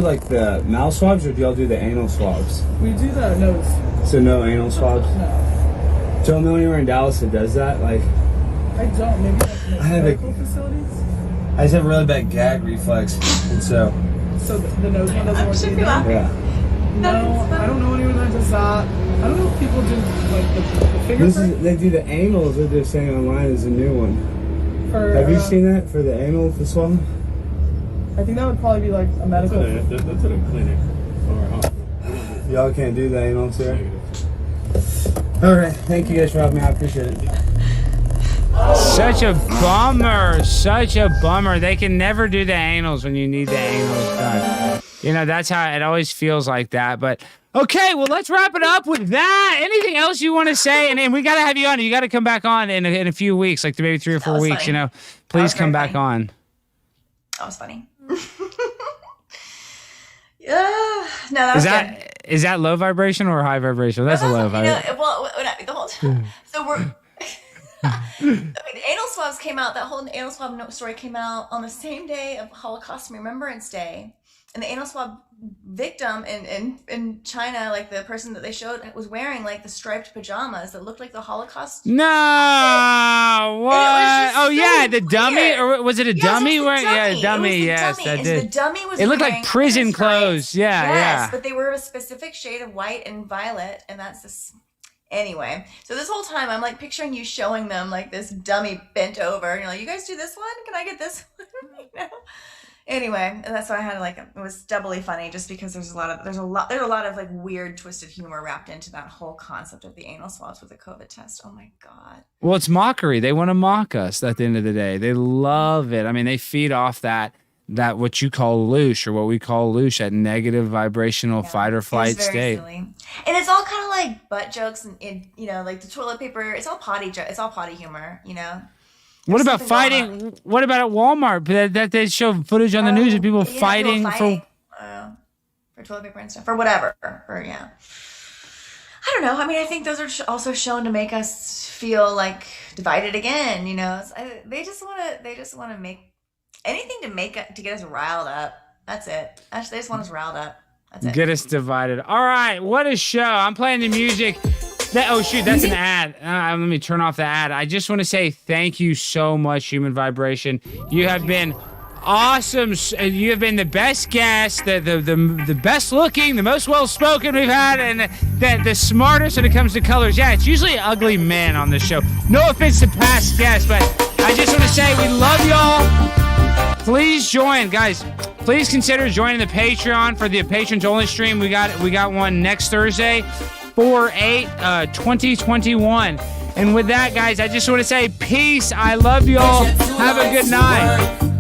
like the mouth swabs or do y'all do the anal swabs? We do the nose. So no anal swabs? No. Don't know anywhere in Dallas that does that? Like, I don't. Maybe like I have medical facilities. I just have a really bad gag reflex, and so. So the nose one doesn't work either. Yeah. No, I don't know anyone that does that. I don't know if people do like the finger prick. They do the anal, is what they're saying online is a new one. Have you seen that for the anal swab? I think that would probably be like a medical. That's at a clinic or a hospital. Y'all can't do the anal, sir? Alright, thank you guys for helping me. I appreciate it. Such a bummer. Such a bummer. They can never do the anals when you need the anals done. You know, that's how it always feels like that. But okay, well, let's wrap it up with that. Anything else you want to say? And we got to have you on. You got to come back on in a few weeks, like maybe 3 or 4 weeks, funny. you know. Please come back on. That was funny. Yeah. No, that was good. Is that low vibration or high vibration? That's a low vibration. Well, the whole time. So we're. I mean, the anal swabs came out. That whole anal swab story came out on the same day of Holocaust Remembrance Day, and the anal swab victim in China, like the person that they showed, was wearing like the striped pajamas that looked like the Holocaust. No, what? Oh yeah, the dummy, or was it a dummy? Yeah, dummy. Yes, that did. The dummy was. It looked like wearing prison clothes. Yeah, yes, but they were a specific shade of white and violet, and that's this. Anyway, so this whole time I'm like picturing you showing them like this dummy bent over, and you're like, "You guys do this one? Can I get this one?" You know? Anyway, and that's why I had like it was doubly funny just because there's a lot of like weird twisted humor wrapped into that whole concept of the anal swabs with the COVID test. Oh my god. Well, it's mockery. They want to mock us at the end of the day. They love it. I mean, they feed off that what you call loosh, or what we call loosh, that negative vibrational fight or flight state. Silly. And it's all kind of like butt jokes and you know, like the toilet paper. It's all potty humor, you know. What about fighting? What about at Walmart? That they show footage on the news of people fighting for toilet paper and stuff, for whatever. I don't know. I mean, I think those are also shown to make us feel like divided again. You know, they just want to make anything to get us riled up. That's it. They just want us riled up. That's it. Get us divided. All right, what a show! I'm playing the music. Oh shoot, that's an ad. Let me turn off the ad. I just want to say thank you so much, Human Vibration. You have been awesome. You have been the best guest, the best looking, the most well spoken we've had, and the smartest when it comes to colors. Yeah, it's usually ugly men on the show. No offense to past guests, but I just want to say we love y'all. Please join, guys. Please consider joining the Patreon for the patrons only stream. We got one next Thursday. 4/8/2021. And with that, guys, I just want to say peace. I love y'all. Have a good night.